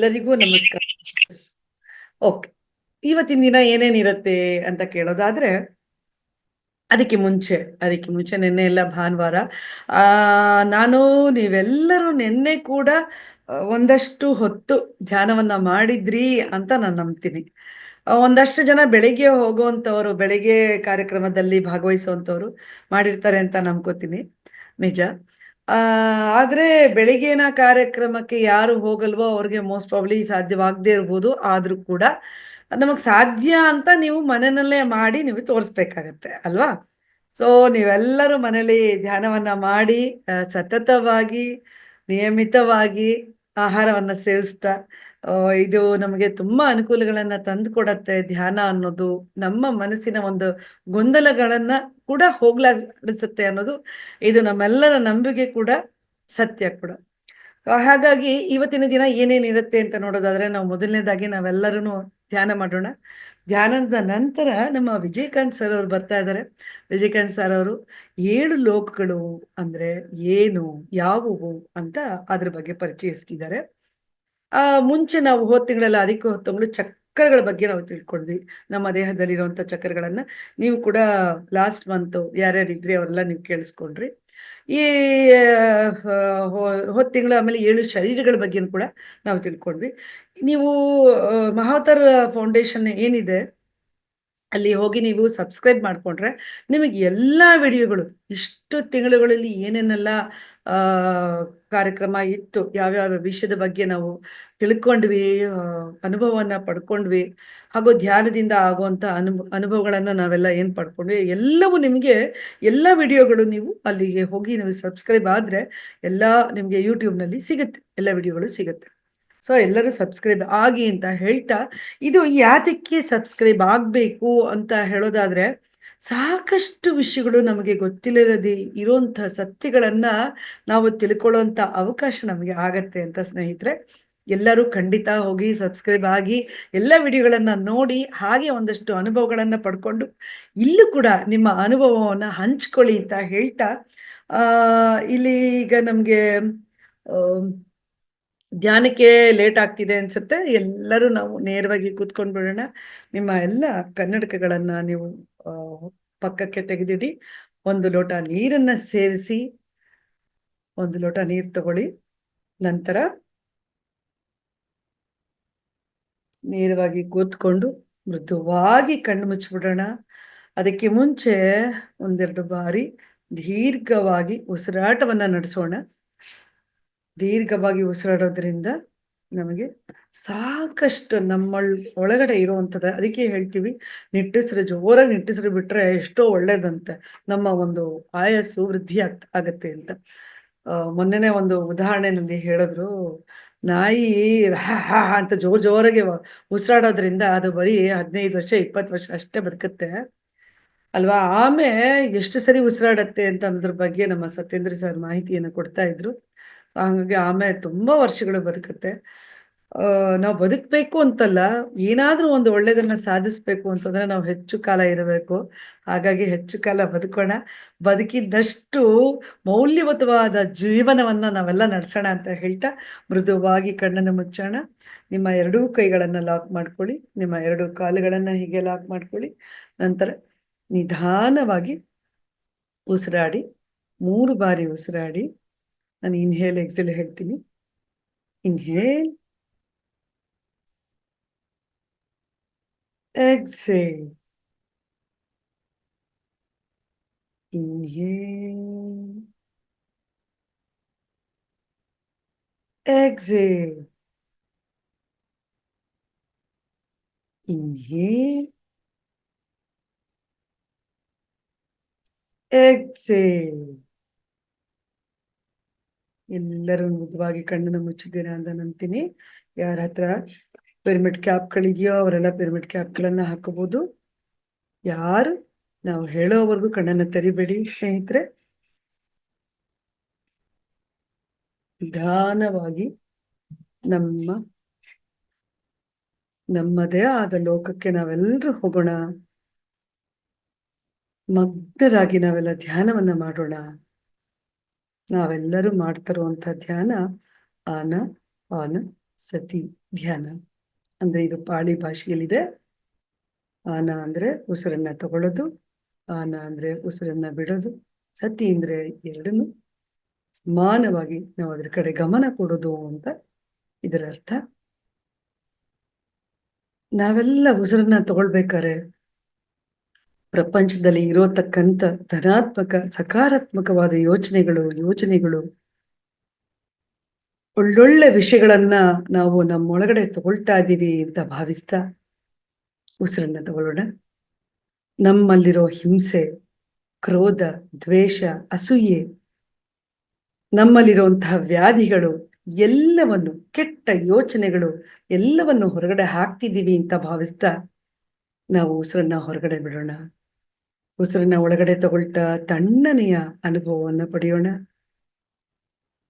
ಎಲ್ಲರಿಗೂ ನಮಸ್ಕಾರ. ಓಕೆ. ಇವತ್ತಿನ ದಿನ ಏನೇನಿರತ್ತೆ ಅಂತ ಕೇಳೋದಾದ್ರೆ, ಅದಕ್ಕೆ ಮುಂಚೆ ನಿನ್ನೆ ಎಲ್ಲ ಭಾನುವಾರ. ನಾನು ನೀವೆಲ್ಲರೂ ನಿನ್ನೆ ಕೂಡ ಒಂದಷ್ಟು ಹೊತ್ತು ಧ್ಯಾನವನ್ನ ಮಾಡಿದ್ರಿ ಅಂತ ನಾನು ನಂಬ್ತೀನಿ. ಒಂದಷ್ಟು ಜನ ಬೆಳಿಗ್ಗೆ ಹೋಗುವಂಥವ್ರು, ಬೆಳಿಗ್ಗೆ ಕಾರ್ಯಕ್ರಮದಲ್ಲಿ ಭಾಗವಹಿಸುವಂಥವ್ರು ಮಾಡಿರ್ತಾರೆ ಅಂತ ನಂಬ್ಕೋತೀನಿ. ನಿಜ. ಆ ಆದ್ರೆ ಬೆಳಿಗ್ಗಿನ ಕಾರ್ಯಕ್ರಮಕ್ಕೆ ಯಾರು ಹೋಗಲ್ವೋ ಅವ್ರಿಗೆ ಮೋಸ್ಟ್ ಪ್ರಾಬಬ್ಲಿ ಸಾಧ್ಯವಾಗದೇ ಇರ್ಬೋದು. ಆದ್ರೂ ಕೂಡ ನಮಗ್ ಸಾಧ್ಯ ಅಂತ ನೀವು ಮನೆಯಲ್ಲೇ ಮಾಡಿ ನೀವು ತೋರಿಸ್ಬೇಕಾಗತ್ತೆ ಅಲ್ವಾ? ಸೊ ನೀವೆಲ್ಲರೂ ಮನೇಲಿ ಧ್ಯಾನವನ್ನ ಮಾಡಿ ಸತತವಾಗಿ, ನಿಯಮಿತವಾಗಿ ಆಹಾರವನ್ನ ಸೇವಿಸ್ತಾ ಇದು ನಮಗೆ ತುಂಬಾ ಅನುಕೂಲಗಳನ್ನ ತಂದುಕೊಡತ್ತೆ ಧ್ಯಾನ ಅನ್ನೋದು. ನಮ್ಮ ಮನಸ್ಸಿನ ಒಂದು ಗೊಂದಲಗಳನ್ನ ಕೂಡ ಹೋಗ್ಲಾಡಿಸುತ್ತೆ ಅನ್ನೋದು ಇದು ನಮ್ಮೆಲ್ಲರ ನಂಬಿಕೆ ಕೂಡ, ಸತ್ಯ ಕೂಡ. ಹಾಗಾಗಿ ಇವತ್ತಿನ ದಿನ ಏನೇನಿರುತ್ತೆ ಅಂತ ನೋಡೋದಾದ್ರೆ, ನಾವು ಮೊದಲನೇದಾಗಿ ನಾವೆಲ್ಲರೂನು ಧ್ಯಾನ ಮಾಡೋಣ. ಧ್ಯಾನದ ನಂತರ ನಮ್ಮ ವಿಜಯಕಾಂತ್ ಸರ್ ಅವ್ರು ಬರ್ತಾ ಇದ್ದಾರೆ. ವಿಜಯಕಾಂತ್ ಸರ್ ಅವರು 7 ಲೋಕಗಳು ಅಂದ್ರೆ ಏನು, ಯಾವುವು ಅಂತ ಅದ್ರ ಬಗ್ಗೆ ಪರಿಚಯಿಸ್ತಿದ್ದಾರೆ. ಮುಂಚೆ ನಾವು ಹೋದ ತಿಂಗಳಲ್ಲಿ ಅದಕ್ಕೆ ಹೋದ ತಿಂಗಳು ಚಕ್ರಗಳ ಬಗ್ಗೆ ನಾವು ತಿಳ್ಕೊಂಡ್ವಿ. ನಮ್ಮ ದೇಹದಲ್ಲಿರುವಂತ ಚಕ್ರಗಳನ್ನ. ನೀವು ಕೂಡ ಲಾಸ್ಟ್ ಮಂತ್ ಯಾರ್ಯಾರಿದ್ರಿ ಅವರೆಲ್ಲ ನೀವು ಕೇಳಿಸ್ಕೊಂಡ್ರಿ. ಈ ಹೋದ ತಿಂಗಳು ಆಮೇಲೆ 7 ಶರೀರಗಳ ಬಗ್ಗೆನೂ ಕೂಡ ನಾವು ತಿಳ್ಕೊಂಡ್ವಿ. ನೀವು ಮಹಾವತಾರ್ ಫೌಂಡೇಶನ್ ಏನಿದೆ ಅಲ್ಲಿ ಹೋಗಿ ನೀವು ಸಬ್ಸ್ಕ್ರೈಬ್ ಮಾಡ್ಕೊಂಡ್ರೆ ನಿಮಗೆ ಎಲ್ಲಾ ವಿಡಿಯೋಗಳು ಇಷ್ಟು ತಿಂಗಳುಗಳಲ್ಲಿ ಏನೇನೆಲ್ಲ ಆ ಕಾರ್ಯಕ್ರಮ ಇತ್ತು, ಯಾವ್ಯಾವ ವಿಷಯದ ಬಗ್ಗೆ ನಾವು ತಿಳ್ಕೊಂಡ್ವಿ, ಅನುಭವವನ್ನ ಪಡ್ಕೊಂಡ್ವಿ, ಹಾಗೂ ಧ್ಯಾನದಿಂದ ಆಗುವಂತ ಅನುಭವಗಳನ್ನ ನಾವೆಲ್ಲ ಏನ್ ಪಡ್ಕೊಂಡ್ವಿ ಎಲ್ಲವೂ ನಿಮಗೆ, ಎಲ್ಲಾ ವಿಡಿಯೋಗಳು ನೀವು ಅಲ್ಲಿಗೆ ಹೋಗಿ ನೀವು ಸಬ್ಸ್ಕ್ರೈಬ್ ಆದ್ರೆ ಎಲ್ಲಾ ನಿಮ್ಗೆ ಯೂಟ್ಯೂಬ್ ನಲ್ಲಿ ಸಿಗುತ್ತೆ, ಎಲ್ಲಾ ವಿಡಿಯೋಗಳು ಸಿಗುತ್ತೆ. ಸೊ ಎಲ್ಲರೂ ಸಬ್ಸ್ಕ್ರೈಬ್ ಆಗಿ ಅಂತ ಹೇಳ್ತಾ, ಇದು ಯಾತಕ್ಕೆ ಸಬ್ಸ್ಕ್ರೈಬ್ ಆಗ್ಬೇಕು ಅಂತ ಹೇಳೋದಾದ್ರೆ, ಸಾಕಷ್ಟು ವಿಷಯಗಳು ನಮಗೆ ಗೊತ್ತಿಲ್ಲದೆ ಇರುವಂತ ಸತ್ಯಗಳನ್ನ ನಾವು ತಿಳ್ಕೊಳ್ಳುವಂತ ಅವಕಾಶ ನಮಗೆ ಆಗತ್ತೆ ಅಂತ ಸ್ನೇಹಿತರೆ. ಎಲ್ಲರೂ ಖಂಡಿತ ಹೋಗಿ ಸಬ್ಸ್ಕ್ರೈಬ್ ಆಗಿ ಎಲ್ಲ ವಿಡಿಯೋಗಳನ್ನ ನೋಡಿ, ಹಾಗೆ ಒಂದಷ್ಟು ಅನುಭವಗಳನ್ನ ಪಡ್ಕೊಂಡು ಇಲ್ಲೂ ಕೂಡ ನಿಮ್ಮ ಅನುಭವವನ್ನ ಹಂಚ್ಕೊಳ್ಳಿ ಅಂತ ಹೇಳ್ತಾ, ಆ ಇಲ್ಲಿ ಈಗ ನಮ್ಗೆ ಧ್ಯಾನಕ್ಕೆ ಲೇಟ್ ಆಗ್ತಿದೆ ಅನ್ಸುತ್ತೆ. ಎಲ್ಲರೂ ನಾವು ನೇರವಾಗಿ ಕೂತ್ಕೊಂಡ್ ಬಿಡೋಣ. ನಿಮ್ಮ ಎಲ್ಲ ಕನ್ನಡಕಗಳನ್ನ ನೀವು ಆ ಪಕ್ಕಕ್ಕೆ ತೆಗೆದಿಡಿ. ಒಂದು ಲೋಟ ನೀರನ್ನ ಸೇವಿಸಿ, ಒಂದು ಲೋಟ ನೀರು ತಗೊಳ್ಳಿ. ನಂತರ ನೇರವಾಗಿ ಕೂತ್ಕೊಂಡು ಮೃದುವಾಗಿ ಕಣ್ಣು ಮುಚ್ಚಿಬಿಡೋಣ. ಅದಕ್ಕೆ ಮುಂಚೆ ಒಂದೆರಡು ಬಾರಿ ದೀರ್ಘವಾಗಿ ಉಸಿರಾಟವನ್ನ ನಡೆಸೋಣ. ದೀರ್ಘವಾಗಿ ಉಸಿರಾಡೋದ್ರಿಂದ ನಮಗೆ ಸಾಕಷ್ಟು ಒಳಗಡೆ ಇರುವಂಥದ್ದು, ಅದಕ್ಕೆ ಹೇಳ್ತೀವಿ ಜೋರಾಗಿ ನಿಟ್ಟುಸಿರು ಬಿಟ್ರೆ ಎಷ್ಟೋ ಒಳ್ಳೇದಂತೆ, ನಮ್ಮ ಒಂದು ಆಯಸ್ಸು ವೃದ್ಧಿ ಆಗತ್ತೆ ಅಂತ. ಮೊನ್ನೆನೆ ಒಂದು ಉದಾಹರಣೆನಲ್ಲಿ ಹೇಳಿದ್ರು, ನಾಯಿ ಹಾ ಹಾ ಅಂತ ಜೋರಾಗಿ ಉಸಿರಾಡೋದ್ರಿಂದ ಅದು ಬರೀ 15 ವರ್ಷ 20 ವರ್ಷ ಅಷ್ಟೇ ಬದುಕುತ್ತೆ ಅಲ್ವಾ? ಎಷ್ಟು ಸರಿ ಉಸಿರಾಡತ್ತೆ ಅಂತ ಅನ್ನೋದ್ರ ಬಗ್ಗೆ ನಮ್ಮ ಸತ್ಯೇಂದ್ರ ಸರ್ ಮಾಹಿತಿಯನ್ನು ಕೊಡ್ತಾ ಇದ್ರು. ಹಂಗಾಗಿ ತುಂಬಾ ವರ್ಷಗಳು ಬದುಕುತ್ತೆ. ನಾವು ಬದುಕ್ಬೇಕು ಅಂತಲ್ಲ, ಏನಾದ್ರೂ ಒಂದು ಒಳ್ಳೇದನ್ನ ಸಾಧಿಸ್ಬೇಕು ಅಂತಂದ್ರೆ ನಾವು ಹೆಚ್ಚು ಕಾಲ ಇರಬೇಕು. ಹಾಗಾಗಿ ಹೆಚ್ಚು ಕಾಲ ಬದುಕೋಣ. ಬದುಕಿದ್ದಷ್ಟು ಮೌಲ್ಯಯುತವಾದ ಜೀವನವನ್ನ ನಾವೆಲ್ಲ ನಡೆಸೋಣ ಅಂತ ಹೇಳ್ತಾ, ಮೃದುವಾಗಿ ಕಣ್ಣನ್ನು ಮುಚ್ಚೋಣ. ನಿಮ್ಮ ಎರಡೂ ಕೈಗಳನ್ನ ಲಾಕ್ ಮಾಡ್ಕೊಳ್ಳಿ. ನಿಮ್ಮ 2 ಕಾಲುಗಳನ್ನ ಹೀಗೆ ಲಾಕ್ ಮಾಡ್ಕೊಳ್ಳಿ. ನಂತರ ನಿಧಾನವಾಗಿ ಉಸಿರಾಡಿ. 3 ಬಾರಿ ಉಸಿರಾಡಿ. ನಾನು ಇನ್ಹೇಲ್ ಎಕ್ಸೇಲ್ ಹೇಳ್ತೀನಿ. Inhale, exhale. Inhale, exhale. Inhale, exhale. ಎಲ್ಲರೂ ಮೃದುವಾಗಿ ಕಣ್ಣನ್ನು ಮುಚ್ಚಿದ್ದೀರಾ ಅಂತ ನಂಬ್ತೀನಿ. ಯಾರ ಹತ್ರ ಪಿರಮಿಡ್ ಕ್ಯಾಪ್ಗಳಿದೆಯೋ ಅವರೆಲ್ಲ ಪಿರಮಿಡ್ ಕ್ಯಾಪ್ಗಳನ್ನ ಹಾಕೋಬಹುದು. ಯಾರು ನಾವು ಹೇಳೋವರೆಗೂ ಕಣ್ಣನ್ನು ತೆರಿಬೇಡಿ ಸ್ನೇಹಿತರೆ. ನಿಧಾನವಾಗಿ ನಮ್ಮದೇ ಆದ ಲೋಕಕ್ಕೆ ನಾವೆಲ್ಲರೂ ಹೋಗೋಣ. ಮಗ್ನರಾಗಿ ನಾವೆಲ್ಲ ಧ್ಯಾನವನ್ನ ಮಾಡೋಣ. ನಾವೆಲ್ಲರೂ ಮಾಡ್ತಿರುವಂತ ಧ್ಯಾನ ಆನ ಪಾನ ಸತಿ ಧ್ಯಾನ. ಅಂದ್ರೆ ಇದು ಪಾಳಿ ಭಾಷೆಯಲ್ಲಿದೆ. ಆನ ಅಂದ್ರೆ ಉಸಿರನ್ನ ತಗೊಳ್ಳೋದು, ಆನ ಅಂದ್ರೆ ಉಸಿರನ್ನ ಬಿಡೋದು, ಸತಿ ಅಂದ್ರೆ ಎರಡನ್ನು ಸಮಾನವಾಗಿ ನಾವು ಅದ್ರ ಕಡೆ ಗಮನ ಕೊಡೋದು ಅಂತ ಇದರ ಅರ್ಥ. ನಾವೆಲ್ಲ ಉಸಿರನ್ನ ತಗೊಳ್ಬೇಕಾರೆ ಪ್ರಪಂಚದಲ್ಲಿ ಇರೋತಕ್ಕಂಥ ಧನಾತ್ಮಕ ಸಕಾರಾತ್ಮಕವಾದ ಯೋಚನೆಗಳು ಒಳ್ಳೊಳ್ಳೆ ವಿಷಯಗಳನ್ನ ನಾವು ನಮ್ಮೊಳಗಡೆ ತಗೊಳ್ತಾ ಇದ್ದೀವಿ ಅಂತ ಭಾವಿಸ್ತಾ ಉಸಿರನ್ನ ತಗೊಳ್ಳೋಣ. ನಮ್ಮಲ್ಲಿರೋ ಹಿಂಸೆ, ಕ್ರೋಧ, ದ್ವೇಷ, ಅಸೂಯೆ, ನಮ್ಮಲ್ಲಿರುವಂತಹ ವ್ಯಾಧಿಗಳು ಎಲ್ಲವನ್ನು, ಕೆಟ್ಟ ಯೋಚನೆಗಳು ಎಲ್ಲವನ್ನು ಹೊರಗಡೆ ಹಾಕ್ತಿದ್ದೀವಿ ಅಂತ ಭಾವಿಸ್ತಾ ನಾವು ಉಸಿರನ್ನ ಹೊರಗಡೆ ಬಿಡೋಣ. ಉಸಿರನ್ನ ಒಳಗಡೆ ತಗೊಳ್ತಾ ತಣ್ಣನೆಯ ಅನುಭವವನ್ನು ಪಡೆಯೋಣ.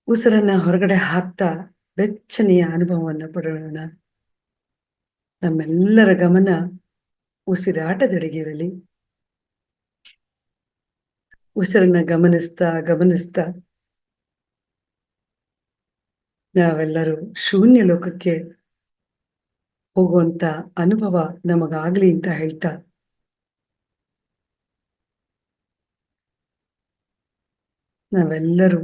ಉಸಿರನ್ನ ಹೊರಗಡೆ ಹಾಕ್ತಾ ಬೆಚ್ಚನೆಯ ಅನುಭವವನ್ನು ಪಡೆಯೋಣ. ನಮ್ಮೆಲ್ಲರ ಗಮನ ಉಸಿರಾಟದೆಡೆಗಿರಲಿ. ಉಸಿರನ್ನ ಗಮನಿಸ್ತಾ ಗಮನಿಸ್ತಾ ನಾವೆಲ್ಲರೂ ಶೂನ್ಯ ಲೋಕಕ್ಕೆ ಹೋಗುವಂತ ಅನುಭವ ನಮಗಾಗ್ಲಿ ಅಂತ ಹೇಳ್ತಾ ನಾವೆಲ್ಲರೂ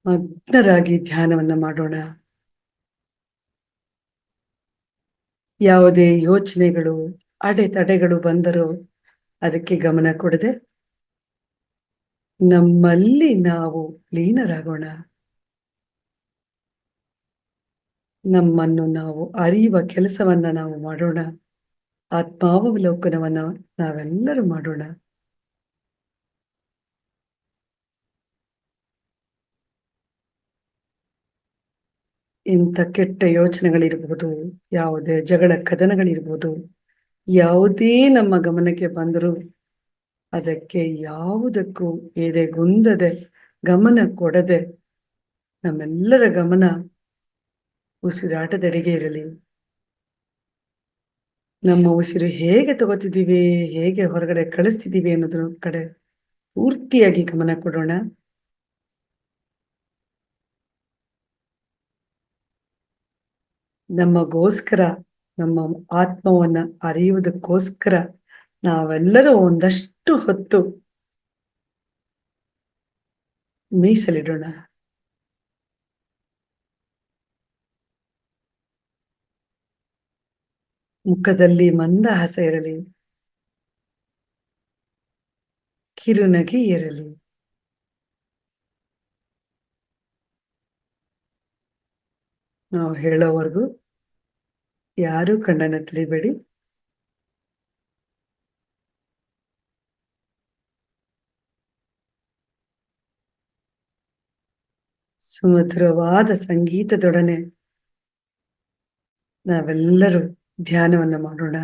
ಮಗ್ನರಾಗಿ ಧ್ಯಾನವನ್ನ ಮಾಡೋಣ. ಯಾವುದೇ ಯೋಚನೆಗಳು, ಅಡೆತಡೆಗಳು ಬಂದರೂ ಅದಕ್ಕೆ ಗಮನ ಕೊಡದೆ ನಮ್ಮಲ್ಲಿ ನಾವು ಲೀನರಾಗೋಣ. ನಮ್ಮನ್ನು ನಾವು ಅರಿಯುವ ಕೆಲಸವನ್ನ ನಾವು ಮಾಡೋಣ. ಆತ್ಮಾವಲೋಕನವನ್ನ ನಾವೆಲ್ಲರೂ ಮಾಡೋಣ. ಇಂಥ ಕೆಟ್ಟ ಯೋಚನೆಗಳಿರ್ಬೋದು, ಯಾವುದೇ ಜಗಳ ಕದನಗಳಿರ್ಬೋದು, ಯಾವುದೇ ನಮ್ಮ ಗಮನಕ್ಕೆ ಬಂದರೂ ಅದಕ್ಕೆ ಯಾವುದಕ್ಕೂ ಎದೆಗುಂದದೆ ಗಮನ ಕೊಡದೆ ನಮ್ಮೆಲ್ಲರ ಗಮನ ಉಸಿರಾಟದೆಡೆಗೆ ಇರಲಿ. ನಮ್ಮ ಉಸಿರು ಹೇಗೆ ತಗೋತಿದ್ದೀವಿ, ಹೇಗೆ ಹೊರಗಡೆ ಕಳಿಸ್ತಿದ್ದೀವಿ ಅನ್ನೋದ್ರ ಕಡೆ ಪೂರ್ತಿಯಾಗಿ ಗಮನ ಕೊಡೋಣ. ನಮಗೋಸ್ಕರ, ನಮ್ಮ ಆತ್ಮವನ್ನ ಅರಿಯುವುದಕ್ಕೋಸ್ಕರ ನಾವೆಲ್ಲರೂ ಒಂದಷ್ಟು ಹೊತ್ತು ಮೀಸಲಿಡೋಣ. ಮುಖದಲ್ಲಿ ಮಂದಹಾಸ ಇರಲಿ, ಕಿರುನಗೆ ಇರಲಿ. ನಾವು ಹೇಳೋವರೆಗೂ ಯಾರೂ ಕಣ್ಣನ್ನ ತೆರಿಬೇಡಿ. ಸುಮಧುರವಾದ ಸಂಗೀತದೊಡನೆ ನಾವೆಲ್ಲರೂ ಧ್ಯಾನವನ್ನ ಮಾಡೋಣ.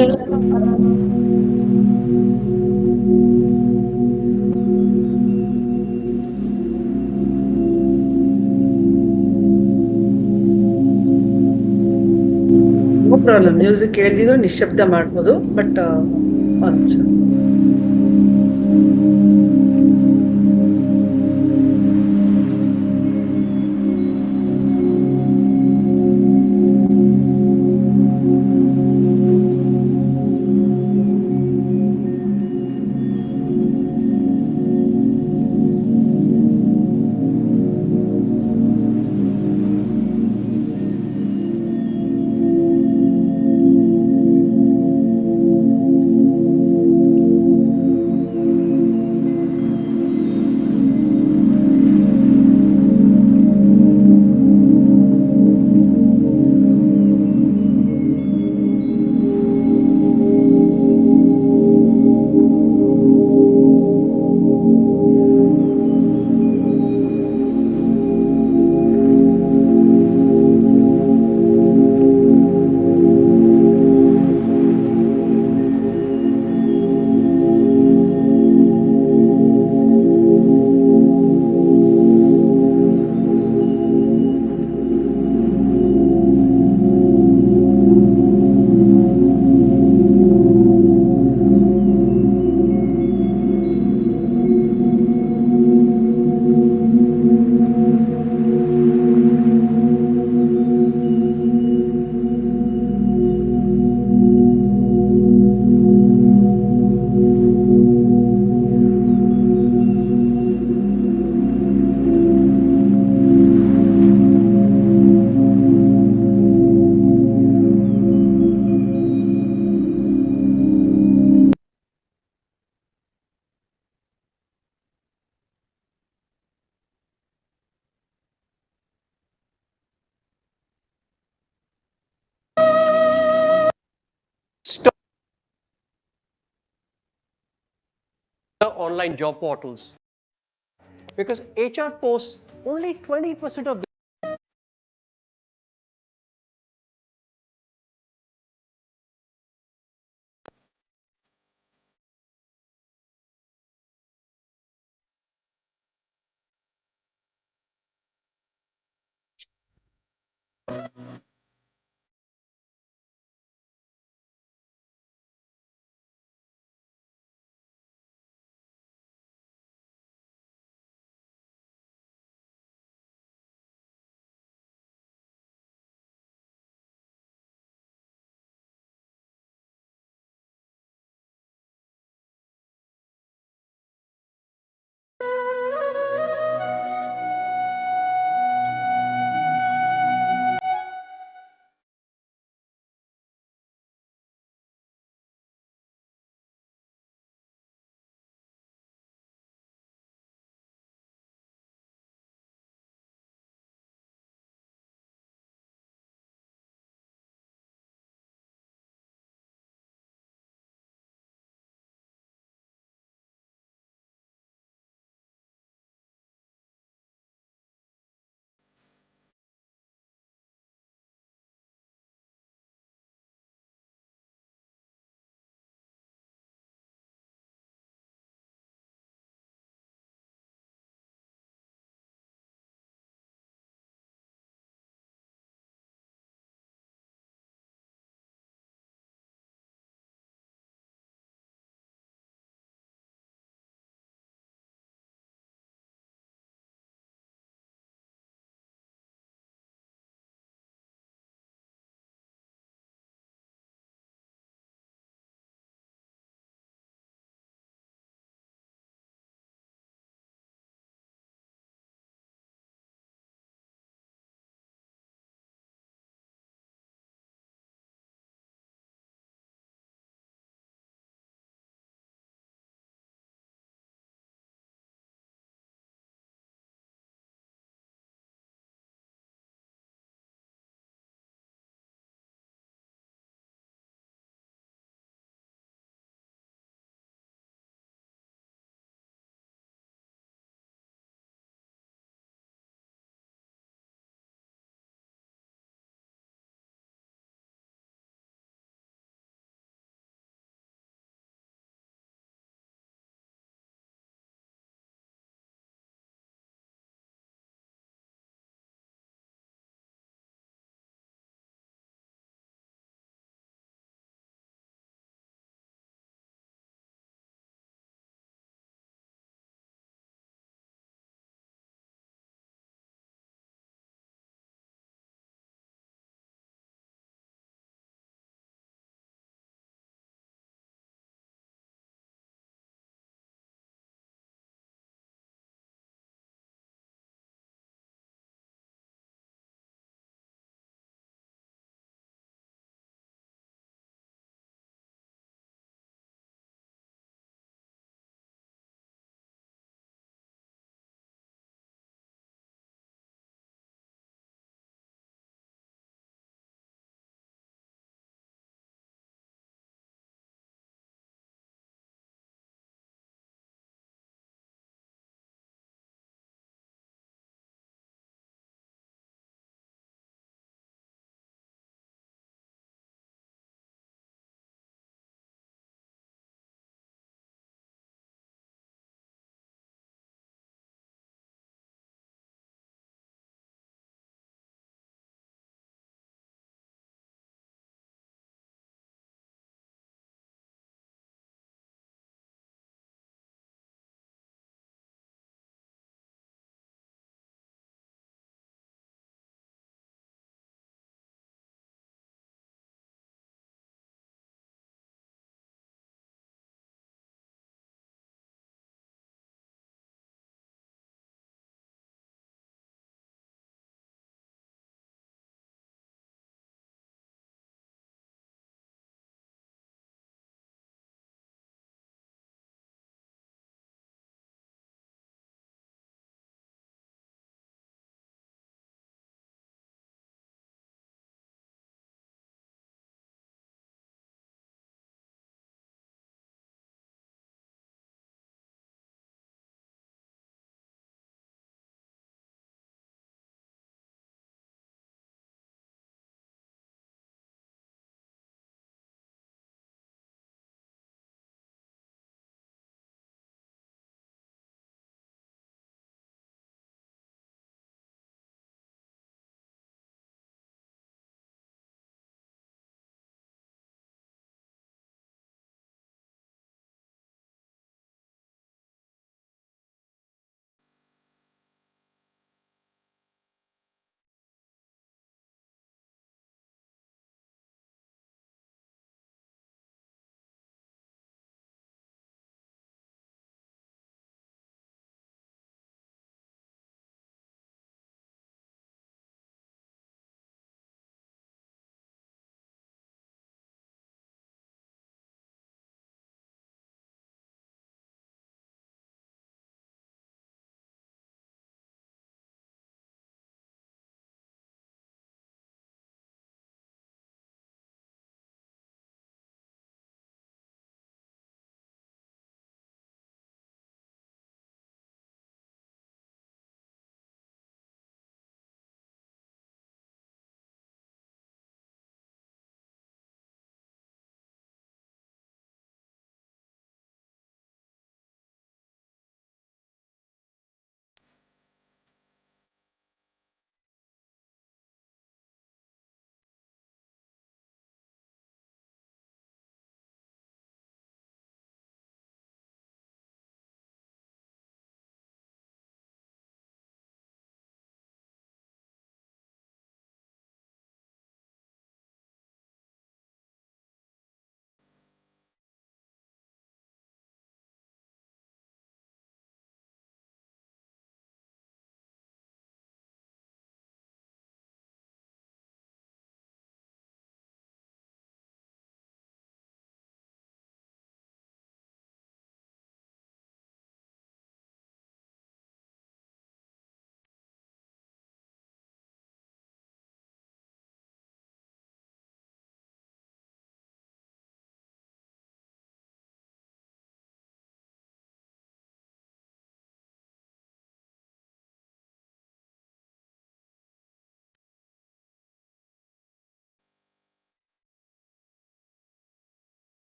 No problem. ಮ್ಯೂಸಿಕ್ ಕೇಳ್ದಿದ್ರು ನಿಶ್ಶಬ್ದ ಮಾಡ್ಬೋದು. ಬಟ್ ಒಂದ್ ನಿಮಿಷ. Online job portals, because HR posts only 20% of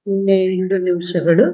ಇನ್ನೇ 2 ನಿಮಿಷಗಳು.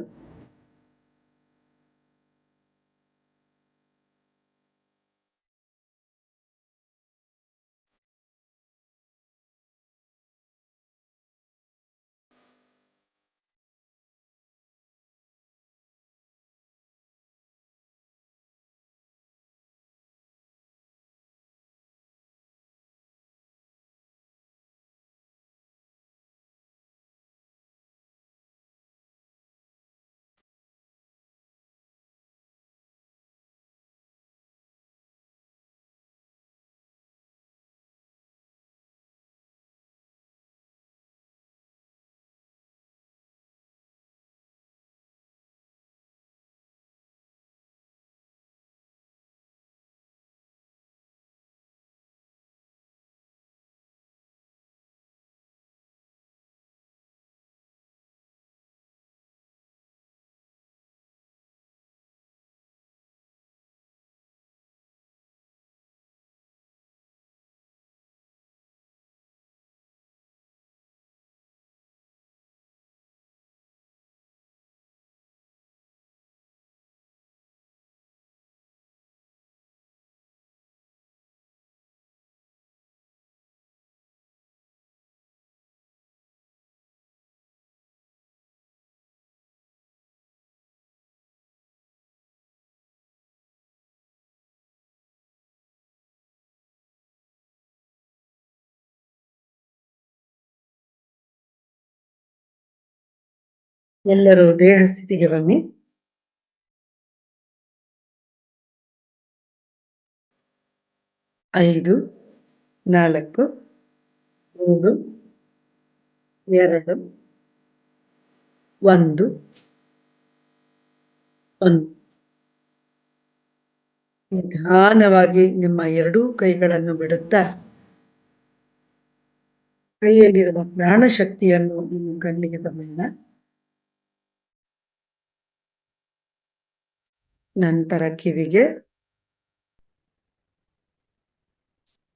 ಎಲ್ಲರೂ ದೇಹ ಸ್ಥಿತಿಗೆ ಬನ್ನಿ. 5, 4, 3, 2, 1. ನಿಧಾನವಾಗಿ ನಿಮ್ಮ 2 ಕೈಗಳನ್ನು ಬಿಡುತ್ತಾ ಕೈಯಲ್ಲಿರುವ ಪ್ರಾಣಶಕ್ತಿಯನ್ನು ನಿಮ್ಮ ಕಣ್ಣಿಗೆ ತರೋಣ. ನಂತರ ಕಿವಿಗೆ.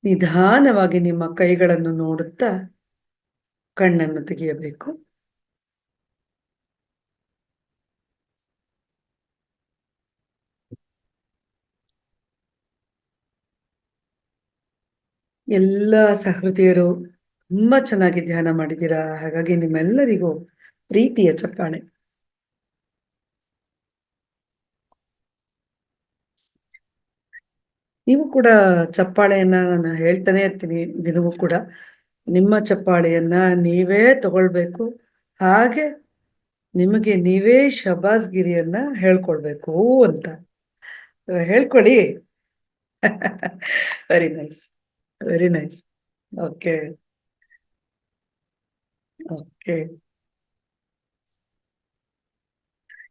ನಿಧಾನವಾಗಿ ನಿಮ್ಮ ಕೈಗಳನ್ನು ನೋಡುತ್ತಾ ಕಣ್ಣನ್ನು ತೆಗೆಯಬೇಕು. ಎಲ್ಲ ಸಹೃದಯರು ತುಂಬಾ ಚೆನ್ನಾಗಿ ಧ್ಯಾನ ಮಾಡಿದ್ದೀರಾ. ಹಾಗಾಗಿ ನಿಮ್ಮೆಲ್ಲರಿಗೂ ಪ್ರೀತಿಯ ಚಪ್ಪಾಳೆ. ನೀವು ಕೂಡ ಚಪ್ಪಾಳೆಯನ್ನ ನಾನು ಹೇಳ್ತಾನೆ ಇರ್ತೀನಿ ದಿನವೂ ಕೂಡ. ನಿಮ್ಮ ಚಪ್ಪಾಳೆಯನ್ನ ನೀವೇ ತಗೊಳ್ಬೇಕು. ಹಾಗೆ ನಿಮಗೆ ನೀವೇ ಶಬಾಸ್ಗಿರಿಯನ್ನ ಹೇಳ್ಕೊಳ್ಬೇಕು ಅಂತ. ಹೇಳ್ಕೊಳ್ಳಿ. Very nice, very nice. Okay, okay.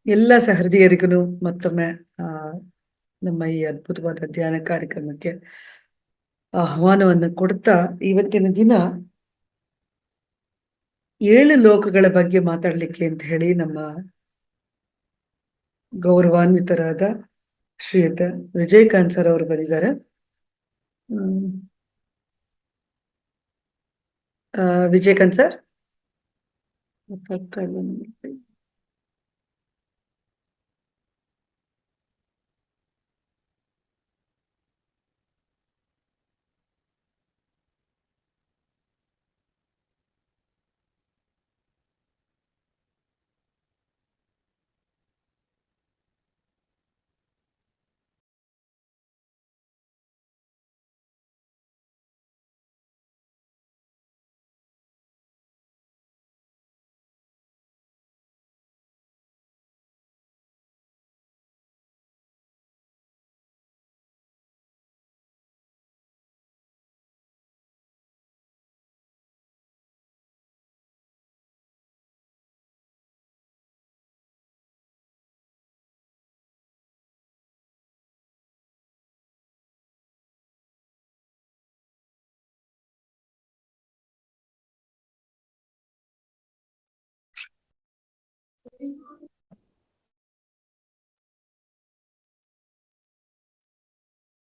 ಎಲ್ಲ ಸಹೃದಯರಿಗೂ ಮತ್ತೊಮ್ಮೆ ನಮ್ಮ ಈ ಅದ್ಭುತವಾದ ಧ್ಯಾನ ಕಾರ್ಯಕ್ರಮಕ್ಕೆ ಆಹ್ವಾನವನ್ನು ಕೊಡ್ತಾ, ಇವತ್ತಿನ ದಿನ 7 ಲೋಕಗಳ ಬಗ್ಗೆ ಮಾತಾಡ್ಲಿಕ್ಕೆ ಅಂತ ಹೇಳಿ ನಮ್ಮ ಗೌರವಾನ್ವಿತರಾದ ಶ್ರೀಯುತ ವಿಜಯಕಾಂತ್ ಸರ್ ಅವರು ಬಂದಿದ್ದಾರೆ. ವಿಜಯಕಾಂತ್ ಸರ್.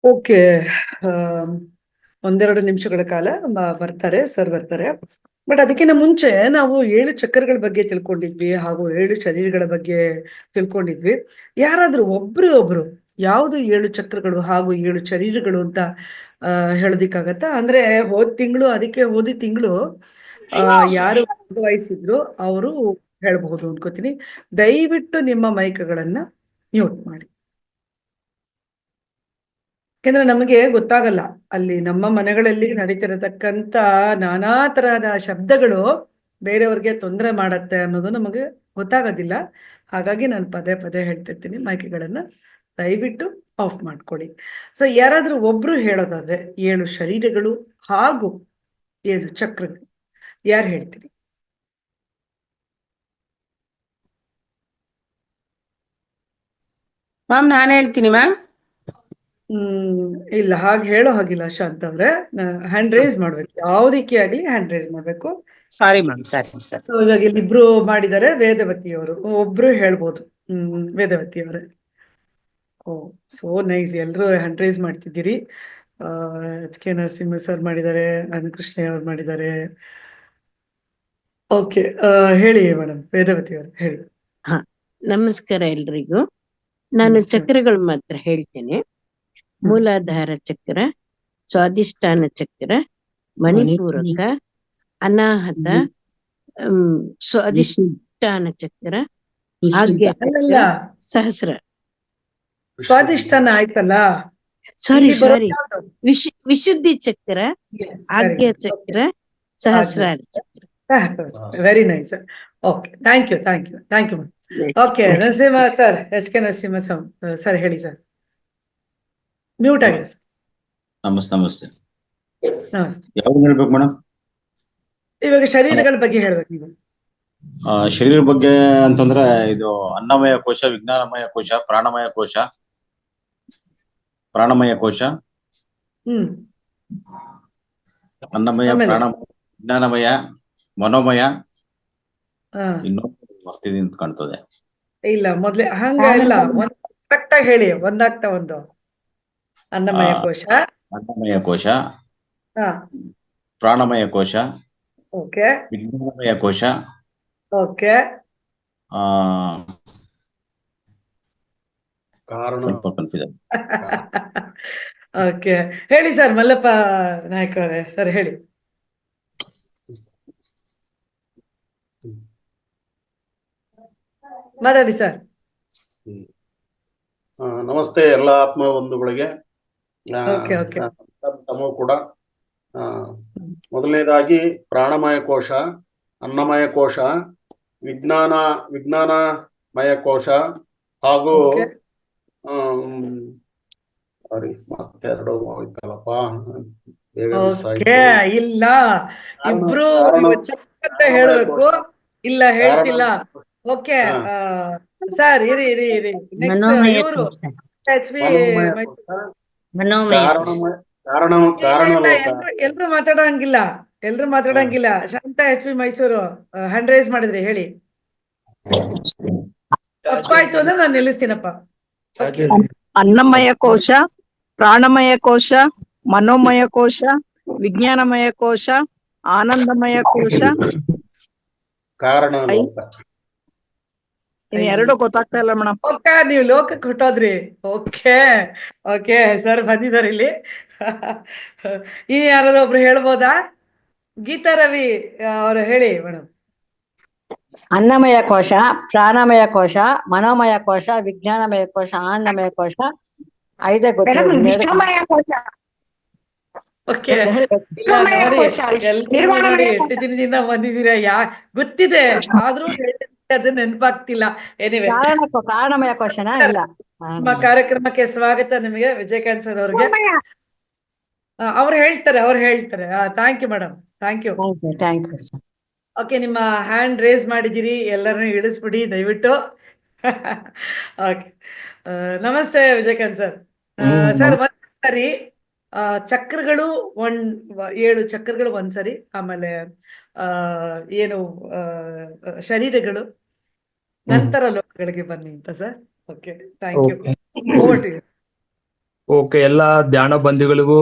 ಓಕೆ, 1-2 ನಿಮಿಷಗಳ ಕಾಲ ಬರ್ತಾರೆ ಸರ್, ಬರ್ತಾರೆ. ಬಟ್ ಅದಕ್ಕಿಂತ ಮುಂಚೆ ನಾವು 7 ಚಕ್ರಗಳ ಬಗ್ಗೆ ತಿಳ್ಕೊಂಡಿದ್ವಿ, ಹಾಗೂ 7 ಶರೀರಗಳ ಬಗ್ಗೆ ತಿಳ್ಕೊಂಡಿದ್ವಿ. ಯಾರಾದ್ರೂ ಒಬ್ರು ಯಾವುದು 7 ಚಕ್ರಗಳು ಹಾಗೂ 7 ಶರೀರಗಳು ಅಂತ ಹೇಳೋದಿಕ್ಕಾಗತ್ತಾ? ಅಂದ್ರೆ ಹೋದ ತಿಂಗಳು ಯಾರು ಭಾಗವಹಿಸಿದ್ರು ಅವರು ಹೇಳ್ಬಹುದು ಅನ್ಕೋತೀನಿ. ದಯವಿಟ್ಟು ನಿಮ್ಮ ಮೈಕ್ಗಳನ್ನ ಮ್ಯೂಟ್ ಮಾಡಿ. ಯಾಕೆಂದ್ರೆ ನಮಗೆ ಗೊತ್ತಾಗಲ್ಲ, ಅಲ್ಲಿ ನಮ್ಮ ಮನೆಗಳಲ್ಲಿ ನಡೀತಿರತಕ್ಕಂತ ನಾನಾ ತರಹದ ಶಬ್ದಗಳು ಬೇರೆಯವ್ರಿಗೆ ತೊಂದರೆ ಮಾಡತ್ತೆ ಅನ್ನೋದು ನಮಗೆ ಗೊತ್ತಾಗೋದಿಲ್ಲ. ಹಾಗಾಗಿ ನಾನು ಪದೇ ಪದೇ ಹೇಳ್ತಿರ್ತೀನಿ, ಮೈಕ್ಗಳನ್ನ ದಯವಿಟ್ಟು ಆಫ್ ಮಾಡ್ಕೊಳ್ಳಿ. ಸೊ ಯಾರಾದ್ರೂ ಒಬ್ರು ಹೇಳೋದಾದ್ರೆ 7 ಶರೀರಗಳು ಹಾಗೂ 7 ಚಕ್ರಗಳು ಯಾರು ಹೇಳ್ತೀರಿ? ಮ್ಯಾಮ್ ನಾನು ಹೇಳ್ತೀನಿ ಮ್ಯಾಮ್. ಇಲ್ಲ, ಹಾಗೆ ಹೇಳೋ ಹಾಗಿಲ್ಲ ಶಾಂತ ಅವ್ರೆ. ಹ್ಯಾಂಡ್ ರೈಸ್ ಮಾಡ್ಬೇಕು, ಯಾವ್ದಕ್ಕೆ ಆಗ್ಲಿ ಹ್ಯಾಂಡ್ ರೈಸ್ ಮಾಡ್ಬೇಕು. ಸಾರಿ ಮ್ಯಾಮ್, ಸರಿ ಸರಿ. ಸೊ ಇವಾಗ ಇಲ್ಲಿಬ್ರು ಮಾಡಿದ್ದಾರೆ, ವೇದವತಿ ಅವರು ಒಬ್ರು ಹೇಳ್ಬೋದು. ವೇದವತಿ ಅವರೇ. ಓ, ಸೋ ನೈಸ್, ಎಲ್ರು ಹ್ಯಾಂಡ್ ರೈಸ್ ಮಾಡ್ತಿದ್ದೀರಿ. ಎಚ್ ಕೆ ನರಸಿಂಹ ಸರ್ ಮಾಡಿದ್ದಾರೆ, ಅನುಕೃಷ್ಣ ಅವ್ರು ಮಾಡಿದ್ದಾರೆ. ಓಕೆ, ಹೇಳಿ ಮೇಡಮ್, ವೇದವತಿ ಅವರು ಹೇಳಿ. ಹಾ, ನಮಸ್ಕಾರ ಎಲ್ರಿಗೂ. ನಾನು ಚಕ್ರಗಳು ಮಾತ್ರ ಹೇಳ್ತೇನೆ. ಮೂಲಾಧಾರ ಚಕ್ರ, ಸ್ವಾಧಿಷ್ಠಾನ ಚಕ್ರ, ಮಣಿಪೂರಕ, ಅನಾಹತ, ಸ್ವಾಧಿಷ್ಠಾನ ಚಕ್ರ, ಆಜ್ಞಾ ಚಕ್ರ, ಸಹಸ್ರ. ಸ್ವಾದಿಷ್ಟಾನ ಆಯ್ತಲ್ಲ, ಸಾರಿ ವಿಶುದ್ಧಿ ಚಕ್ರ, ಆಜ್ಞಾ ಚಕ್ರ, ಸಹಸ್ರಾರ ಚಕ್ರ. Very nice. Okay, thank you. Okay, Narasimha sir, H K Narasimha sir ಹೇಳಿ ಸರ್. ಮ್ಯೂಟ್ ಆಗಿದೆ ಸರ್. ನಮಸ್ತೆ. ನಮಸ್ತೆ. ಯಾವ್ದು ಹೇಳ್ಬೇಕು ಮೇಡಮ್? ಇವಾಗ ಶರೀರಗಳ ಬಗ್ಗೆ ಹೇಳ್ಬೇಕು ನೀವು. ಶರೀರ ಬಗ್ಗೆ ಅಂತಂದ್ರೆ ಇದು ಅನ್ನಮಯ ಕೋಶ, ವಿಜ್ಞಾನಮಯ ಕೋಶ, ಪ್ರಾಣಮಯ ಕೋಶ, ಅನ್ನಮಯ, ಪ್ರಾಣಮಯ, ವಿಜ್ಞಾನಮಯ, ಮನೋಮಯ, ಇನ್ನೊಂದು ಬರ್ತಿದೆ ಅಂತ ಕಾಣ್ತದೆ. ಇಲ್ಲ, ಮೊದ್ಲೇ ಹಂಗ ಇಲ್ಲ, ಕರೆಕ್ಟ್ ಆಗಿ ಹೇಳಿ, ಒಂದಾಗ್ತಾ ಒಂದು. ಅನ್ನಮಯ ಕೋಶ, ಪ್ರಾಣಮಯ ಕೋಶ, ಓಕೆ, ವಿಜ್ಞಾನಮಯ ಕೋಶ, ಓಕೆ, ಸ್ವಲ್ಪ ಕನ್ಫ್ಯೂಷನ್. ಓಕೆ, ಹೇಳಿ ಸರ್. ಮಲ್ಲಪ್ಪ ನಾಯ್ಕ ಅವರೇ ಸರ್ ಹೇಳಿ. ಮಾತಾಡಿ ಸರ್. ನಮಸ್ತೆ ಎಲ್ಲ ಆತ್ಮ ಬಂಧುಗಳಿಗೆ. ತಮಗೂ ಕೂಡ ಮೊದಲನೇದಾಗಿ ಪ್ರಾಣಮಯ ಕೋಶ, ಅನ್ನಮಯ ಕೋಶ, ವಿಜ್ಞಾನಮಯ ಕೋಶ ಹಾಗೂ ಸಾರಿ ಮತ್ತೆರಡು ಹೋಯ್ತಲ್ಲಪ್ಪ, ಇಲ್ಲ ಇಬ್ರು ಅಂತ ಹೇಳ್ಬೇಕು, ಇಲ್ಲ ಹೇಳ್ತಿಲ್ಲ. ಓಕೆ ಸರ್, ಇರಿ. ನೆಕ್ಸ್ಟ್ ಇವರು ಎಲ್ರು ಮಾತಾಡಂಗಿಲ್ಲ. Shanta H P Mysuru hand raise ಮಾಡಿದ್ರಿ, ಹೇಳಿ. ತಪ್ಪಾಯ್ತು ಅಂದ್ರೆ ನಾನು ನಿಲ್ಲಿಸ್ತೀನಪ್ಪ. ಅನ್ನಮಯ ಕೋಶ, ಪ್ರಾಣಮಯ ಕೋಶ, ಮನೋಮಯ ಕೋಶ, ವಿಜ್ಞಾನಮಯ ಕೋಶ, ಆನಂದಮಯ ಕೋಶ. ಎರಡು ಗೊತ್ತಾಗ್ತಾ ಇಲ್ಲ ಮೇಡಮ್. ಓಕೆ, ನೀವು ಲೋಕಕ್ಕೆ ಹೊಟ್ಟೋದ್ರಿ. ಓಕೆ ಸರ್ ಬಂದಿದ್ದಾರೆ ಇಲ್ಲಿ. ಇನ್ ಯಾರಾದ್ರೂ ಒಬ್ರು ಹೇಳ್ಬೋದಾ? ಗೀತಾ ರವಿ ಅವ್ರು ಹೇಳಿ ಮೇಡಮ್. ಅನ್ನಮಯ ಕೋಶ, ಪ್ರಾಣಮಯ ಕೋಶ, ಮನೋಮಯ ಕೋಶ, ವಿಜ್ಞಾನಮಯ ಕೋಶ, ಆನಂದಮಯ ಕೋಶ, 5 ಓಕೆ, ನೋಡಿ 8 ದಿನದಿಂದ ಬಂದಿದ್ದೀರಾ, ಗೊತ್ತಿದೆ ಆದ್ರೂ ಅದು ನೆನಪಾಗ್ತಿಲ್ಲ. ಎನಿವೆ, ಕಾರಣಮಯ ಕೋಶನ ಇಲ್ಲ. ನಮ್ಮ ಕಾರ್ಯಕ್ರಮಕ್ಕೆ ಸ್ವಾಗತ ನಿಮಗೆ, ವಿಜಯಕಾಂತ್ ಸರ್ ಅವ್ರಿಗೆ. ಅವ್ರು ಹೇಳ್ತಾರೆ. Thank you madam, thank you. Okay, ನಿಮ್ಮ ಹ್ಯಾಂಡ್ ರೇಸ್ ಮಾಡಿದಿರಿ, ಎಲ್ಲರನ್ನೂ ಇಳಿಸ್ಬಿಡಿ ದಯವಿಟ್ಟು. ಓಕೆ, ನಮಸ್ತೆ ವಿಜಯಕಾಂತ್ ಸರ್. ಸರ್ ಒಂದ್ಸರಿ ಚಕ್ರಗಳು 7 ಚಕ್ರಗಳು ಒಂದ್ಸರಿ, ಆಮೇಲೆ ಏನು ಶರೀರಗಳು, ನಂತರ ಲೋಕಗಳಿಗೆ ಬನ್ನಿ ಅಂತ sir. Okay, thank you. Okay, ಎಲ್ಲ ಧ್ಯಾನ ಬಂಧುಗಳಿಗೂ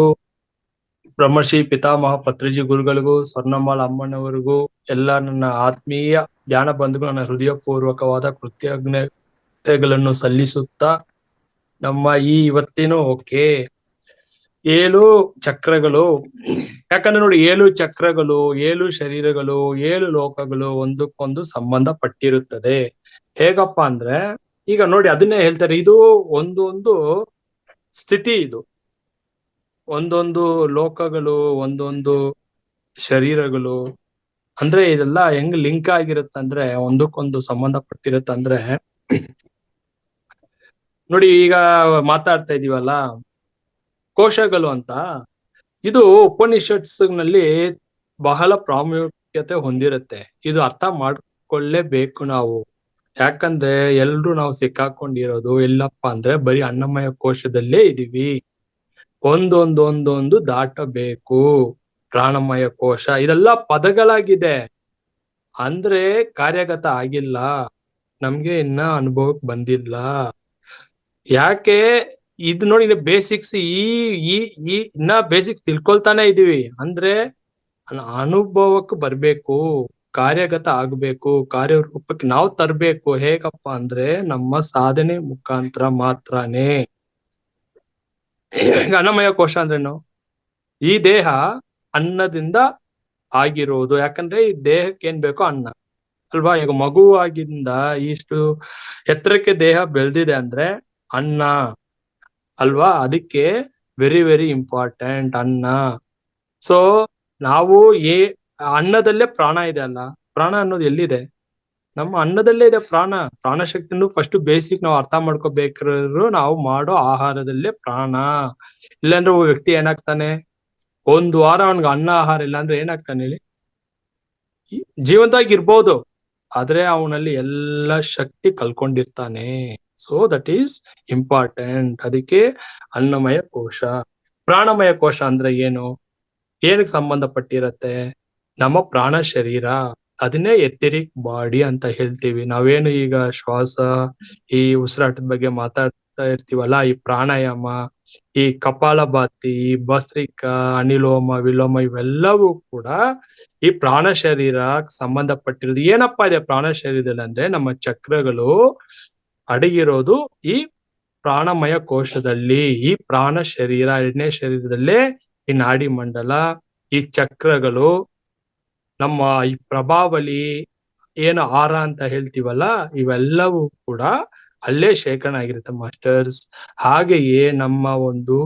ಬ್ರಹ್ಮಶ್ರೀ ಪಿತಾಮಹ ಪತ್ರಿಜಿ ಗುರುಗಳಿಗೂ ಸ್ವರ್ಣಮಾಲ ಅಮ್ಮನವರಿಗೂ ಎಲ್ಲ ನನ್ನ ಆತ್ಮೀಯ ಧ್ಯಾನ ಬಂಧುಗಳು ನನ್ನ ಹೃದಯಪೂರ್ವಕವಾದ ಕೃತಜ್ಞತೆಗಳನ್ನು ಸಲ್ಲಿಸುತ್ತಾ ನಮ್ಮ ಈ ಇವತ್ತಿನ ಓಕೆ 7 ಚಕ್ರಗಳು, ಯಾಕಂದ್ರೆ ನೋಡಿ 7 ಚಕ್ರಗಳು, 7 ಶರೀರಗಳು, 7 ಲೋಕಗಳು ಒಂದಕ್ಕೊಂದು ಸಂಬಂಧ ಪಟ್ಟಿರುತ್ತದೆ. ಹೇಗಪ್ಪ ಅಂದ್ರೆ ಈಗ ನೋಡಿ ಅದನ್ನೇ ಹೇಳ್ತಾರೆ, ಇದು ಒಂದೊಂದು ಸ್ಥಿತಿ, ಇದು ಒಂದೊಂದು ಲೋಕಗಳು, ಒಂದೊಂದು ಶರೀರಗಳು, ಅಂದ್ರೆ ಇದೆಲ್ಲ ಹೆಂಗ್ ಲಿಂಕ್ ಆಗಿರುತ್ತಂದ್ರೆ ಒಂದಕ್ಕೊಂದು ಸಂಬಂಧ ಪಟ್ಟಿರುತ್ತಂದ್ರೆ ನೋಡಿ ಈಗ ಮಾತಾಡ್ತಾ ಇದೀವಲ್ಲ ಕೋಶಗಳು ಅಂತ, ಇದು ಉಪನಿಷತ್ಸ್ ನಲ್ಲಿ ಬಹಳ ಪ್ರಾಮುಖ್ಯತೆ ಹೊಂದಿರುತ್ತೆ. ಇದು ಅರ್ಥ ಮಾಡ್ಕೊಳ್ಳೇಬೇಕು ನಾವು. ಯಾಕಂದ್ರೆ ಎಲ್ರು ನಾವು ಸಿಕ್ಕಾಕೊಂಡಿರೋದು ಎಲ್ಲಪ್ಪ ಅಂದ್ರೆ ಬರೀ ಅನ್ನಮಯ ಕೋಶದಲ್ಲೇ ಇದೀವಿ. ಒಂದೊಂದು ದಾಟಬೇಕು. ಪ್ರಾಣಮಯ ಕೋಶ ಇದೆಲ್ಲ ಪದಗಳಾಗಿದೆ, ಅಂದ್ರೆ ಕಾರ್ಯಗತ ಆಗಿಲ್ಲ, ನಮ್ಗೆ ಇನ್ನ ಅನುಭವಕ್ಕೆ ಬಂದಿಲ್ಲ. ಯಾಕೆ ಇದು ನೋಡಿ ಬೇಸಿಕ್ಸ್ ಈ ಇನ್ನ ಬೇಸಿಕ್ಸ್ ತಿಳ್ಕೊಳ್ತಾನೆ ಇದೀವಿ, ಅಂದ್ರೆ ಅನುಭವಕ್ಕೆ ಬರ್ಬೇಕು, ಕಾರ್ಯಗತ ಆಗ್ಬೇಕು, ಕಾರ್ಯರೂಪಕ್ಕೆ ನಾವು ತರ್ಬೇಕು. ಹೇಗಪ್ಪ ಅಂದ್ರೆ ನಮ್ಮ ಸಾಧನೆ ಮುಖಾಂತರ ಮಾತ್ರನೇ. ಅನ್ನಮಯ ಕೋಶ ಅಂದ್ರೇನು? ಈ ದೇಹ ಅನ್ನದಿಂದ ಆಗಿರುವುದು. ಯಾಕಂದ್ರೆ ಈ ದೇಹಕ್ಕೆ ಏನ್ ಬೇಕೋ ಅನ್ನ ಅಲ್ವಾ. ಈಗ ಮಗುವಾಗಿಂದ ಇಷ್ಟು ಎತ್ತರಕ್ಕೆ ದೇಹ ಬೆಳೆದಿದೆ ಅಂದ್ರೆ ಅನ್ನ ಅಲ್ವಾ. ಅದಕ್ಕೆ ವೆರಿ ವೆರಿ ಇಂಪಾರ್ಟೆಂಟ್ ಅನ್ನ. ಸೊ ನಾವು ಅನ್ನದಲ್ಲೇ ಪ್ರಾಣ ಇದೆ ಅಲ್ಲ. ಪ್ರಾಣ ಅನ್ನೋದು ಎಲ್ಲಿದೆ? ನಮ್ಮ ಅನ್ನದಲ್ಲೇ ಇದೆ ಪ್ರಾಣ. ಪ್ರಾಣಶಕ್ತಿನೂ ಫಸ್ಟ್ ಬೇಸಿಕ್ ನಾವು ಅರ್ಥ ಮಾಡ್ಕೋಬೇಕಾದ್ರು ನಾವು ಮಾಡೋ ಆಹಾರದಲ್ಲೇ ಪ್ರಾಣ. ಇಲ್ಲಾಂದ್ರೆ ಒಬ್ಬ ವ್ಯಕ್ತಿ ಏನಾಗ್ತಾನೆ, 1 ವಾರ ಅವನ್ಗೆ ಅನ್ನ ಆಹಾರ ಇಲ್ಲ ಅಂದ್ರೆ ಏನಾಗ್ತಾನೆ ಹೇಳಿ? ಜೀವಂತವಾಗಿರ್ಬೋದು, ಆದ್ರೆ ಅವನಲ್ಲಿ ಎಲ್ಲ ಶಕ್ತಿ ಕಳ್ಕೊಂಡಿರ್ತಾನೆ. So that is important. ಅದಕ್ಕೆ ಅನ್ನಮಯ ಕೋಶ. ಪ್ರಾಣಮಯ ಕೋಶ ಅಂದ್ರೆ ಏನು? ಏನಕ್ಕೆ ಸಂಬಂಧಪಟ್ಟಿರತ್ತೆ? ನಮ್ಮ ಪ್ರಾಣ ಶರೀರ, ಅದನ್ನೇ ಎಥೆರಿಕ್ ಬಾಡಿ ಅಂತ ಹೇಳ್ತೀವಿ. ನಾವೇನು ಈಗ ಶ್ವಾಸ, ಈ ಉಸಿರಾಟದ ಬಗ್ಗೆ ಮಾತಾಡ್ತಾ ಇರ್ತೀವಲ್ಲ, ಈ ಪ್ರಾಣಾಯಾಮ, ಈ ಕಪಾಲಭಾತಿ, ಈ ಭಸ್ತ್ರಿಕಾ, ಅನಿಲೋಮ, ವಿಲೋಮ ಇವೆಲ್ಲವೂ ಕೂಡ ಈ ಪ್ರಾಣ ಶರೀರ ಸಂಬಂಧಪಟ್ಟಿರೋದು. ಏನಪ್ಪಾ ಇದೆ ಪ್ರಾಣ ಶರೀರದಲ್ಲಿ ಅಂದ್ರೆ ನಮ್ಮ ಚಕ್ರಗಳು ಅಡಗಿರೋದು ಈ ಪ್ರಾಣಮಯ ಕೋಶದಲ್ಲಿ. ಈ ಪ್ರಾಣ ಶರೀರ 2ನೇ ಶರೀರದಲ್ಲೇ ಈ ನಾಡಿ ಮಂಡಲ, ಈ ಚಕ್ರಗಳು, ನಮ್ಮ ಈ ಪ್ರಭಾವಲಿ, ಏನು ಆರ ಅಂತ ಹೇಳ್ತೀವಲ್ಲ, ಇವೆಲ್ಲವೂ ಕೂಡ ಅಲ್ಲೇ ಶೇಖರಣೆ ಆಗಿರುತ್ತೆ ಮಾಸ್ಟರ್ಸ್. ಹಾಗೆಯೇ ನಮ್ಮ ಒಂದು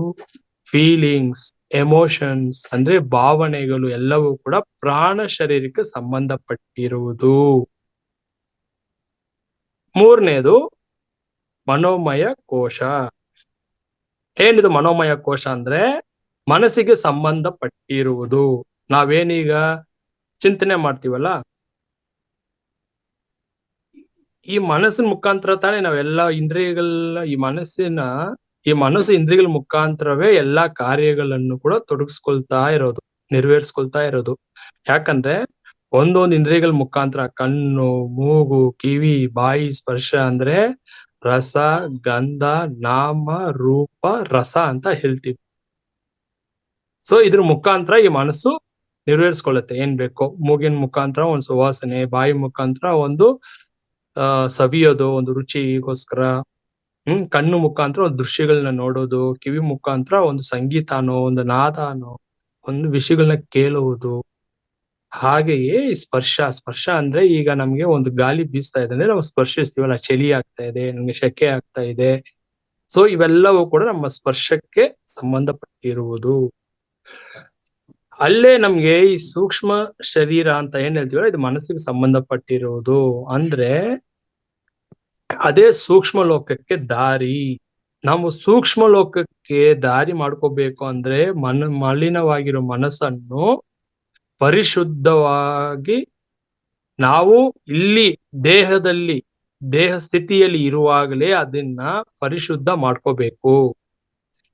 ಫೀಲಿಂಗ್ಸ್, ಎಮೋಷನ್ಸ್ ಅಂದ್ರೆ ಭಾವನೆಗಳು ಎಲ್ಲವೂ ಕೂಡ ಪ್ರಾಣ ಶರೀರಕ್ಕೆ ಸಂಬಂಧಪಟ್ಟಿರುವುದು. 3ನೇದು ಮನೋಮಯ ಕೋಶ. ಏನಿದು ಮನೋಮಯ ಕೋಶ ಅಂದ್ರೆ ಮನಸ್ಸಿಗೆ ಸಂಬಂಧಪಟ್ಟಿರುವುದು. ನಾವೇನೀಗ ಚಿಂತನೆ ಮಾಡ್ತೀವಲ್ಲ, ಈ ಮನಸ್ಸಿನ ಮುಖಾಂತರ ತಾನೇ ನಾವೆಲ್ಲ ಇಂದ್ರಿಯಗಳ ಈ ಮನಸ್ಸು ಇಂದ್ರಿಯಗಳ ಮುಖಾಂತರವೇ ಎಲ್ಲಾ ಕಾರ್ಯಗಳನ್ನು ಕೂಡ ತೊಡಗಿಸ್ಕೊಳ್ತಾ ಇರೋದು, ನೆರವೇರಿಸ್ಕೊಳ್ತಾ ಇರೋದು. ಯಾಕಂದ್ರೆ ಒಂದೊಂದು ಇಂದ್ರಿಯಗಳ ಮುಖಾಂತರ ಕಣ್ಣು, ಮೂಗು, ಕಿವಿ, ಬಾಯಿ, ಸ್ಪರ್ಶ ಅಂದ್ರೆ ರಸ, ಗಂಧ, ನಾಮ, ರೂಪ, ರಸ ಅಂತ ಹೇಳ್ತೀವಿ. ಸೊ ಇದ್ರ ಮುಖಾಂತರ ಈ ಮನಸ್ಸು ನೆರವೇರಿಸ್ಕೊಳ್ಳುತ್ತೆ ಏನ್ ಬೇಕೋ. ಮೂಗಿನ ಮುಖಾಂತರ ಒಂದು ಸುವಾಸನೆ, ಬಾಯಿ ಮುಖಾಂತರ ಒಂದು ಸವಿಯೋದು, ಒಂದು ರುಚಿಗೋಸ್ಕರ, ಕಣ್ಣು ಮುಖಾಂತರ ಒಂದು ದೃಶ್ಯಗಳನ್ನ ನೋಡೋದು, ಕಿವಿ ಮುಖಾಂತರ ಒಂದು ಸಂಗೀತನೋ, ಒಂದು ನಾದನೋ, ಒಂದು ವಿಷಯಗಳನ್ನ ಕೇಳುವುದು. ಹಾಗೆಯೇ ಈ ಸ್ಪರ್ಶ ಅಂದ್ರೆ ಈಗ ನಮ್ಗೆ ಒಂದು ಗಾಳಿ ಬೀಸ್ತಾ ಇದೆ ಅಂದ್ರೆ ನಾವು ಸ್ಪರ್ಶಿಸ್ತೀವಲ್ಲ, ಚಳಿ ಆಗ್ತಾ ಇದೆ, ನಮ್ಗೆ ಶೆಕೆ ಆಗ್ತಾ ಇದೆ. ಸೊ ಇವೆಲ್ಲವೂ ಕೂಡ ನಮ್ಮ ಸ್ಪರ್ಶಕ್ಕೆ ಸಂಬಂಧಪಟ್ಟಿರುವುದು. ಅಲ್ಲೇ ನಮ್ಗೆ ಈ ಸೂಕ್ಷ್ಮ ಶರೀರ ಅಂತ ಏನ್ ಹೇಳ್ತೀವಲ್ಲ, ಇದು ಮನಸ್ಸಿಗೆ ಸಂಬಂಧಪಟ್ಟಿರುವುದು. ಅಂದ್ರೆ ಅದೇ ಸೂಕ್ಷ್ಮ ಲೋಕಕ್ಕೆ ದಾರಿ. ನಾವು ಸೂಕ್ಷ್ಮ ಲೋಕಕ್ಕೆ ದಾರಿ ಮಾಡ್ಕೋಬೇಕು ಅಂದ್ರೆ ಮಲಿನವಾಗಿರೋ ಮನಸ್ಸನ್ನು ಪರಿಶುದ್ಧವಾಗಿ ನಾವು ಇಲ್ಲಿ ದೇಹ ಸ್ಥಿತಿಯಲ್ಲಿ ಇರುವಾಗಲೇ ಅದನ್ನ ಪರಿಶುದ್ಧ ಮಾಡ್ಕೋಬೇಕು.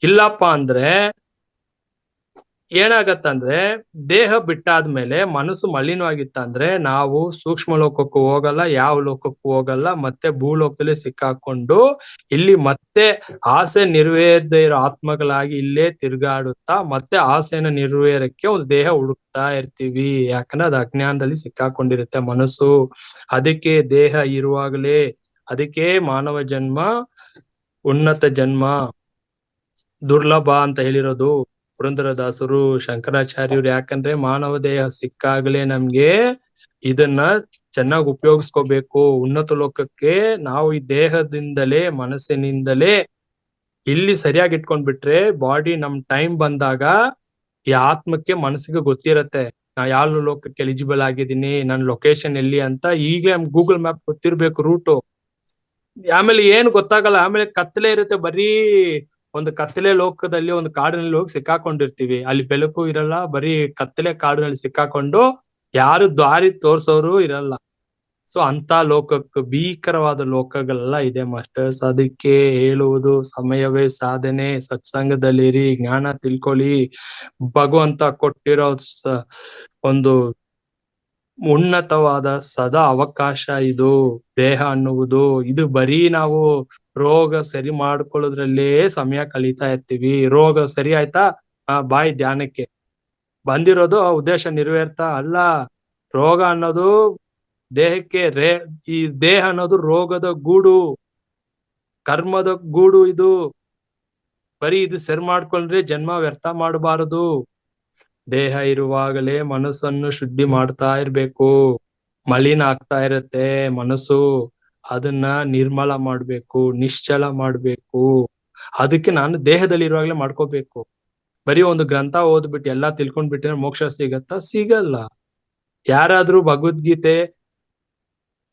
ಇಲ್ಲಪ್ಪ ಅಂದ್ರೆ ಏನಾಗತ್ತಂದ್ರೆ ದೇಹ ಬಿಟ್ಟಾದ್ಮೇಲೆ ಮನಸ್ಸು ಮಲಿನವಾಗಿತ್ತಂದ್ರೆ ನಾವು ಸೂಕ್ಷ್ಮ ಲೋಕಕ್ಕೂ ಹೋಗಲ್ಲ, ಯಾವ ಲೋಕಕ್ಕೂ ಹೋಗಲ್ಲ, ಮತ್ತೆ ಭೂಲೋಕದಲ್ಲಿ ಸಿಕ್ಕಾಕೊಂಡು ಇಲ್ಲಿ ಮತ್ತೆ ಆಸೆ ನೆರವೇರದೇ ಇರೋ ಆತ್ಮಗಳಾಗಿ ಇಲ್ಲೇ ತಿರ್ಗಾಡುತ್ತಾ ಮತ್ತೆ ಆಸೆನ ನೆರವೇರಕ್ಕೆ ಒಂದು ದೇಹ ಹುಡುಕ್ತಾ ಇರ್ತೀವಿ. ಯಾಕಂದ್ರೆ ಅದು ಅಜ್ಞಾನದಲ್ಲಿ ಸಿಕ್ಕಾಕೊಂಡಿರುತ್ತೆ ಮನಸ್ಸು. ಅದಕ್ಕೆ ದೇಹ ಇರುವಾಗಲೇ, ಅದಕ್ಕೆ ಮಾನವ ಜನ್ಮ ಉನ್ನತ ಜನ್ಮ ದುರ್ಲಭ ಅಂತ ಹೇಳಿರೋದು ಪುರಂದರದಾಸರು, ಶಂಕರಾಚಾರ್ಯರು. ಯಾಕಂದ್ರೆ ಮಾನವ ದೇಹ ಸಿಕ್ಕಾಗಲೇ ನಮ್ಗೆ ಇದನ್ನ ಚೆನ್ನಾಗಿ ಉಪಯೋಗಿಸ್ಕೋಬೇಕು. ಉನ್ನತ ಲೋಕಕ್ಕೆ ನಾವು ಈ ದೇಹದಿಂದಲೇ ಮನಸ್ಸಿನಿಂದಲೇ ಇಲ್ಲಿ ಸರಿಯಾಗಿ ಇಟ್ಕೊಂಡ್ಬಿಟ್ರೆ ಬಾಡಿ ನಮ್ ಟೈಮ್ ಬಂದಾಗ ಈ ಆತ್ಮಕ್ಕೆ ಮನಸ್ಸಿಗೆ ಗೊತ್ತಿರತ್ತೆ ನಾ ಯಾವ ಲೋಕಕ್ಕೆ ಎಲಿಜಿಬಲ್ ಆಗಿದ್ದೀನಿ, ನನ್ನ ಲೊಕೇಶನ್ ಎಲ್ಲಿ ಅಂತ ಈಗಲೇ ಗೂಗಲ್ ಮ್ಯಾಪ್ ಗೊತ್ತಿರ್ಬೇಕು ರೂಟು. ಆಮೇಲೆ ಏನು ಗೊತ್ತಾಗಲ್ಲ, ಆಮೇಲೆ ಕತ್ತಲೆ ಇರುತ್ತೆ, ಬರೀ ಒಂದು ಕತ್ತಲೆ ಲೋಕದಲ್ಲಿ ಒಂದು ಕಾಡಿನಲ್ಲಿ ಹೋಗಿ ಸಿಕ್ಕಾಕೊಂಡಿರ್ತೀವಿ. ಅಲ್ಲಿ ಬೆಳಕು ಇರಲ್ಲ, ಬರೀ ಕತ್ತಲೆ ಕಾಡಿನಲ್ಲಿ ಸಿಕ್ಕಾಕೊಂಡು ಯಾರು ದಾರಿ ತೋರ್ಸೋರು ಇರಲ್ಲ. ಸೊ ಅಂತ ಲೋಕಕ್ಕೆ ಭೀಕರವಾದ ಲೋಕಗಳೆಲ್ಲ ಇದೆ ಮಾಸ್ಟರ್ಸ್. ಅದಕ್ಕೆ ಹೇಳುವುದು ಸಮಯವೇ ಸಾಧನೆ, ಸತ್ಸಂಗದಲ್ಲಿರಿ, ಜ್ಞಾನ ತಿಳ್ಕೊಳ್ಳಿ. ಭಗವಂತ ಕೊಟ್ಟಿರೋ ಒಂದು ಉನ್ನತವಾದ ಸದಾ ಅವಕಾಶ ಇದು ದೇಹ ಅನ್ನುವುದು. ಇದು ಬರೀ ನಾವು ರೋಗ ಸರಿ ಮಾಡ್ಕೊಳ್ಳೋದ್ರಲ್ಲೇ ಸಮಯ ಕಳೀತಾ ಇರ್ತೀವಿ. ರೋಗ ಸರಿ ಆಯ್ತಾ, ಬಾಯಿ ಧ್ಯಾನಕ್ಕೆ ಬಂದಿರೋದು ಉದ್ದೇಶ ನೆರವೇರ್ತಾ ಅಲ್ಲ. ರೋಗ ಅನ್ನೋದು ದೇಹಕ್ಕೆ ಈ ದೇಹ ಅನ್ನೋದು ರೋಗದ ಗೂಡು, ಕರ್ಮದ ಗೂಡು. ಇದು ಬರೀ ಇದು ಸರಿ ಮಾಡ್ಕೊಂಡ್ರೆ ಜನ್ಮ ವ್ಯರ್ಥ ಮಾಡಬಾರದು. ದೇಹ ಇರುವಾಗಲೇ ಮನಸ್ಸನ್ನು ಶುದ್ಧಿ ಮಾಡ್ತಾ ಇರ್ಬೇಕು. ಮಲಿನ ಆಗ್ತಾ ಇರತ್ತೆ ಮನಸ್ಸು, ಅದನ್ನ ನಿರ್ಮಲ ಮಾಡ್ಬೇಕು, ನಿಶ್ಚಲ ಮಾಡ್ಬೇಕು. ಅದಕ್ಕೆ ನಾನು ದೇಹದಲ್ಲಿ ಇರುವಾಗಲೇ ಮಾಡ್ಕೋಬೇಕು. ಬರೀ ಒಂದು ಗ್ರಂಥ ಓದ್ಬಿಟ್ಟು ಎಲ್ಲಾ ತಿಳ್ಕೊಂಡ್ಬಿಟ್ರೆ ಮೋಕ್ಷ ಸಿಗತ್ತಾ? ಸಿಗಲ್ಲ. ಯಾರಾದ್ರೂ ಭಗವದ್ಗೀತೆ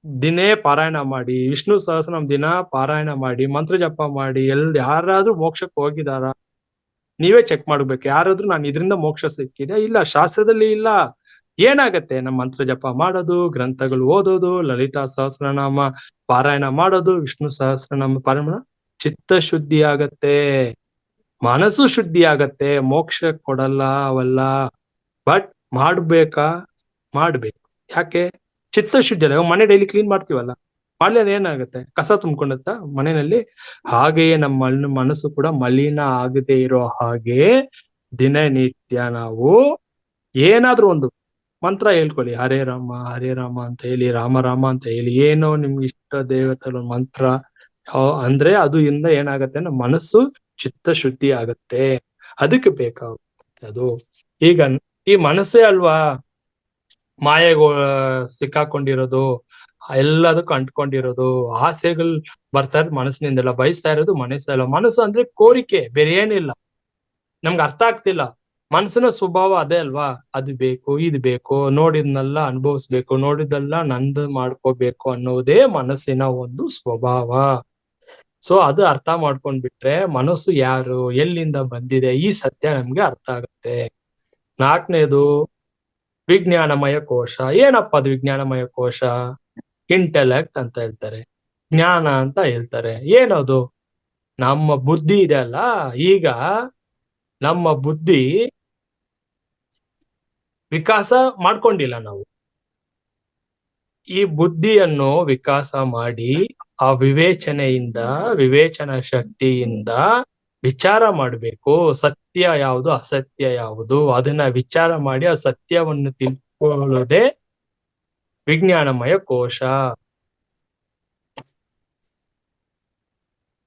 ದಿನೇ ಪಾರಾಯಣ ಮಾಡಿ, ವಿಷ್ಣು ಸಹಸ್ರನಾಮ ದಿನ ಪಾರಾಯಣ ಮಾಡಿ, ಮಂತ್ರ ಜಪ ಮಾಡಿ, ಯಾರಾದ್ರೂ ಮೋಕ್ಷಕ್ಕೆ ಹೋಗಿದಾರ? ನೀವೇ ಚೆಕ್ ಮಾಡ್ಬೇಕು. ಯಾರಾದ್ರೂ ನಾನು ಇದರಿಂದ ಮೋಕ್ಷ ಸಿಕ್ಕಿದೆ? ಇಲ್ಲ, ಶಾಸ್ತ್ರದಲ್ಲಿ ಇಲ್ಲ. ಏನಾಗತ್ತೆ? ನಮ್ಮ ಮಂತ್ರ ಜಪ ಮಾಡೋದು, ಗ್ರಂಥಗಳು ಓದೋದು, ಲಲಿತಾ ಸಹಸ್ರನಾಮ ಪಾರಾಯಣ ಮಾಡೋದು, ವಿಷ್ಣು ಸಹಸ್ರನಾಮ ಪಾರಾಯಣ, ಚಿತ್ತ ಶುದ್ಧಿ ಆಗತ್ತೆ, ಮನಸ್ಸು ಶುದ್ಧಿ ಆಗತ್ತೆ. ಮೋಕ್ಷ ಕೊಡಲ್ಲ ಅವೆಲ್ಲ. ಬಟ್ ಮಾಡ್ಬೇಕಾ? ಮಾಡ್ಬೇಕು. ಯಾಕೆ? ಚಿತ್ತ ಶುದ್ಧಿ ಅಲ್ಲ. ಮನೆ ಡೈಲಿ ಕ್ಲೀನ್ ಮಾಡ್ತೀವಲ್ಲ, ಮಾಡ್ಲಿಲ್ಲ ಏನಾಗುತ್ತೆ? ಕಸ ತುಂಬ್ಕೊಂಡತ್ತ ಮನೆಯಲ್ಲಿ. ಹಾಗೆಯೇ ನಮ್ಮ ಮನಸ್ಸು ಕೂಡ ಮಲಿನ ಆಗದೆ ಇರೋ ಹಾಗೆ ದಿನನಿತ್ಯ ನಾವು ಏನಾದ್ರೂ ಒಂದು ಮಂತ್ರ ಹೇಳ್ಕೊಳ್ಳಿ. ಹರೇ ರಾಮ ಅಂತ ಹೇಳಿ, ರಾಮ ರಾಮ ಅಂತ ಹೇಳಿ, ಏನೋ ನಿಮ್ಗೆ ಇಷ್ಟ ದೇವತೆ ಮಂತ್ರ ಅಂದ್ರೆ ಅದು ಇಂದ ಏನಾಗತ್ತೆ? ನಮ್ಮ ಮನಸ್ಸು ಚಿತ್ತ ಶುದ್ಧಿ ಆಗತ್ತೆ. ಅದಕ್ಕೆ ಬೇಕಾಗುತ್ತೆ ಅದು. ಈಗ ಈ ಮನಸ್ಸೇ ಅಲ್ವಾ ಮಾಯೆಗೂ ಸಿಕ್ಕಾಕೊಂಡಿರೋದು, ಎಲ್ಲದಕ್ಕೂ ಅಂಟ್ಕೊಂಡಿರೋದು. ಆಸೆಗಳು ಬರ್ತಾ ಇರೋದು ಮನಸ್ಸಿನಿಂದೆಲ್ಲ, ಬಯಸ್ತಾ ಇರೋದು ಮನಸ್ಸಲ್ಲ. ಮನಸ್ಸು ಅಂದ್ರೆ ಕೋರಿಕೆ, ಬೇರೆ ಏನಿಲ್ಲ. ನಮ್ಗೆ ಅರ್ಥ ಆಗ್ತಿಲ್ಲ. ಮನಸ್ಸಿನ ಸ್ವಭಾವ ಅದೇ ಅಲ್ವಾ, ಅದು ಬೇಕು, ಇದು ಬೇಕು, ನೋಡಿದ್ನೆಲ್ಲ ಅನುಭವಿಸ್ಬೇಕು, ನೋಡಿದ್ದೆಲ್ಲ ನಂದು ಮಾಡ್ಕೋಬೇಕು ಅನ್ನೋದೇ ಮನಸ್ಸಿನ ಒಂದು ಸ್ವಭಾವ. ಸೊ ಅದು ಅರ್ಥ ಮಾಡ್ಕೊಂಡ್ಬಿಟ್ರೆ ಮನಸ್ಸು ಯಾರು, ಎಲ್ಲಿಂದ ಬಂದಿದೆ, ಈ ಸತ್ಯ ನಮ್ಗೆ ಅರ್ಥ ಆಗತ್ತೆ. 4ನೇದು ವಿಜ್ಞಾನಮಯ ಕೋಶ. ಏನಪ್ಪ ಅದು ವಿಜ್ಞಾನಮಯ ಕೋಶ? ಇಂಟೆಲೆಕ್ಟ್ ಅಂತ ಹೇಳ್ತಾರೆ, ಜ್ಞಾನ ಅಂತ ಹೇಳ್ತಾರೆ. ಏನದು? ನಮ್ಮ ಬುದ್ಧಿ ಇದೆ ಅಲ್ಲ, ಈಗ ನಮ್ಮ ಬುದ್ಧಿ ವಿಕಾಸ ಮಾಡ್ಕೊಂಡಿಲ್ಲ ನಾವು. ಈ ಬುದ್ಧಿಯನ್ನು ವಿಕಾಸ ಮಾಡಿ ಆ ವಿವೇಚನಾ ಶಕ್ತಿಯಿಂದ ವಿಚಾರ ಮಾಡಬೇಕು. ಸತ್ಯ ಯಾವುದು, ಅಸತ್ಯ ಯಾವುದು, ಅದನ್ನ ವಿಚಾರ ಮಾಡಿ ಆ ಸತ್ಯವನ್ನು ತಿಳ್ಕೊಳ್ಳೋದೇ ವಿಜ್ಞಾನಮಯ ಕೋಶ.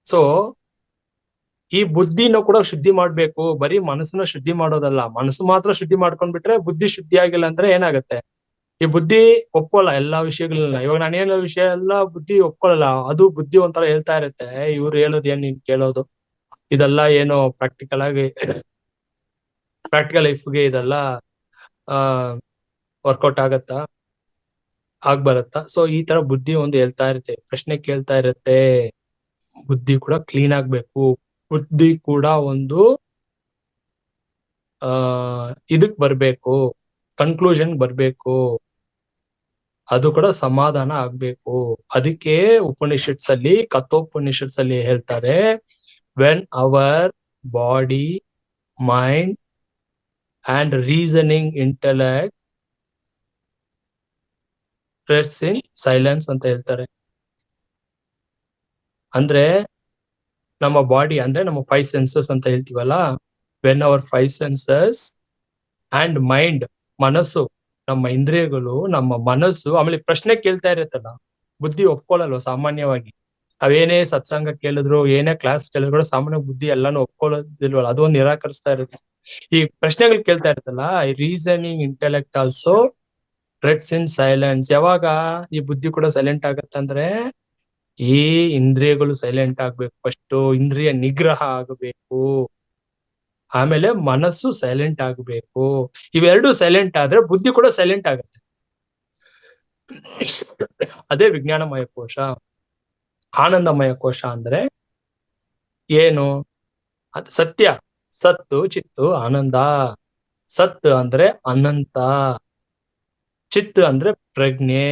ಸೊ ಈ ಬುದ್ಧಿನ ಕೂಡ ಶುದ್ಧಿ ಮಾಡ್ಬೇಕು. ಬರೀ ಮನಸ್ಸನ್ನ ಶುದ್ಧಿ ಮಾಡೋದಲ್ಲ. ಮನಸ್ಸು ಮಾತ್ರ ಶುದ್ಧಿ ಮಾಡ್ಕೊಂಡ್ಬಿಟ್ರೆ ಬುದ್ಧಿ ಶುದ್ಧಿ ಆಗಿಲ್ಲ ಅಂದ್ರೆ ಏನಾಗತ್ತೆ? ಈ ಬುದ್ಧಿ ಒಪ್ಕೊಳ್ಳ ಎಲ್ಲಾ ವಿಷಯಗಳನ್ನ. ಇವಾಗ ನಾನು ಹೇಳೋ ವಿಷಯ ಎಲ್ಲ ಬುದ್ಧಿ ಒಪ್ಕೊಳ್ಳಲ್ಲ. ಅದು ಬುದ್ಧಿ ಒಂಥರ ಹೇಳ್ತಾ ಇರುತ್ತೆ, ಇವ್ರು ಹೇಳೋದು ಏನ್ ನೀನ್ ಕೇಳೋದು, ಇದೆಲ್ಲ ಏನೋ ಪ್ರಾಕ್ಟಿಕಲ್ ಲೈಫ್ಗೆ ಇದೆಲ್ಲ ವರ್ಕೌಟ್ ಆಗತ್ತಾ, ಆಗ್ಬರತ್ತಾ? ಸೊ ಈ ತರ ಬುದ್ಧಿ ಒಂದು ಹೇಳ್ತಾ ಇರುತ್ತೆ, ಪ್ರಶ್ನೆ ಕೇಳ್ತಾ ಇರುತ್ತೆ. ಬುದ್ಧಿ ಕೂಡ ಕ್ಲೀನ್ ಆಗ್ಬೇಕು. ಬುದ್ಧಿ ಕೂಡ ಒಂದು ಇದಕ್ ಬರ್ಬೇಕು, ಕನ್ಕ್ಲೂಷನ್ ಬರ್ಬೇಕು. ಅದು ಕೂಡ ಸಮಾಧಾನ ಆಗ್ಬೇಕು. ಅದಕ್ಕೆ ಉಪನಿಷತ್ಸ್ ಅಲ್ಲಿ, ಕಥೋಪನಿಷತ್ಸ್ ಅಲ್ಲಿ ಹೇಳ್ತಾರೆ, when our body, mind and reasoning intellect rests in silence ಅಂತ ಹೇಳ್ತಾರೆ. ಅಂದ್ರೆ ನಮ್ಮ ಬಾಡಿ ಅಂದ್ರೆ ನಮ್ಮ 5 ಸೆನ್ಸಸ್ ಅಂತ ಹೇಳ್ತೀವಲ್ಲ, when our 5 senses and mind, ಮನಸ್ಸು, ನಮ್ಮ ಇಂದ್ರಿಯಗಳು, ನಮ್ಮ ಮನಸ್ಸು, ಆಮೇಲೆ ಪ್ರಶ್ನೆ ಕೇಳ್ತಾ ಇರುತ್ತಲ್ಲ, ಬುದ್ಧಿ ಒಪ್ಕೊಳ್ಳಲ್ವ ಸಾಮಾನ್ಯವಾಗಿ. ಅವೇನೇ ಸತ್ಸಂಗ ಕೇಳಿದ್ರು, ಏನೇ ಕ್ಲಾಸ್ ಕೇಳಿದ್ರು ಕೂಡ ಸಾಮಾನ್ಯ ಬುದ್ಧಿ ಎಲ್ಲಾನು ಒಪ್ಕೊಳ್ಳೋದಿಲ್ವಲ್ಲ, ಅದು ಒಂದು ನಿರಾಕರಿಸ್ತಾ ಇರುತ್ತೆ. ಈ ಪ್ರಶ್ನೆಗಳು ಕೇಳ್ತಾ ಇರುತ್ತಲ್ಲ, ಈ reasoning intellect also ರೆಡ್ಸ್ in silence. ಯಾವಾಗ ಈ ಬುದ್ಧಿ ಕೂಡ ಸೈಲೆಂಟ್ ಆಗತ್ತಂದ್ರೆ, ಈ ಇಂದ್ರಿಯಗಳು ಸೈಲೆಂಟ್ ಆಗ್ಬೇಕು, ಫಸ್ಟ್ ಇಂದ್ರಿಯ ನಿಗ್ರಹ ಆಗಬೇಕು, ಆಮೇಲೆ ಮನಸ್ಸು ಸೈಲೆಂಟ್ ಆಗಬೇಕು. ಇವೆರಡು ಸೈಲೆಂಟ್ ಆದ್ರೆ ಬುದ್ಧಿ ಕೂಡ ಸೈಲೆಂಟ್ ಆಗುತ್ತೆ. ಅದೇ ವಿಜ್ಞಾನಮಯ ಕೋಶ. ಆನಂದಮಯ ಕೋಶ ಅಂದ್ರೆ ಏನು? ಅದು ಸತ್ಯ, ಸತ್ತು ಚಿತ್ತು ಆನಂದ. ಸತ್ ಅಂದ್ರೆ ಅನಂತ, ಚಿತ್ ಅಂದ್ರೆ ಪ್ರಜ್ಞೆ.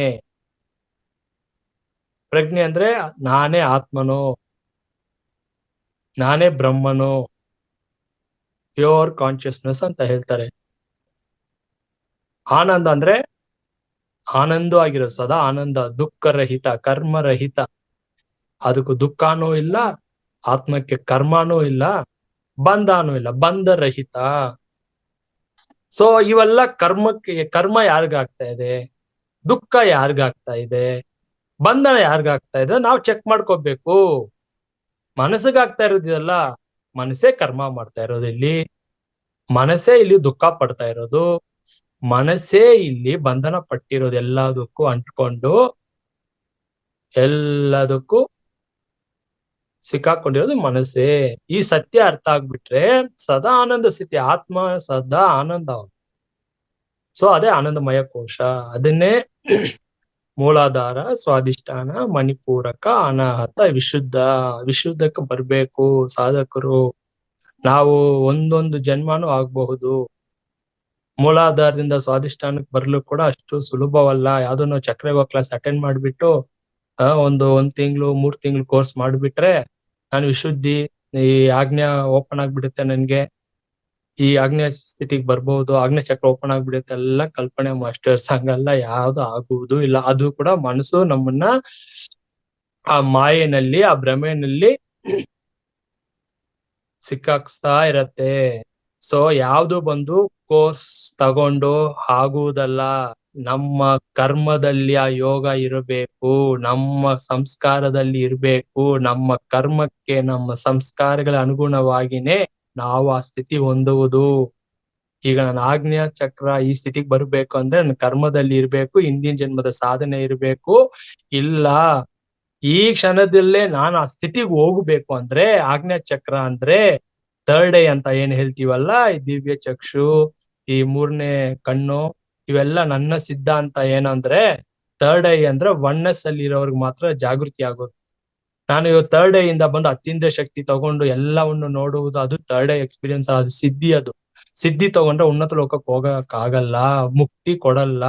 ಪ್ರಜ್ಞೆ ಅಂದ್ರೆ ನಾನೇ ಆತ್ಮನು, ನಾನೇ ಬ್ರಹ್ಮನು, ಪ್ಯೂರ್ ಕಾನ್ಶಿಯಸ್ನೆಸ್ ಅಂತ ಹೇಳ್ತಾರೆ. ಆನಂದ ಅಂದ್ರೆ ಆನಂದ ಆಗಿರೋ, ಸದಾ ಆನಂದ, ದುಃಖರಹಿತ, ಕರ್ಮರಹಿತ. ಅದಕ್ಕೂ ದುಃಖನೂ ಇಲ್ಲ, ಆತ್ಮಕ್ಕೆ ಕರ್ಮನೂ ಇಲ್ಲ, ಬಂಧನೂ ಇಲ್ಲ, ಬಂಧರಹಿತ. ಸೊ ಇವೆಲ್ಲ ಕರ್ಮ ಯಾರಿಗಾಗ್ತಾ ಇದೆ, ದುಃಖ ಯಾರಿಗಾಗ್ತಾ ಇದೆ, ಬಂಧನ ಯಾರಿಗಾಗ್ತಾ ಇದೆ, ನಾವು ಚೆಕ್ ಮಾಡ್ಕೋಬೇಕು. ಮನಸ್ಸಿಗಾಗ್ತಾ ಇರೋದಿದಲ್ಲ, ಮನಸ್ಸೇ ಕರ್ಮ ಮಾಡ್ತಾ ಇರೋದು ಇಲ್ಲಿ, ಮನಸ್ಸೇ ಇಲ್ಲಿ ದುಃಖ ಪಡ್ತಾ ಇರೋದು, ಮನಸ್ಸೇ ಇಲ್ಲಿ ಬಂಧನ ಪಟ್ಟಿರೋದು. ಎಲ್ಲದಕ್ಕೂ ಅಂಟ್ಕೊಂಡು ಎಲ್ಲದಕ್ಕೂ ಸಿಕ್ಕಾಕೊಂಡಿರೋದು ಮನಸ್ಸೇ. ಈ ಸತ್ಯ ಅರ್ಥ ಆಗ್ಬಿಟ್ರೆ ಸದಾ ಆನಂದ ಸ್ಥಿತಿ, ಆತ್ಮ ಸದಾ ಆನಂದ. ಸೊ ಅದೇ ಆನಂದಮಯ ಕೋಶ. ಅದನ್ನೇ ಮೂಲಾಧಾರ, ಸ್ವಾಧಿಷ್ಠಾನ, ಮಣಿಪೂರಕ, ಅನಾಹತ, ವಿಶುದ್ಧಕ್ಕೆ ಬರ್ಬೇಕು ಸಾಧಕರು. ನಾವು ಒಂದೊಂದು ಜನ್ಮನೂ ಆಗ್ಬಹುದು. ಮೂಲಾಧಾರದಿಂದ ಸ್ವಾಧಿಷ್ಠಾನಕ್ಕೆ ಬರ್ಲು ಕೂಡ ಅಷ್ಟು ಸುಲಭವಲ್ಲ. ಯಾವ್ದೋ ನಾವು ಚಕ್ರಯೋಗ ಕ್ಲಾಸ್ ಅಟೆಂಡ್ ಮಾಡ್ಬಿಟ್ಟು ಒಂದ್ ತಿಂಗಳು 3 ತಿಂಗಳು ಕೋರ್ಸ್ ಮಾಡ್ಬಿಟ್ರೆ ನಾನು ವಿಶುದ್ಧಿ, ಈ ಆಜ್ಞಾ ಓಪನ್ ಆಗ್ಬಿಡುತ್ತೆ, ನನ್ಗೆ ಈ ಆಜ್ಞಾ ಸ್ಥಿತಿಗೆ ಬರ್ಬಹುದು, ಆಜ್ಞಾ ಚಕ್ರ ಓಪನ್ ಆಗ್ಬಿಡುತ್ತೆ, ಎಲ್ಲ ಕಲ್ಪನೆ ಮಾಸ್ಟರ್ಸ್. ಹಂಗಲ್ಲ, ಯಾವ್ದು ಆಗುವುದು ಇಲ್ಲ. ಅದು ಕೂಡ ಮನಸ್ಸು ನಮ್ಮನ್ನ ಆ ಮಾಯೆನಲ್ಲಿ, ಆ ಭ್ರಮೆನಲ್ಲಿ ಸಿಕ್ಕಾಕ್ಸ್ತಾ ಇರತ್ತೆ. ಸೊ ಯಾವ್ದು ಬಂದು ಕೋರ್ಸ್ ತಗೊಂಡು ಆಗುವುದಲ್ಲ. ನಮ್ಮ ಕರ್ಮದಲ್ಲಿ ಆ ಯೋಗ ಇರಬೇಕು, ನಮ್ಮ ಸಂಸ್ಕಾರದಲ್ಲಿ ಇರಬೇಕು. ನಮ್ಮ ಕರ್ಮಕ್ಕೆ, ನಮ್ಮ ಸಂಸ್ಕಾರಗಳ ಅನುಗುಣವಾಗಿನೇ ನಾವು ಆ ಸ್ಥಿತಿ ಹೊಂದುವುದು. ಈಗ ನನ್ನ ಆಜ್ಞಾ ಚಕ್ರ ಈ ಸ್ಥಿತಿಗೆ ಬರ್ಬೇಕು ಅಂದ್ರೆ ನನ್ನ ಕರ್ಮದಲ್ಲಿ ಇರ್ಬೇಕು, ಹಿಂದಿನ ಜನ್ಮದ ಸಾಧನೆ ಇರ್ಬೇಕು. ಇಲ್ಲ, ಈ ಕ್ಷಣದಲ್ಲೇ ನಾನು ಆ ಸ್ಥಿತಿಗೆ ಹೋಗ್ಬೇಕು ಅಂದ್ರೆ ಆಜ್ಞಾ ಚಕ್ರ ಅಂದ್ರೆ ಥರ್ಡ್ ಐ ಅಂತ ಏನ್ ಹೇಳ್ತೀವಲ್ಲ, ಈ ದಿವ್ಯ ಚಕ್ಷು, ಈ 3ನೇ ಕಣ್ಣು, ಇವೆಲ್ಲ ನನ್ನ ಸಿದ್ಧಾಂತ ಏನಂದ್ರೆ ಥರ್ಡ್ ಐ ಅಂದ್ರೆ ಒನ್ನೆಸ್ ಅಲ್ಲಿ ಇರೋರ್ಗ್ ಮಾತ್ರ ಜಾಗೃತಿ ಆಗೋದು. ನಾನು ಇವಾಗ ಥರ್ಡ್ ಐ ಇಂದ ಬಂದು ಅತೀಂದ್ರಿಯ ಶಕ್ತಿ ತಗೊಂಡು ಎಲ್ಲವನ್ನು ನೋಡುವುದು, ಅದು ಥರ್ಡ್ ಐ ಎಕ್ಸ್ಪೀರಿಯನ್ಸ್. ಅದು ಸಿದ್ಧಿ. ಅದು ಸಿದ್ಧಿ ತಗೊಂಡ್ರೆ ಉನ್ನತ ಲೋಕಕ್ಕೆ ಹೋಗಕ್ ಆಗಲ್ಲ, ಮುಕ್ತಿ ಕೊಡಲ್ಲ.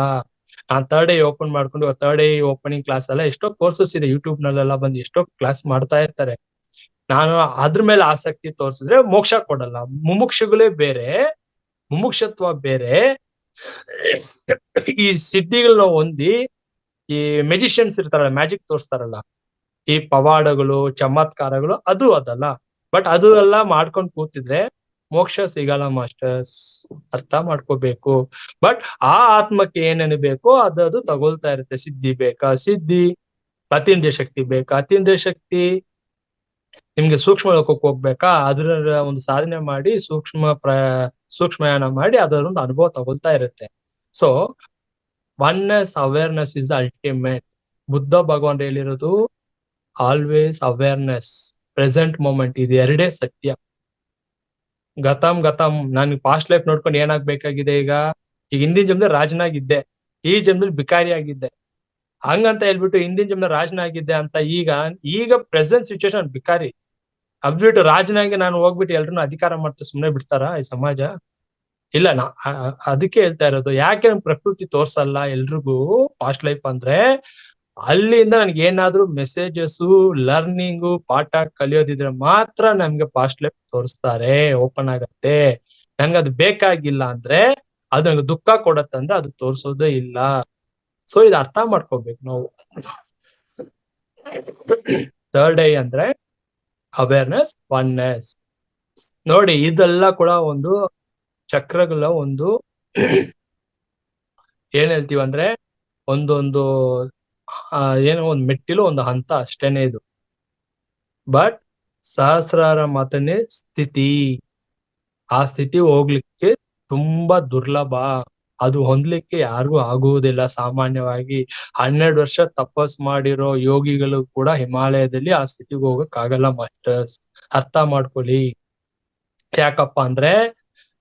ನಾನ್ ಥರ್ಡ್ ಐ ಓಪನ್ ಮಾಡ್ಕೊಂಡು, ಥರ್ಡ್ ಐ ಓಪನಿಂಗ್ ಕ್ಲಾಸ್ ಎಲ್ಲ ಎಷ್ಟೋ ಕೋರ್ಸಸ್ ಇದೆ, ಯೂಟ್ಯೂಬ್ ನಲ್ಲೆಲ್ಲ ಬಂದು ಎಷ್ಟೋ ಕ್ಲಾಸ್ ಮಾಡ್ತಾ ಇರ್ತಾರೆ. ನಾನು ಅದ್ರ ಮೇಲೆ ಆಸಕ್ತಿ ತೋರಿಸಿದ್ರೆ ಮೋಕ್ಷ ಕೊಡಲ್ಲ. ಮುಮುಕ್ಷುಗಳೇ ಬೇರೆ, ಮುಮುಕ್ಷತ್ವ ಬೇರೆ. ಈ ಸಿದ್ಧಿಗಳನ್ನ ಹೊಂದಿ ಈ ಮೆಜಿಷಿಯನ್ಸ್ ಇರ್ತಾರಲ್ಲ, ಮ್ಯಾಜಿಕ್ ತೋರಿಸ್ತಾರಲ್ಲ, ಈ ಪವಾಡಗಳು, ಚಮತ್ಕಾರಗಳು, ಅದು ಅದಲ್ಲ. ಬಟ್ ಅದು ಎಲ್ಲ ಮಾಡ್ಕೊಂಡು ಕೂತಿದ್ರೆ ಮೋಕ್ಷ ಸಿಗಲ್ಲ ಮಾಸ್ಟರ್ಸ್, ಅರ್ಥ ಮಾಡ್ಕೋಬೇಕು. ಬಟ್ ಆ ಆತ್ಮಕ್ಕೆ ಏನೇನು ಬೇಕೋ ಅದು ತಗೊಳ್ತಾ ಇರುತ್ತೆ. ಸಿದ್ಧಿ ಬೇಕಾ, ಸಿದ್ಧಿ. ಅತೀಂದ್ರಿಯ ಶಕ್ತಿ ಬೇಕಾ, ಅತೀಂದ್ರಿಯ ಶಕ್ತಿ. ನಿಮ್ಗೆ ಸೂಕ್ಷ್ಮ ಲೋಕಕ್ಕೆ ಹೋಗ್ಬೇಕಾ, ಅದರ ಒಂದು ಸಾಧನೆ ಮಾಡಿ ಸೂಕ್ಷ್ಮಯಾನ ಮಾಡಿ ಅದರ ಒಂದು ಅನುಭವ ತಗೊಳ್ತಾ ಇರುತ್ತೆ. So oneness, awareness is the ultimate. Buddha ಭಗವಾನ್ ಹೇಳಿರೋದು ಆಲ್ವೇಸ್ ಅವೇರ್ನೆಸ್, ಪ್ರೆಸೆಂಟ್ ಮೂಮೆಂಟ್. ಇದು ಎರಡೇ ಸತ್ಯ. ಗತಂ ನಾನು ಪಾಸ್ಟ್ ಲೈಫ್ ನೋಡ್ಕೊಂಡು ಏನಾಗ್ಬೇಕಾಗಿದೆ, ಈಗ ಹಿಂದಿನ ಜನ್ಮದಲ್ಲಿ ರಾಜನಾಗಿದ್ದೆ, ಈ ಜನ್ಮದಲ್ಲಿ ಬಿಕಾರಿ ಆಗಿದ್ದೆ, ಹಂಗಂತ ಹೇಳ್ಬಿಟ್ಟು ಹಿಂದಿನ ಜನ್ಮದಲ್ಲಿ ರಾಜನಾಗಿದ್ದೆ ಅಂತ ಈಗ ಪ್ರೆಸೆಂಟ್ ಸಿಚುವೇಶನ್ ಬಿಕಾರಿ ಅಬ್ಬಿಟ್ಟು ರಾಜನಾಗಿ ನಾನು ಹೋಗ್ಬಿಟ್ಟು ಎಲ್ರನ್ನೂ ಅಧಿಕಾರ ಮಾಡ್ತಾ ಸುಮ್ನೆ ಬಿಡ್ತಾರ ಈ ಸಮಾಜ? ಇಲ್ಲ. ಅದಕ್ಕೆ ಹೇಳ್ತಾ ಇರೋದು, ಯಾಕೆ ನಮ್ ಪ್ರಕೃತಿ ತೋರ್ಸಲ್ಲ ಎಲ್ರಿಗೂ ಪಾಸ್ಟ್ ಲೈಫ್ ಅಂದ್ರೆ, ಅಲ್ಲಿಂದ ನನ್ಗೆ ಏನಾದ್ರು ಮೆಸೇಜಸ್, ಲರ್ನಿಂಗು, ಪಾಠ ಕಲಿಯೋದಿದ್ರೆ ಮಾತ್ರ ನಮ್ಗೆ ಪಾಸ್ಟ್ ಲೈಫ್ ತೋರಿಸ್ತಾರೆ, ಓಪನ್ ಆಗತ್ತೆ. ನನ್ಗದು ಬೇಕಾಗಿಲ್ಲ ಅಂದ್ರೆ ಅದು ನಂಗೆ ದುಃಖ ಕೊಡತ್ತಂದ್ರೆ ಅದು ತೋರ್ಸೋದೇ ಇಲ್ಲ. ಸೊ ಇದು ಅರ್ಥ ಮಾಡ್ಕೋಬೇಕು ನಾವು. ಥರ್ಡ್ ಐ ಅಂದ್ರೆ ಅವೇರ್ನೆಸ್, ಒನ್ನೆಸ್. ನೋಡಿ ಇದೆಲ್ಲ ಕೂಡ ಒಂದು ಚಕ್ರಗಳ ಒಂದು ಏನ್ ಹೇಳ್ತೀವಿ ಅಂದ್ರೆ ಒಂದೊಂದು ಏನೋ ಒಂದು ಮೆಟ್ಟಿಲು ಒಂದು ಹಂತ ಅಷ್ಟೇನೆ ಇದು. ಬಟ್ ಸಹಸ್ರಾರ ಮಾತನೇ ಸ್ಥಿತಿ. ಆ ಸ್ಥಿತಿ ಹೋಗ್ಲಿಕ್ಕೆ ತುಂಬಾ ದುರ್ಲಭ. ಅದು ಹೊಂದ್ಲಿಕ್ಕೆ ಯಾರಿಗೂ ಆಗುವುದಿಲ್ಲ. ಸಾಮಾನ್ಯವಾಗಿ 12 ವರ್ಷ ತಪಸ್ ಮಾಡಿರೋ ಯೋಗಿಗಳು ಕೂಡ ಹಿಮಾಲಯದಲ್ಲಿ ಆ ಸ್ಥಿತಿಗೆ ಹೋಗಕ್ ಆಗಲ್ಲ ಮಾಸ್ಟರ್ಸ್. ಅರ್ಥ ಮಾಡ್ಕೊಳ್ಳಿ. ಯಾಕಪ್ಪ ಅಂದ್ರೆ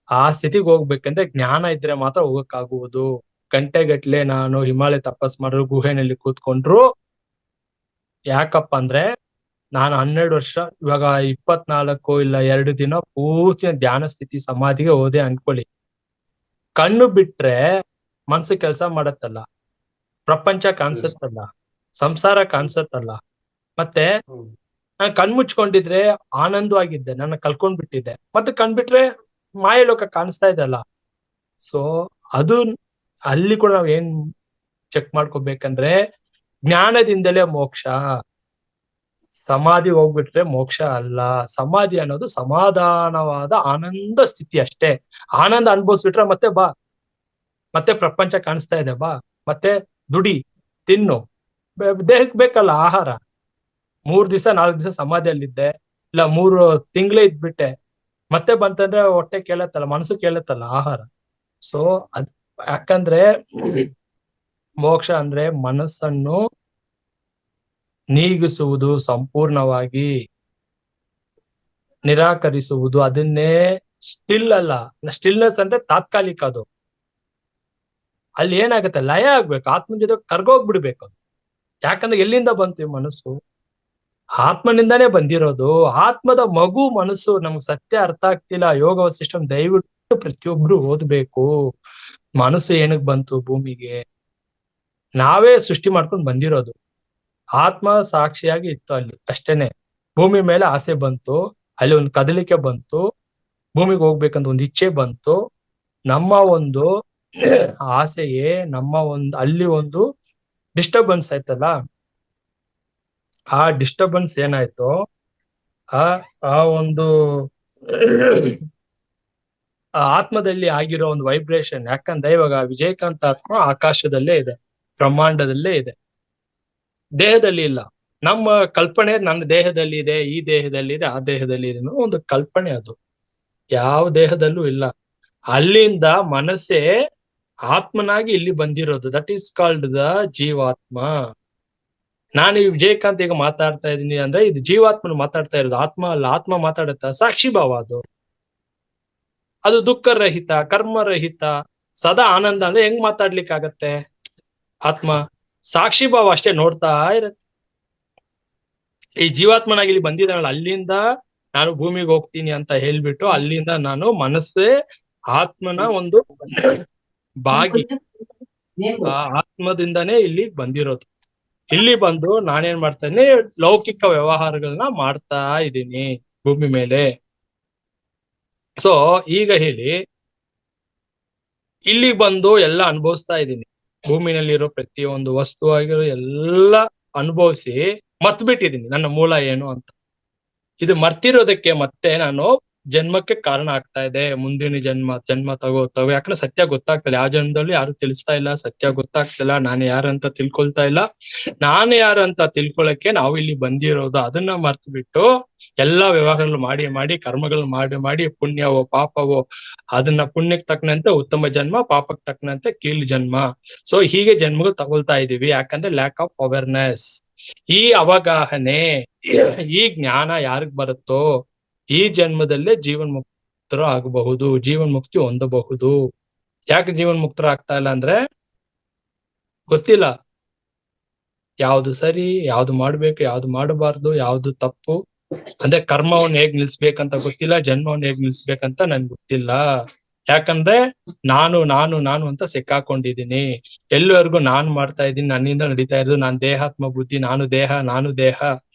ಆ ಸ್ಥಿತಿಗೆ ಹೋಗ್ಬೇಕಂದ್ರೆ ಜ್ಞಾನ ಇದ್ರೆ ಮಾತ್ರ ಹೋಗಕ್ಕಾಗುವುದು. ಗಂಟೆಗಟ್ಲೆ ನಾನು ಹಿಮಾಲಯ ತಪಸ್ ಮಾಡಿರೋ ಗುಹೆನಲ್ಲಿ ಕೂತ್ಕೊಂಡ್ರು. ಯಾಕಪ್ಪ ಅಂದ್ರೆ ನಾನು 12 ವರ್ಷ, ಇವಾಗ 24 ಇಲ್ಲ 2 ದಿನ ಪೂರ್ತಿ ಧ್ಯಾನ ಸ್ಥಿತಿ ಸಮಾಧಿಗೆ ಹೋದೆ ಅನ್ಕೊಳ್ಳಿ. ಕಣ್ಣು ಬಿಟ್ರೆ ಮನ್ಸು ಕೆಲಸ ಮಾಡತ್ತಲ್ಲ, ಪ್ರಪಂಚ ಕಾಣಿಸತ್ತಲ್ಲ, ಸಂಸಾರ ಕಾಣಿಸತ್ತಲ್ಲ. ಮತ್ತೆ ನಾನು ಕಣ್ ಮುಚ್ಕೊಂಡಿದ್ರೆ ಆನಂದವಾಗಿದ್ದೆ, ನನ್ನ ಕಲ್ಕೊಂಡ್ ಬಿಟ್ಟಿದ್ದೆ. ಮತ್ತೆ ಕಣ್ಬಿಟ್ರೆ ಮಾಯಲೋಕ ಕಾಣಿಸ್ತಾ ಇದೆಲ್ಲ. ಸೊ ಅದು ಅಲ್ಲಿ ಕೂಡ ನಾವ್ ಏನ್ ಚೆಕ್ ಮಾಡ್ಕೋಬೇಕಂದ್ರೆ ಜ್ಞಾನದಿಂದಲೇ ಮೋಕ್ಷ. ಸಮಾಧಿ ಹೋಗ್ಬಿಟ್ರೆ ಮೋಕ್ಷ ಅಲ್ಲ. ಸಮಾಧಿ ಅನ್ನೋದು ಸಮಾಧಾನವಾದ ಆನಂದ ಸ್ಥಿತಿ ಅಷ್ಟೇ. ಆನಂದ ಅನುಭವಿಸ್ಬಿಟ್ರೆ ಮತ್ತೆ ಬಾ, ಮತ್ತೆ ಪ್ರಪಂಚ ಕಾಣಿಸ್ತಾ ಇದೆ ಬಾ, ಮತ್ತೆ ದುಡಿ, ತಿನ್ನು, ದೇಹಕ್ಕೆ ಬೇಕಲ್ಲ ಆಹಾರ. 3 ದಿವಸ 4 ದಿವಸ ಸಮಾಧಿಯಲ್ಲಿದ್ದೆ, ಇಲ್ಲ 3 ತಿಂಗಳೇ ಇದ್ಬಿಟ್ಟೆ, ಮತ್ತೆ ಬಂತಂದ್ರೆ ಹೊಟ್ಟೆ ಕೇಳತ್ತಲ್ಲ, ಮನಸ್ಸು ಕೇಳತ್ತಲ್ಲ ಆಹಾರ. ಸೊ ಅದ್ ಯಾಕಂದ್ರೆ ಮೋಕ್ಷ ಅಂದ್ರೆ ಮನಸ್ಸನ್ನು ನೀಗಿಸುವುದು, ಸಂಪೂರ್ಣವಾಗಿ ನಿರಾಕರಿಸುವುದು. ಅದನ್ನೇ ಸ್ಟಿಲ್ ಅಲ್ಲ, ಸ್ಟಿಲ್ನೆಸ್ ಅಂದ್ರೆ ತಾತ್ಕಾಲಿಕ. ಅದು ಅಲ್ಲಿ ಏನಾಗುತ್ತೆ, ಲಯ ಆಗ್ಬೇಕು, ಆತ್ಮನ ಜೊತೆ ಕರ್ಗೋಗ್ಬಿಡ್ಬೇಕು. ಯಾಕಂದ್ರೆ ಎಲ್ಲಿಂದ ಬಂತು ಈ ಮನಸ್ಸು? ಆತ್ಮನಿಂದಾನೇ ಬಂದಿರೋದು. ಆತ್ಮದ ಮಗು ಮನಸ್ಸು. ನಮ್ಗೆ ಸತ್ಯ ಅರ್ಥ ಆಗ್ತಿಲ್ಲ. ಯೋಗ ವಸಿಷ್ಠಂ ದಯವಿಟ್ಟು ಪ್ರತಿಯೊಬ್ರು ಓದ್ಬೇಕು. ಮನಸ್ಸು ಏನಕ್ ಬಂತು ಭೂಮಿಗೆ? ನಾವೇ ಸೃಷ್ಟಿ ಮಾಡ್ಕೊಂಡು ಬಂದಿರೋದು. ಆತ್ಮ ಸಾಕ್ಷಿಯಾಗಿ ಇತ್ತು ಅಲ್ಲಿ ಅಷ್ಟೇನೆ. ಭೂಮಿ ಮೇಲೆ ಆಸೆ ಬಂತು, ಅಲ್ಲಿ ಒಂದು ಕದಲಿಕೆ ಬಂತು, ಭೂಮಿಗೆ ಹೋಗ್ಬೇಕಂತ ಒಂದು ಇಚ್ಛೆ ಬಂತು. ನಮ್ಮ ಒಂದು ಆಸೆಯೇ ಅಲ್ಲಿ ಒಂದು ಡಿಸ್ಟರ್ಬೆನ್ಸ್ ಆಯ್ತಲ್ಲ. ಆ ಡಿಸ್ಟರ್ಬೆನ್ಸ್ ಏನಾಯ್ತು, ಆ ಒಂದು ಆತ್ಮದಲ್ಲಿ ಆಗಿರೋ ಒಂದು ವೈಬ್ರೇಷನ್. ಯಾಕಂದ್ರೆ ಇವಾಗ ವಿಜಯಕಾಂತ್ ಆತ್ಮ ಆಕಾಶದಲ್ಲೇ ಇದೆ, ಬ್ರಹ್ಮಾಂಡದಲ್ಲೇ ಇದೆ, ದೇಹದಲ್ಲಿ ಇಲ್ಲ. ನಮ್ಮ ಕಲ್ಪನೆ ನನ್ನ ದೇಹದಲ್ಲಿ ಇದೆ, ಈ ದೇಹದಲ್ಲಿ ಇದೆ, ಆ ದೇಹದಲ್ಲಿ ಇದೆ ಅನ್ನೋ ಒಂದು ಕಲ್ಪನೆ. ಅದು ಯಾವ ದೇಹದಲ್ಲೂ ಇಲ್ಲ. ಅಲ್ಲಿಂದ ಮನಸ್ಸೇ ಆತ್ಮನಾಗಿ ಇಲ್ಲಿ ಬಂದಿರೋದು. ದಟ್ ಈಸ್ ಕಾಲ್ಡ್ ದ ಜೀವಾತ್ಮ. ನಾನು ಈ ವಿಜಯಕಾಂತ್ ಈಗ ಮಾತಾಡ್ತಾ ಇದ್ದೀನಿ ಅಂದ್ರೆ ಇದು ಜೀವಾತ್ಮನ ಮಾತಾಡ್ತಾ ಇರೋದು, ಆತ್ಮ ಅಲ್ಲ. ಆತ್ಮ ಮಾತಾಡುತ್ತಾ ಸಾಕ್ಷಿ ಭಾವ. ಅದು ದುಃಖ ರಹಿತ, ಕರ್ಮರಹಿತ, ಸದಾ ಆನಂದ. ಅಂದ್ರೆ ಹೆಂಗ್ ಮಾತಾಡ್ಲಿಕ್ಕಾಗತ್ತೆ? ಆತ್ಮ ಸಾಕ್ಷಿ ಭಾವ ಅಷ್ಟೇ, ನೋಡ್ತಾ ಇರತ್ತೆ. ಈ ಜೀವಾತ್ಮನಾಗಿ ಇಲ್ಲಿ ಬಂದಿದ್ದಾನಲ್ಲ, ಅಲ್ಲಿಂದ ನಾನು ಭೂಮಿಗೆ ಹೋಗ್ತೀನಿ ಅಂತ ಹೇಳ್ಬಿಟ್ಟು ಅಲ್ಲಿಂದ ನಾನು ಮನಸ್ಸೇ ಆತ್ಮನ ಒಂದು ಬಾಗಿ, ಆ ಆತ್ಮದಿಂದಾನೇ ಇಲ್ಲಿ ಬಂದಿರೋದು. ಇಲ್ಲಿ ಬಂದು ನಾನೇನ್ ಮಾಡ್ತಾ ಇದ್ದೀನಿ, ಲೌಕಿಕ ವ್ಯವಹಾರಗಳನ್ನ ಮಾಡ್ತಾ ಇದ್ದೀನಿ ಭೂಮಿ ಮೇಲೆ. ಸೊ ಈಗ ಹೇಳಿ, ಇಲ್ಲಿ ಬಂದು ಎಲ್ಲ ಅನುಭವಿಸ್ತಾ ಇದ್ದೀನಿ. ಭೂಮಿನಲ್ಲಿರೋ ಪ್ರತಿಯೊಂದು ವಸ್ತು ಆಗಿರೋ ಎಲ್ಲ ಅನುಭವಿಸಿ ಮರ್ತ್ಬಿಟ್ಟಿದ್ದೀನಿ ನನ್ನ ಮೂಲ ಏನು ಅಂತ. ಇದು ಮರ್ತಿರೋದಕ್ಕೆ ಮತ್ತೆ ನಾನು ಜನ್ಮಕ್ಕೆ ಕಾರಣ ಆಗ್ತಾ ಇದೆ. ಮುಂದಿನ ಜನ್ಮ ತಗೋ. ಯಾಕಂದ್ರೆ ಸತ್ಯ ಗೊತ್ತಾಗ್ತಿಲ್ಲ. ಯಾವ ಜನ್ಮದಲ್ಲಿ ಯಾರು ತಿಳಿಸ್ತಾ ಇಲ್ಲ, ಸತ್ಯ ಗೊತ್ತಾಗ್ತಿಲ್ಲ. ನಾನು ಯಾರಂತ ತಿಳ್ಕೊಳ್ತಾ ಇಲ್ಲ. ನಾನು ಯಾರಂತ ತಿಳ್ಕೊಳಕ್ಕೆ ನಾವು ಇಲ್ಲಿ ಬಂದಿರೋದು. ಅದನ್ನ ಮರ್ತು ಬಿಟ್ಟು ಎಲ್ಲಾ ವ್ಯವಹಾರಗಳು ಮಾಡಿ ಕರ್ಮಗಳು ಮಾಡಿ ಪುಣ್ಯವೋ ಪಾಪವೋ, ಅದನ್ನ ಪುಣ್ಯಕ್ಕೆ ತಕ್ಕನಂತೆ ಉತ್ತಮ ಜನ್ಮ, ಪಾಪಕ್ಕೆ ತಕ್ಕನಂತೆ ಕೀಳು ಜನ್ಮ. ಸೊ ಹೀಗೆ ಜನ್ಮಗಳು ತಗೊಳ್ತಾ ಇದೀವಿ. ಯಾಕಂದ್ರೆ ಲ್ಯಾಕ್ ಆಫ್ ಅವೇರ್ನೆಸ್. ಈ ಅವಗಾಹನೆ, ಈ ಜ್ಞಾನ ಯಾರಿಗ್ ಬರುತ್ತೋ ಈ ಜನ್ಮದಲ್ಲೇ ಜೀವನ್ ಮುಕ್ತರು ಆಗಬಹುದು, ಜೀವನ್ ಮುಕ್ತಿ ಹೊಂದಬಹುದು. ಯಾಕೆ ಜೀವನ್ ಮುಕ್ತರು ಆಗ್ತಾ ಇಲ್ಲ ಅಂದ್ರೆ ಗೊತ್ತಿಲ್ಲ. ಯಾವ್ದು ಸರಿ, ಯಾವ್ದು ಮಾಡ್ಬೇಕು, ಯಾವ್ದು ಮಾಡಬಾರ್ದು, ಯಾವ್ದು ತಪ್ಪು. ಅಂದ್ರೆ ಕರ್ಮವನ್ನು ಹೇಗ್ ನಿಲ್ಸ್ಬೇಕಂತ ಗೊತ್ತಿಲ್ಲ, ಜನ್ಮವನ್ನು ಹೇಗ್ ನಿಲ್ಸ್ಬೇಕಂತ ನನ್ಗೆ ಗೊತ್ತಿಲ್ಲ. ಯಾಕಂದ್ರೆ ನಾನು ನಾನು ನಾನು ಅಂತ ಸಿಕ್ಕಾಕೊಂಡಿದ್ದೀನಿ. ಎಲ್ಲಿವರೆಗೂ ನಾನ್ ಮಾಡ್ತಾ ಇದ್ದೀನಿ, ನನ್ನಿಂದ ನಡೀತಾ ಇರೋದು, ನಾನ್ ದೇಹಾತ್ಮ ಬುದ್ಧಿ, ನಾನು ದೇಹ,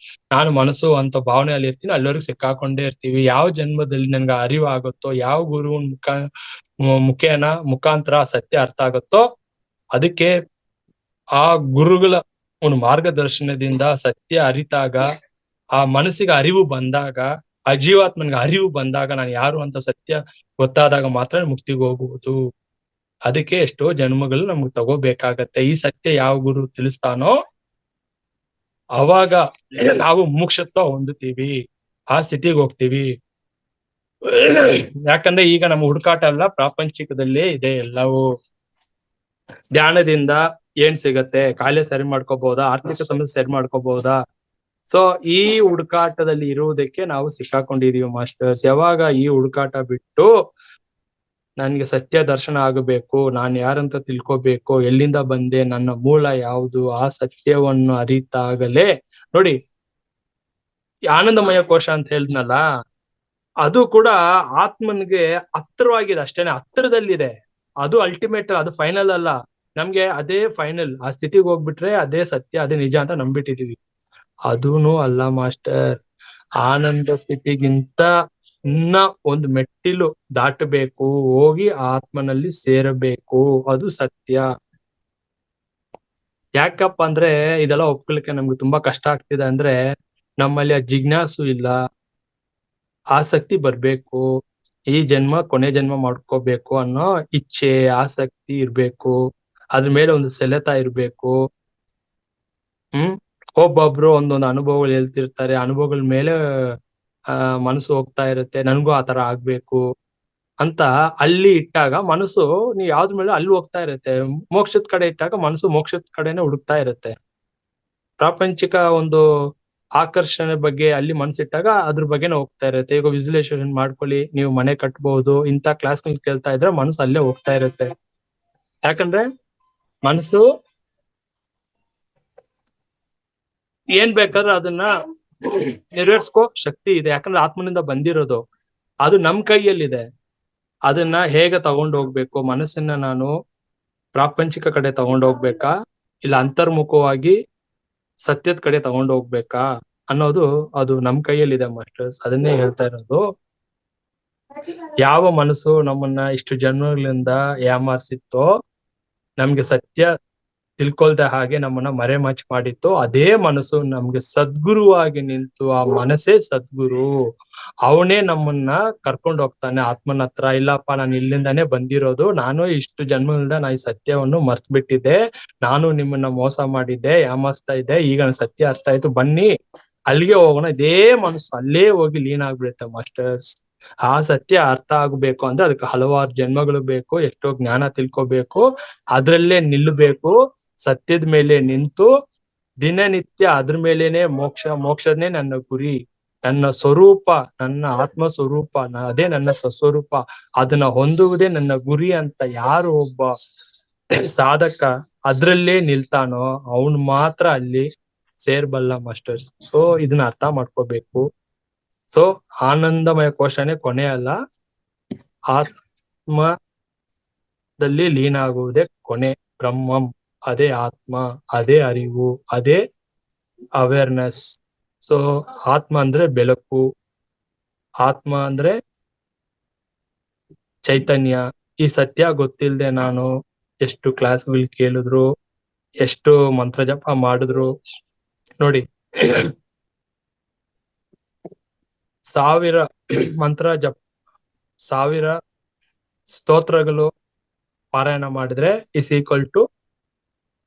ನಾನು ಮನಸ್ಸು ಅಂತ ಭಾವನೆಯಲ್ಲಿ ಇರ್ತೀನಿ, ಅಲ್ಲಿವರೆಗೂ ಸಿಕ್ಕಾಕೊಂಡೇ ಇರ್ತೀವಿ. ಯಾವ ಜನ್ಮದಲ್ಲಿ ನನ್ಗೆ ಅರಿವು ಆಗುತ್ತೋ, ಯಾವ ಗುರು ಮುಖಾಂತರ ಸತ್ಯ ಅರ್ಥ ಆಗುತ್ತೋ, ಅದಕ್ಕೆ ಆ ಗುರುಗಳ ಒಂದು ಮಾರ್ಗದರ್ಶನದಿಂದ ಸತ್ಯ ಅರಿತಾಗ, ಆ ಮನಸ್ಸಿಗೆ ಅರಿವು ಬಂದಾಗ, ಆ ಜೀವಾತ್ಮನಿಗೆ ಅರಿವು ಬಂದಾಗ ನಾನು ಯಾರು ಅಂತ ಸತ್ಯ ಗೊತ್ತಾದಾಗ ಮಾತ್ರ ಮುಕ್ತಿಗೆ ಹೋಗುವುದು. ಅದಕ್ಕೆ ಎಷ್ಟೋ ಜನ್ಮಗಳು ನಮ್ಗೆ ತಗೋಬೇಕಾಗತ್ತೆ. ಈ ಸತ್ಯ ಯಾವ ಗುರು ತಿಳಿಸ್ತಾನೋ ಅವಾಗ ನಾವು ಮೋಕ್ಷತ್ವ ಹೊಂದುತ್ತೀವಿ, ಆ ಸ್ಥಿತಿಗೆ ಹೋಗ್ತೀವಿ. ಯಾಕಂದ್ರೆ ಈಗ ನಮ್ಮ ಹುಡುಕಾಟ ಎಲ್ಲ ಪ್ರಾಪಂಚಿಕದಲ್ಲೇ ಇದೆ ಎಲ್ಲವೂ. ಧ್ಯಾನದಿಂದ ಏನ್ ಸಿಗತ್ತೆ? ಕಾಯಿಲೆ ಸರಿ ಮಾಡ್ಕೋಬಹುದಾ? ಆರ್ಥಿಕ ಸಮಸ್ಯೆ ಸರಿ ಮಾಡ್ಕೋಬಹುದಾ? ಸೊ ಈ ಹುಡುಕಾಟದಲ್ಲಿ ಇರುವುದಕ್ಕೆ ನಾವು ಸಿಕ್ಕಾಕೊಂಡಿದೀವಿ ಮಾಸ್ಟರ್ಸ್. ಯಾವಾಗ ಈ ಹುಡುಕಾಟ ಬಿಟ್ಟು ನನ್ಗೆ ಸತ್ಯ ದರ್ಶನ ಆಗಬೇಕು, ನಾನ್ ಯಾರಂತ ತಿಳ್ಕೋಬೇಕು, ಎಲ್ಲಿಂದ ಬಂದೆ, ನನ್ನ ಮೂಲ ಯಾವುದು, ಆ ಸತ್ಯವನ್ನು ಅರಿತಾಗಲೇ ನೋಡಿ, ಆನಂದಮಯ ಕೋಶ ಅಂತ ಹೇಳಿದ್ನಲ್ಲ, ಅದು ಕೂಡ ಆತ್ಮನ್ಗೆ ಹತ್ತಿರವಾಗಿದೆ, ಅಷ್ಟೇನೆ ಹತ್ತಿರದಲ್ಲಿದೆ. ಅದು ಅಲ್ಟಿಮೇಟ್, ಅದು ಫೈನಲ್ ಅಲ್ಲ. ನಮ್ಗೆ ಅದೇ ಫೈನಲ್, ಆ ಸ್ಥಿತಿಗೆ ಹೋಗ್ಬಿಟ್ರೆ ಅದೇ ಸತ್ಯ, ಅದೇ ನಿಜ ಅಂತ ನಂಬಿಟ್ಟಿದೀವಿ. ಅದೂನು ಅಲ್ಲ ಮಾಸ್ಟರ್. ಆನಂದ ಸ್ಥಿತಿಗಿಂತ ಇನ್ನ ಒಂದು ಮೆಟ್ಟಿಲು ದಾಟಬೇಕು, ಹೋಗಿ ಆತ್ಮನಲ್ಲಿ ಸೇರಬೇಕು, ಅದು ಸತ್ಯ. ಯಾಕಪ್ಪ ಅಂದ್ರೆ ಇದೆಲ್ಲ ಒಪ್ಕೊಳ್ಳಿಕ್ಕೆ ನಮ್ಗೆ ತುಂಬಾ ಕಷ್ಟ ಆಗ್ತಿದೆ ಅಂದ್ರೆ, ನಮ್ಮಲ್ಲಿ ಆ ಜಿಜ್ಞಾಸು ಇಲ್ಲ, ಆಸಕ್ತಿ ಬರ್ಬೇಕು, ಈ ಜನ್ಮ ಕೊನೆ ಜನ್ಮ ಮಾಡ್ಕೋಬೇಕು ಅನ್ನೋ ಇಚ್ಛೆ, ಆಸಕ್ತಿ ಇರ್ಬೇಕು, ಅದ್ರ ಮೇಲೆ ಒಂದು ಸೆಳೆತ ಇರ್ಬೇಕು. ಒಬ್ಬೊಬ್ರು ಒಂದೊಂದು ಅನುಭವಗಳು ಹೇಳ್ತಿರ್ತಾರೆ, ಅನುಭವಗಳ ಮೇಲೆ ಮನಸ್ಸು ಹೋಗ್ತಾ ಇರುತ್ತೆ, ನನಗೂ ಆತರ ಆಗ್ಬೇಕು ಅಂತ ಅಲ್ಲಿ ಇಟ್ಟಾಗ ಮನಸ್ಸು, ನೀವ್ ಯಾವ್ದ್ರ ಮೇಲೆ ಅಲ್ಲಿ ಹೋಗ್ತಾ ಇರುತ್ತೆ. ಮೋಕ್ಷದ ಕಡೆ ಇಟ್ಟಾಗ ಮನಸ್ಸು ಮೋಕ್ಷದ ಕಡೆನೆ ಹುಡುಕ್ತಾ ಇರುತ್ತೆ. ಪ್ರಾಪಂಚಿಕ ಒಂದು ಆಕರ್ಷಣೆ ಬಗ್ಗೆ ಅಲ್ಲಿ ಮನಸ್ಸಿಟ್ಟಾಗ ಅದ್ರ ಬಗ್ಗೆನೇ ಹೋಗ್ತಾ ಇರುತ್ತೆ. ಈಗ ವಿಜುವಲೈಸೇಷನ್ ಮಾಡ್ಕೊಳ್ಳಿ, ನೀವು ಮನೆ ಕಟ್ಬಹುದು, ಇಂಥ ಕ್ಲಾಸ್ಗಳು ಕೇಳ್ತಾ ಇದ್ರೆ ಮನಸ್ಸು ಅಲ್ಲೇ ಹೋಗ್ತಾ ಇರುತ್ತೆ. ಯಾಕಂದ್ರೆ ಮನಸ್ಸು ಏನ್ ಬೇಕಾದ್ರೆ ಅದನ್ನ ನೆರವೇರ್ಸ್ಕೋ ಶಕ್ತಿ ಇದೆ. ಯಾಕಂದ್ರೆ ಆತ್ಮನಿಂದ ಬಂದಿರೋದು, ಅದು ನಮ್ ಕೈಯಲ್ಲಿದೆ. ಅದನ್ನ ಹೇಗೆ ತಗೊಂಡು ಹೋಗ್ಬೇಕು, ಮನಸ್ಸನ್ನ ನಾನು ಪ್ರಾಪಂಚಿಕ ಕಡೆ ತಗೊಂಡು ಹೋಗ್ಬೇಕಾ, ಇಲ್ಲ ಅಂತರ್ಮುಖವಾಗಿ ಸತ್ಯದ ಕಡೆ ತಗೊಂಡು ಹೋಗ್ಬೇಕಾ ಅನ್ನೋದು ಅದು ನಮ್ ಕೈಯಲ್ಲಿದೆ ಮಾಸ್ಟರ್ಸ್. ಅದನ್ನೇ ಹೇಳ್ತಾ ಇರೋದು. ಯಾವ ಮನಸ್ಸು ನಮ್ಮನ್ನ ಇಷ್ಟು ಜನ್ಮಗಳಿಂದ ಯಾಮಾರಿಸಿತ್ತೋ, ನಮ್ಗೆ ಸತ್ಯ ತಿಳ್ಕೊಳ್ದ ಹಾಗೆ ನಮ್ಮನ್ನ ಮರೆಮಾಚಿ ಮಾಡಿತ್ತು, ಅದೇ ಮನಸ್ಸು ನಮ್ಗೆ ಸದ್ಗುರುವಾಗಿ ನಿಂತು, ಆ ಮನಸ್ಸೇ ಸದ್ಗುರು, ಅವನೇ ನಮ್ಮನ್ನ ಕರ್ಕೊಂಡು ಹೋಗ್ತಾನೆ ಆತ್ಮನ ಹತ್ರ. ಇಲ್ಲಪ್ಪ, ನಾನು ಇಲ್ಲಿಂದಾನೇ ಬಂದಿರೋದು, ನಾನು ಇಷ್ಟು ಜನ್ಮದಿಂದ ನಾ ಈ ಸತ್ಯವನ್ನು ಮರ್ತ್ ಬಿಟ್ಟಿದ್ದೆ, ನಾನು ನಿಮ್ಮನ್ನ ಮೋಸ ಮಾಡಿದ್ದೆ, ಯಾಮಾರಿಸ್ತಾ ಇದ್ದೆ, ಈಗ ನನ್ ಸತ್ಯ ಅರ್ಥ ಆಯ್ತು, ಬನ್ನಿ ಅಲ್ಲಿಗೆ ಹೋಗೋಣ. ಇದೇ ಮನಸ್ಸು ಅಲ್ಲೇ ಹೋಗಿ ಲೀನ್ ಆಗ್ಬಿಡುತ್ತೆ ಮಾಸ್ಟರ್ಸ್. ಆ ಸತ್ಯ ಅರ್ಥ ಆಗ್ಬೇಕು ಅಂದ್ರೆ ಅದಕ್ಕೆ ಹಲವಾರು ಜನ್ಮಗಳು ಬೇಕು, ಎಷ್ಟೋ ಜ್ಞಾನ ತಿಳ್ಕೋಬೇಕು, ಅದ್ರಲ್ಲೇ ನಿಲ್ಲಬೇಕು, ಸತ್ಯದ ಮೇಲೆ ನಿಂತು ದಿನನಿತ್ಯ ಅದ್ರ ಮೇಲೇನೆ ಮೋಕ್ಷನೇ ನನ್ನ ಗುರಿ, ನನ್ನ ಸ್ವರೂಪ, ನನ್ನ ಆತ್ಮ ಸ್ವರೂಪ, ಅದೇ ನನ್ನ ಸ್ವಸ್ವರೂಪ, ಅದನ್ನ ಹೊಂದುವುದೇ ನನ್ನ ಗುರಿ ಅಂತ ಯಾರು ಒಬ್ಬ ಸಾಧಕ ಅದ್ರಲ್ಲೇ ನಿಲ್ತಾನೋ ಅವನು ಮಾತ್ರ ಅಲ್ಲಿ ಸೇರ್ಬಲ್ಲ ಮಾಸ್ಟರ್ಸ್. ಸೊ ಇದನ್ನ ಅರ್ಥ ಮಾಡ್ಕೋಬೇಕು. ಸೊ ಆನಂದಮಯ ಕೋಶನೇ ಕೊನೆ ಅಲ್ಲ, ಆತ್ಮದಲ್ಲಿ ಲೀನ ಆಗುವುದೇ ಕೊನೆ. ಬ್ರಹ್ಮಂ, ಅದೇ ಆತ್ಮ, ಅದೇ ಅರಿವು, ಅದೇ ಅವೇರ್ನೆಸ್. ಸೊ ಆತ್ಮ ಅಂದ್ರೆ ಬೆಳಕು, ಆತ್ಮ ಅಂದ್ರೆ ಚೈತನ್ಯ. ಈ ಸತ್ಯ ಗೊತ್ತಿಲ್ಲದೆ ನಾನು ಎಷ್ಟು ಕ್ಲಾಸ್ಗಳು ಕೇಳಿದ್ರು, ಎಷ್ಟು ಮಂತ್ರ ಜಪ ಮಾಡಿದ್ರು ನೋಡಿ, 1000 ಮಂತ್ರ ಜಪ, 1000 ಸ್ತೋತ್ರಗಳು ಪಾರಾಯಣ ಮಾಡಿದ್ರೆ ಇಸ್ ಈಕ್ವಲ್ ಟು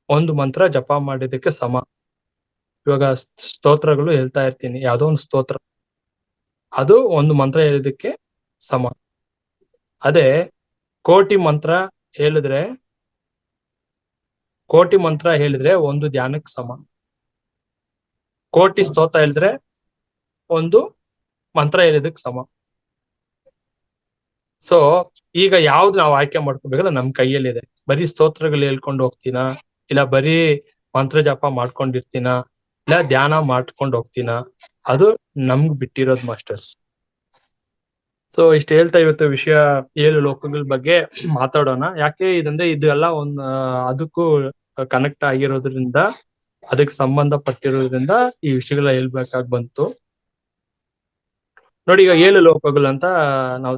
1 ಮಂತ್ರ ಜಪ ಮಾಡಿದಕ್ಕೆ ಸಮ. ಇವಾಗ ಸ್ತೋತ್ರಗಳು ಹೇಳ್ತಾ ಇರ್ತೀನಿ, ಯಾವ್ದೋ ಒಂದು ಸ್ತೋತ್ರ, ಅದು 1 ಮಂತ್ರ ಹೇಳಿದಕ್ಕೆ ಸಮ. ಅದೇ ಕೋಟಿ ಮಂತ್ರ ಹೇಳಿದ್ರೆ 1 ಧ್ಯಾನಕ್ಕೆ ಸಮ. ಕೋಟಿ ಸ್ತೋತ್ರ ಹೇಳಿದ್ರೆ 1 ಮಂತ್ರ ಹೇಳಿದಕ್ಕೆ ಸಮ. ಸೊ ಈಗ ಯಾವ್ದು ನಾವು ಆಯ್ಕೆ ಮಾಡ್ಕೋಬೇಕಂದ್ರೆ ನಮ್ ಕೈಯಲ್ಲಿದೆ. ಬರೀ ಸ್ತೋತ್ರಗಳು ಹೇಳ್ಕೊಂಡು ಹೋಗ್ತೀನಾ, ಇಲ್ಲ ಬರೀ ಮಂತ್ರ ಜಪ ಮಾಡ್ಕೊಂಡಿರ್ತೀನ, ಇಲ್ಲ ಧ್ಯಾನ ಮಾಡ್ಕೊಂಡು ಹೋಗ್ತೀನ, ಅದು ನಮ್ಗ್ ಬಿಟ್ಟಿರೋದು ಮಾಸ್ಟರ್ಸ್. ಸೊ ಇಷ್ಟು ಹೇಳ್ತಾ ಇವತ್ತು ವಿಷಯ 7 ಲೋಕಗಳ ಬಗ್ಗೆ ಮಾತಾಡೋಣ. ಯಾಕೆ ಇದಂದ್ರೆ ಇದೆಲ್ಲ ಅದಕ್ಕೂ ಕನೆಕ್ಟ್ ಆಗಿರೋದ್ರಿಂದ, ಅದಕ್ಕೆ ಸಂಬಂಧಪಟ್ಟಿರೋದ್ರಿಂದ ಈ ವಿಷಯಗಳ ಹೇಳ್ಬೇಕಾಗಿ ಬಂತು. ನೋಡಿ, ಈಗ 7 ಲೋಕಗಳು ಅಂತ ನಾವು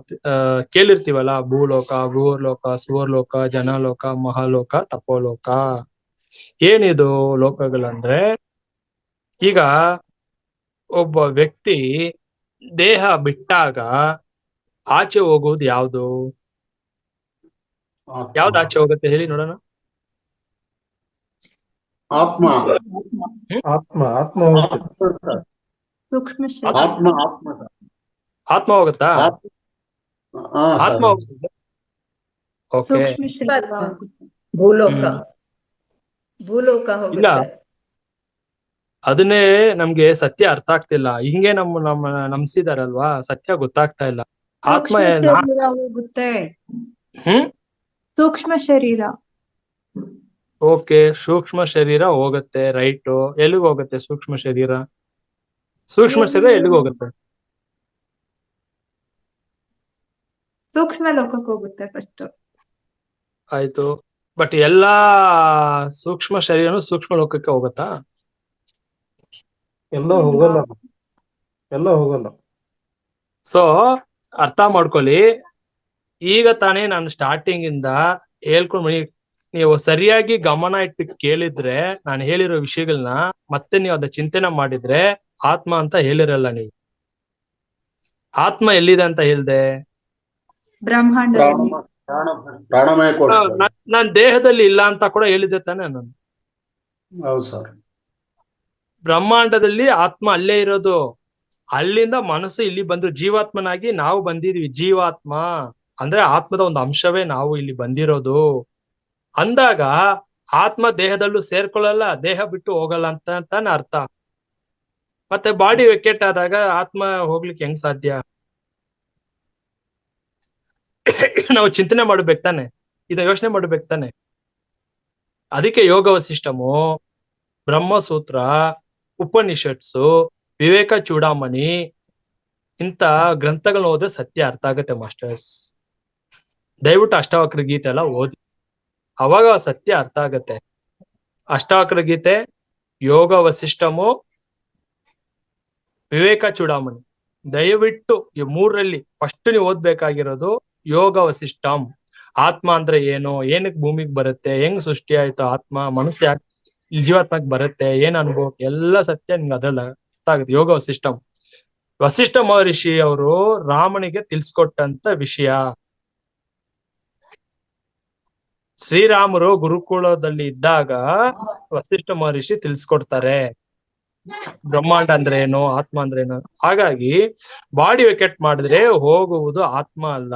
ಕೇಳಿರ್ತೀವಲ್ಲ, ಭೂಲೋಕ, ಭೂರ್ಲೋಕ, ಸುವರ್ಲೋಕ, ಜನಲೋಕ, ಮಹಾಲೋಕ, ತಪೋಲೋಕ. ಏನಿದು ಲೋಕಗಳಂದ್ರೆ, ಈಗ ಒಬ್ಬ ವ್ಯಕ್ತಿ ದೇಹ ಬಿಟ್ಟಾಗ ಆಚೆ ಹೋಗುವುದು ಯಾವ್ದು ಆಚೆ ಹೋಗುತ್ತೆ ಹೇಳಿ ನೋಡೋಣ. ಆತ್ಮ ಆತ್ಮ ಹೋಗುತ್ತಾ? ಆತ್ಮ ಹೋಗುತ್ತೆ. ಓಕೆ, ಇಲ್ಲ, ಅದನ್ನೇ ನಮ್ಗೆ ಸತ್ಯ ಅರ್ಥ ಆಗ್ತಿಲ್ಲ. ಹಿಂಗೆ ನಂಬಿಸಿದಾರಲ್ವಾ, ಸತ್ಯ ಗೊತ್ತಾಗ್ತಾ ಇಲ್ಲ. ಆತ್ಮ ಹೋಗುತ್ತೆ. ಸೂಕ್ಷ್ಮ ಶರೀರ. ಓಕೆ, ಸೂಕ್ಷ್ಮ ಶರೀರ ಹೋಗುತ್ತೆ, ರೈಟು. ಎಲ್ಲಿಗೆ ಹೋಗುತ್ತೆ ಸೂಕ್ಷ್ಮ ಶರೀರ? ಸೂಕ್ಷ್ಮ ಶರೀರ ಎಲ್ಲಿಗೆ ಹೋಗುತ್ತೆ? ಸೂಕ್ಷ್ಮ ಲೋಕಕ್ಕೆ ಹೋಗುತ್ತೆ ಫಸ್ಟ್. ಆಯ್ತು, ಬಟ್ ಎಲ್ಲಾ ಸೂಕ್ಷ್ಮ ಶರೀರನು ಸೂಕ್ಷ್ಮ ಲೋಕಕ್ಕೆ ಹೋಗುತ್ತಾ? ಎಲ್ಲ ಹೋಗಲ್ಲ. ಸೊ ಅರ್ಥ ಮಾಡ್ಕೊಳ್ಳಿ. ಈಗ ತಾನೇ ನಾನು ಸ್ಟಾರ್ಟಿಂಗ್ ಇಂದ ಹೇಳ್ಕೊಂಡು, ನೀವು ಸರಿಯಾಗಿ ಗಮನ ಇಟ್ಟು ಕೇಳಿದ್ರೆ, ನಾನು ಹೇಳಿರೋ ವಿಷಯಗಳನ್ನ ಮತ್ತೆ ನೀವು ಅದ ಚಿಂತನೆ ಮಾಡಿದ್ರೆ ಆತ್ಮ ಅಂತ ಹೇಳಿರಲ್ಲ ನೀವು. ಆತ್ಮ ಎಲ್ಲಿದೆ ಅಂತ ಹೇಳ್ದೆ? ಬ್ರಹ್ಮಾಂಡದಲ್ಲಿ. ಪ್ರಾಣಮಯ ಕೋಶ. ನಾನ್ ದೇಹದಲ್ಲಿ ಇಲ್ಲ ಅಂತ ಕೂಡ ಹೇಳಿದ್ದೆ ತಾನೆ ನಾನು. ಹೌದು ಸರ್. ಬ್ರಹ್ಮಾಂಡದಲ್ಲಿ ಆತ್ಮ ಅಲ್ಲೇ ಇರೋದು. ಅಲ್ಲಿಂದ ಮನಸ್ಸು ಇಲ್ಲಿ ಬಂದು ಜೀವಾತ್ಮನಾಗಿ ನಾವು ಬಂದಿದ್ವಿ. ಜೀವಾತ್ಮ ಅಂದ್ರೆ ಆತ್ಮದ ಒಂದು ಅಂಶವೇ ನಾವು ಇಲ್ಲಿ ಬಂದಿರೋದು ಅಂದಾಗ ಆತ್ಮ ದೇಹದಲ್ಲೂ ಸೇರ್ಕೊಳ್ಳಲ್ಲ, ದೇಹ ಬಿಟ್ಟು ಹೋಗಲ್ಲ ಅಂತ ತಾನೆ ಅರ್ಥ. ಮತ್ತೆ ಬಾಡಿ ವೆಕೆಟ್ ಆದಾಗ ಆತ್ಮ ಹೋಗ್ಲಿಕ್ಕೆ ಹೆಂಗ್ ಸಾಧ್ಯ? ನಾವು ಚಿಂತನೆ ಮಾಡ್ಬೇಕು ತಾನೆ, ಇದನ್ನ ಯೋಚನೆ ಮಾಡ್ಬೇಕು ತಾನೆ. ಅದಕ್ಕೆ ಯೋಗ ವಸಿಷ್ಠಮು, ಬ್ರಹ್ಮಸೂತ್ರ, ಉಪನಿಷತ್ಸು, ವಿವೇಕ ಚೂಡಾಮಣಿ ಇಂತ ಗ್ರಂಥಗಳನ್ನ ಓದಿದ್ರೆ ಸತ್ಯ ಅರ್ಥ ಆಗತ್ತೆ ಮಾಸ್ಟರ್ಸ್. ದಯವಿಟ್ಟು ಅಷ್ಟಾವಕ್ರ ಗೀತೆ ಎಲ್ಲ ಓದಿ, ಅವಾಗ ಸತ್ಯ ಅರ್ಥ ಆಗತ್ತೆ. ಅಷ್ಟಾವಕ್ರ ಗೀತೆ, ಯೋಗ ವಸಿಷ್ಠಮು, ವಿವೇಕ ಚೂಡಾಮಣಿ, ದಯವಿಟ್ಟು ಈ 3ರಲ್ಲಿ ಫಸ್ಟ್ ನೀವು ಓದ್ಬೇಕಾಗಿರೋದು ಯೋಗ ವಸಿಷ್ಠಂ. ಆತ್ಮ ಅಂದ್ರೆ ಏನು, ಏನಕ್ಕೆ ಭೂಮಿಗೆ ಬರುತ್ತೆ, ಹೆಂಗ್ ಸೃಷ್ಟಿ ಆಯ್ತು ಆತ್ಮ, ಮನಸ್ಸು ಯಾಕೆ ಜೀವಾತ್ಮಕ್ ಬರುತ್ತೆ, ಏನ್ ಅನುಭವ, ಎಲ್ಲ ಸತ್ಯ ನಿಮ್ಗೆ ಅದೆಲ್ಲ ಅರ್ಥ ಆಗುತ್ತೆ. ಯೋಗ ವಸಿಷ್ಠಂ. ವಸಿಷ್ಠ ಮಹರ್ಷಿ ಅವರು ರಾಮನಿಗೆ ತಿಳಿಸ್ಕೊಟ್ಟಂತ ವಿಷಯ. ಶ್ರೀರಾಮರು ಗುರುಕುಲದಲ್ಲಿ ಇದ್ದಾಗ ವಸಿಷ್ಠ ಮಹರ್ಷಿ ತಿಳಿಸ್ಕೊಡ್ತಾರೆ ಬ್ರಹ್ಮಾಂಡ ಅಂದ್ರೆ ಏನು, ಆತ್ಮ ಅಂದ್ರೆ ಏನು. ಹಾಗಾಗಿ ಬಾಡಿ ವೆಕೆಟ್ ಮಾಡಿದ್ರೆ ಹೋಗುವುದು ಆತ್ಮ ಅಲ್ಲ,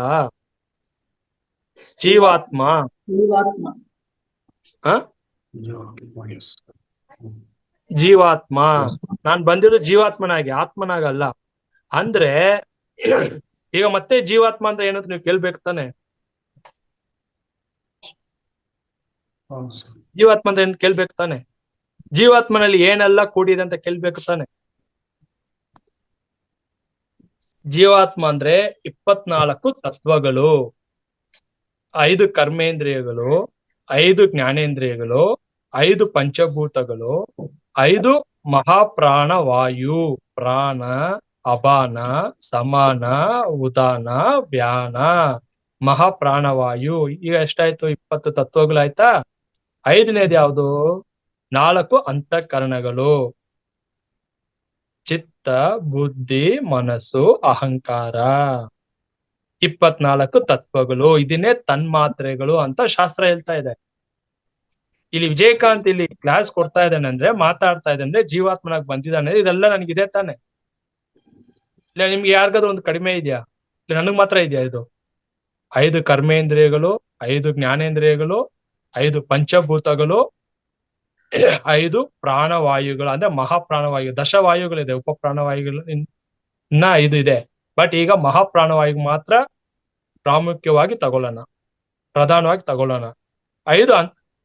ಜೀವಾತ್ಮ. ಜೀವಾತ್ಮ. ನಾನ್ ಬಂದಿರೋದು ಜೀವಾತ್ಮನಾಗಿ, ಆತ್ಮನಾಗಲ್ಲ. ಅಂದ್ರೆ ಈಗ ಮತ್ತೆ ಜೀವಾತ್ಮ ಅಂದ್ರೆ ಏನಂತ ನೀವು ಕೇಳ್ಬೇಕು ತಾನೆ. ಜೀವಾತ್ಮ ಅಂದ್ರೆ ಏನ್ ಕೇಳ್ಬೇಕು ತಾನೆ. ಜೀವಾತ್ಮನಲ್ಲಿ ಏನೆಲ್ಲ ಕೂಡಿದೆ ಅಂತ ಕೇಳ್ಬೇಕು ತಾನೆ. ಜೀವಾತ್ಮ ಅಂದ್ರೆ 24 ತತ್ವಗಳು, 5 ಕರ್ಮೇಂದ್ರಿಯಗಳು, 5 ಜ್ಞಾನೇಂದ್ರಿಯಗಳು, 5 ಪಂಚಭೂತಗಳು, 5 ಮಹಾಪ್ರಾಣ ವಾಯು, ಪ್ರಾಣ, ಅಪಾನ, ಸಮಾನ, ಉದಾನ, ವ್ಯಾನ, ಮಹಾಪ್ರಾಣವಾಯು. ಈಗ ಎಷ್ಟಾಯ್ತು? 20 ತತ್ವಗಳಾಯ್ತಾ? 5ನೇದು ಯಾವುದು? 4 ಅಂತಃಕರಣಗಳು, ಚಿತ್ತ, ಬುದ್ಧಿ, ಮನಸ್ಸು, ಅಹಂಕಾರ. 24 ತತ್ವಗಳು. ಇದನ್ನೇ ತನ್ಮಾತ್ರೆಗಳು ಅಂತ ಶಾಸ್ತ್ರ ಹೇಳ್ತಾ ಇದೆ. ಇಲ್ಲಿ ವಿಜಯಕಾಂತ್ ಇಲ್ಲಿ ಕ್ಲಾಸ್ ಕೊಡ್ತಾ ಇದ್ದಾನೆ ಅಂದ್ರೆ, ಮಾತಾಡ್ತಾ ಇದ್ದಾನೆ ಅಂದ್ರೆ ಜೀವಾತ್ಮನಾಗ್ ಬಂದಿದ್ದಾನೆ. ಇದೆಲ್ಲ ನನಗಿದೆ ತಾನೆ. ಇಲ್ಲ ನಿಮ್ಗೆ ಯಾರಿಗಾದ್ರೂ ಒಂದು ಕಡಿಮೆ ಇದೆಯಾ? ಇಲ್ಲ ನನಗ್ ಮಾತ್ರ ಇದೆಯಾ ಇದು? 5 ಕರ್ಮೇಂದ್ರಿಯಗಳು, 5 ಜ್ಞಾನೇಂದ್ರಿಯಗಳು, 5 ಪಂಚಭೂತಗಳು, 5 ಪ್ರಾಣವಾಯುಗಳು ಅಂದ್ರೆ ಮಹಾಪ್ರಾಣವಾಯು. ದಶವಾಯುಗಳಿದೆ, ಉಪ ಪ್ರಾಣವಾಯುಗಳು ಇನ್ನ 5 ಇದೆ. ಬಟ್ ಈಗ ಮಹಾಪ್ರಾಣವಾಯು ಮಾತ್ರ ಪ್ರಾಮುಖ್ಯವಾಗಿ ತಗೊಳ್ಳೋಣ, ಪ್ರಧಾನವಾಗಿ ತಗೊಳ್ಳೋಣ.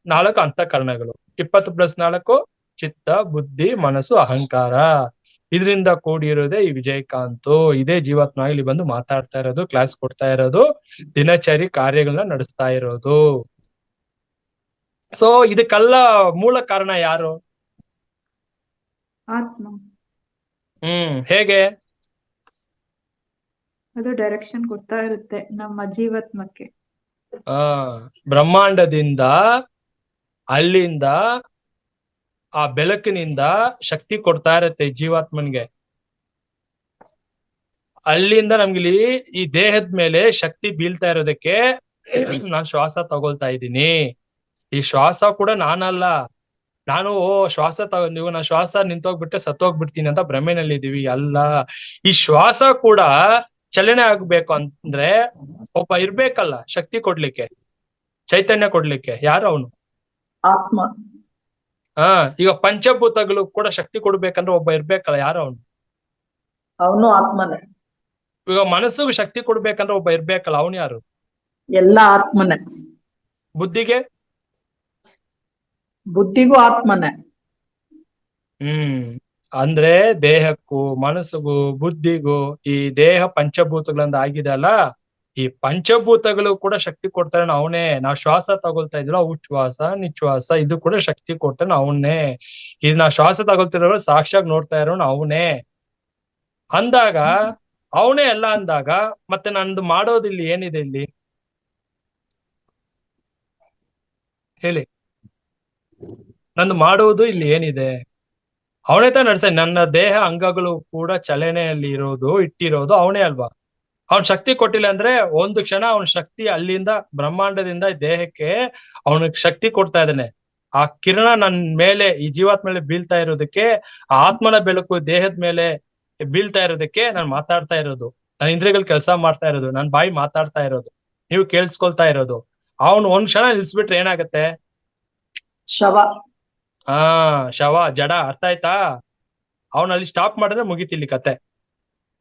4 ಅಂತಃಕರಣಗಳು. 20 + 4 ಚಿತ್ತ, ಬುದ್ಧಿ, ಮನಸ್ಸು, ಅಹಂಕಾರ. ಇದರಿಂದ ಕೂಡಿರೋದೇ ಈ ವಿಜಯಕಾಂತ್. ಇದೇ ಜೀವಾತ್ಮ ಇಲ್ಲಿ ಬಂದು ಮಾತಾಡ್ತಾ ಇರೋದು, ಕ್ಲಾಸ್ ಕೊಡ್ತಾ ಇರೋದು, ದಿನಚರಿ ಕಾರ್ಯಗಳನ್ನ ನಡೆಸ್ತಾ ಇರೋದು. ಸೊ ಇದಕ್ಕೆಲ್ಲ ಮೂಲ ಕಾರಣ ಯಾರು? ಆತ್ಮ. ಹೇಗೆ? ಅದು ಡೈರೆಕ್ಷನ್ ಕೊಡ್ತಾ ಇರುತ್ತೆ ನಮ್ಮ ಜೀವಾತ್ಮಕ್ಕೆ. ಬ್ರಹ್ಮಾಂಡದಿಂದ, ಅಲ್ಲಿಂದ, ಆ ಬೆಳಕಿನಿಂದ ಶಕ್ತಿ ಕೊಡ್ತಾ ಇರತ್ತೆ ಜೀವಾತ್ಮನ್ಗೆ. ಅಲ್ಲಿಂದ ನಮ್ಗಿಲ್ಲಿ ಈ ದೇಹದ ಮೇಲೆ ಶಕ್ತಿ ಬೀಳ್ತಾ ಇರೋದಕ್ಕೆ ನಾನ್ ಶ್ವಾಸ ತಗೊಳ್ತಾ ಇದ್ದೀನಿ. ಈ ಶ್ವಾಸ ಕೂಡ ನಾನಲ್ಲ. ನಾನು ಶ್ವಾಸ ನೀವು ನಾನು ಶ್ವಾಸ ನಿಂತೋಗ್ಬಿಟ್ಟೆ ಸತ್ತೋಗ್ಬಿಡ್ತೀನಿ ಅಂತ ಭ್ರಮೆನಲ್ಲಿ ಇದೀವಿ. ಅಲ್ಲ, ಈ ಶ್ವಾಸ ಕೂಡ ಚಲನೆ ಆಗ್ಬೇಕು ಅಂದ್ರೆ ಒಬ್ಬ ಇರ್ಬೇಕಲ್ಲ ಶಕ್ತಿ ಕೊಡ್ಲಿಕ್ಕೆ, ಚೈತನ್ಯ ಕೊಡ್ಲಿಕ್ಕೆ. ಯಾರು ಅವನು? ಆತ್ಮ. ಈಗ ಪಂಚಭೂತಗಳು ಕೂಡ ಶಕ್ತಿ ಕೊಡ್ಬೇಕಂದ್ರೆ ಒಬ್ಬ ಇರ್ಬೇಕಲ್ಲ. ಯಾರು ಅವನು? ಅವನು ಆತ್ಮನೇ. ಈಗ ಮನಸ್ಸಿಗೂ ಶಕ್ತಿ ಕೊಡ್ಬೇಕಂದ್ರೆ ಒಬ್ಬ ಇರ್ಬೇಕಲ್ಲ. ಅವನು ಯಾರು? ಎಲ್ಲ ಆತ್ಮನೇ. ಬುದ್ಧಿಗೆ? ಬುದ್ಧಿಗೂ ಆತ್ಮನೇ. ಅಂದ್ರೆ ದೇಹಕ್ಕೂ ಮನಸ್ಸಿಗೂ ಬುದ್ಧಿಗೂ ಈ ದೇಹ ಪಂಚಭೂತಗಳಿಂದ ಆಗಿದೆ ಅಲ್ಲ, ಈ ಪಂಚಭೂತಗಳು ಕೂಡ ಶಕ್ತಿ ಕೊಡ್ತಾನೆ ಅವನೇ. ನಾವ್ ಶ್ವಾಸ ತಗೊಳ್ತಾ ಇದ್ವಲ್ಲ, ಉಚ್ಛ್ವಾಸ ನಿಶ್ವಾಸ, ಇದು ಕೂಡ ಶಕ್ತಿ ಕೊಡ್ತಾನೆ ಅವನೇ. ಇದು ನಾವ್ ಶ್ವಾಸ ತಗೊಳ್ತಿರೋ ಸಾಕ್ಷಾತ್ ನೋಡ್ತಾ ಇರೋನು ಅವನೇ. ಅಂದಾಗ ಅವನೇ ಎಲ್ಲ ಅಂದಾಗ ಮತ್ತೆ ನಂದು ಮಾಡೋದಿಲ್ಲಿ ಏನಿದೆ ಇಲ್ಲಿ ಹೇಳಿ? ನಂದು ಮಾಡುವುದು ಇಲ್ಲಿ ಏನಿದೆ? ಅವನೇ ತ ನಡ್ಸ. ನನ್ನ ದೇಹ ಅಂಗಗಳು ಕೂಡ ಚಲನೆಯಲ್ಲಿ ಇಟ್ಟಿರೋದು ಅವನೇ ಅಲ್ವಾ? ಅವನ್ ಶಕ್ತಿ ಕೊಟ್ಟಿಲ್ಲ ಅಂದ್ರೆ ಒಂದು ಕ್ಷಣ ಅವನ ಶಕ್ತಿ ಅಲ್ಲಿಂದ ಬ್ರಹ್ಮಾಂಡದಿಂದ ದೇಹಕ್ಕೆ ಅವನಿಗೆ ಶಕ್ತಿ ಕೊಡ್ತಾ ಇದ್ದಾನೆ. ಆ ಕಿರಣ ನನ್ ಮೇಲೆ, ಈ ಜೀವಾತ್ಮ ಮೇಲೆ ಬೀಳ್ತಾ ಇರೋದಕ್ಕೆ, ಆ ಆತ್ಮನ ಬೆಳಕು ದೇಹದ ಮೇಲೆ ಬೀಳ್ತಾ ಇರೋದಕ್ಕೆ ನಾನು ಮಾತಾಡ್ತಾ ಇರೋದು. ನನ್ನ ಇಂದ್ರಿಯಗಳು ಕೆಲಸ ಮಾಡ್ತಾ ಇರೋದು, ನನ್ನ ಬಾಯಿ ಮಾತಾಡ್ತಾ ಇರೋದು, ನೀವು ಕೇಳಿಸ್ಕೊಳ್ತಾ ಇರೋದು. ಅವನು ಒಂದ್ ಕ್ಷಣ ನಿಲ್ಸ್ಬಿಟ್ರೆ ಏನಾಗತ್ತೆ? ಶವ. ಶವ, ಜಡ. ಅರ್ಥ ಆಯ್ತಾ? ಅವನಲ್ಲಿ ಸ್ಟಾಪ್ ಮಾಡಿದ್ರೆ ಮುಗಿತಿಲ್ಲಿ ಕತೆ.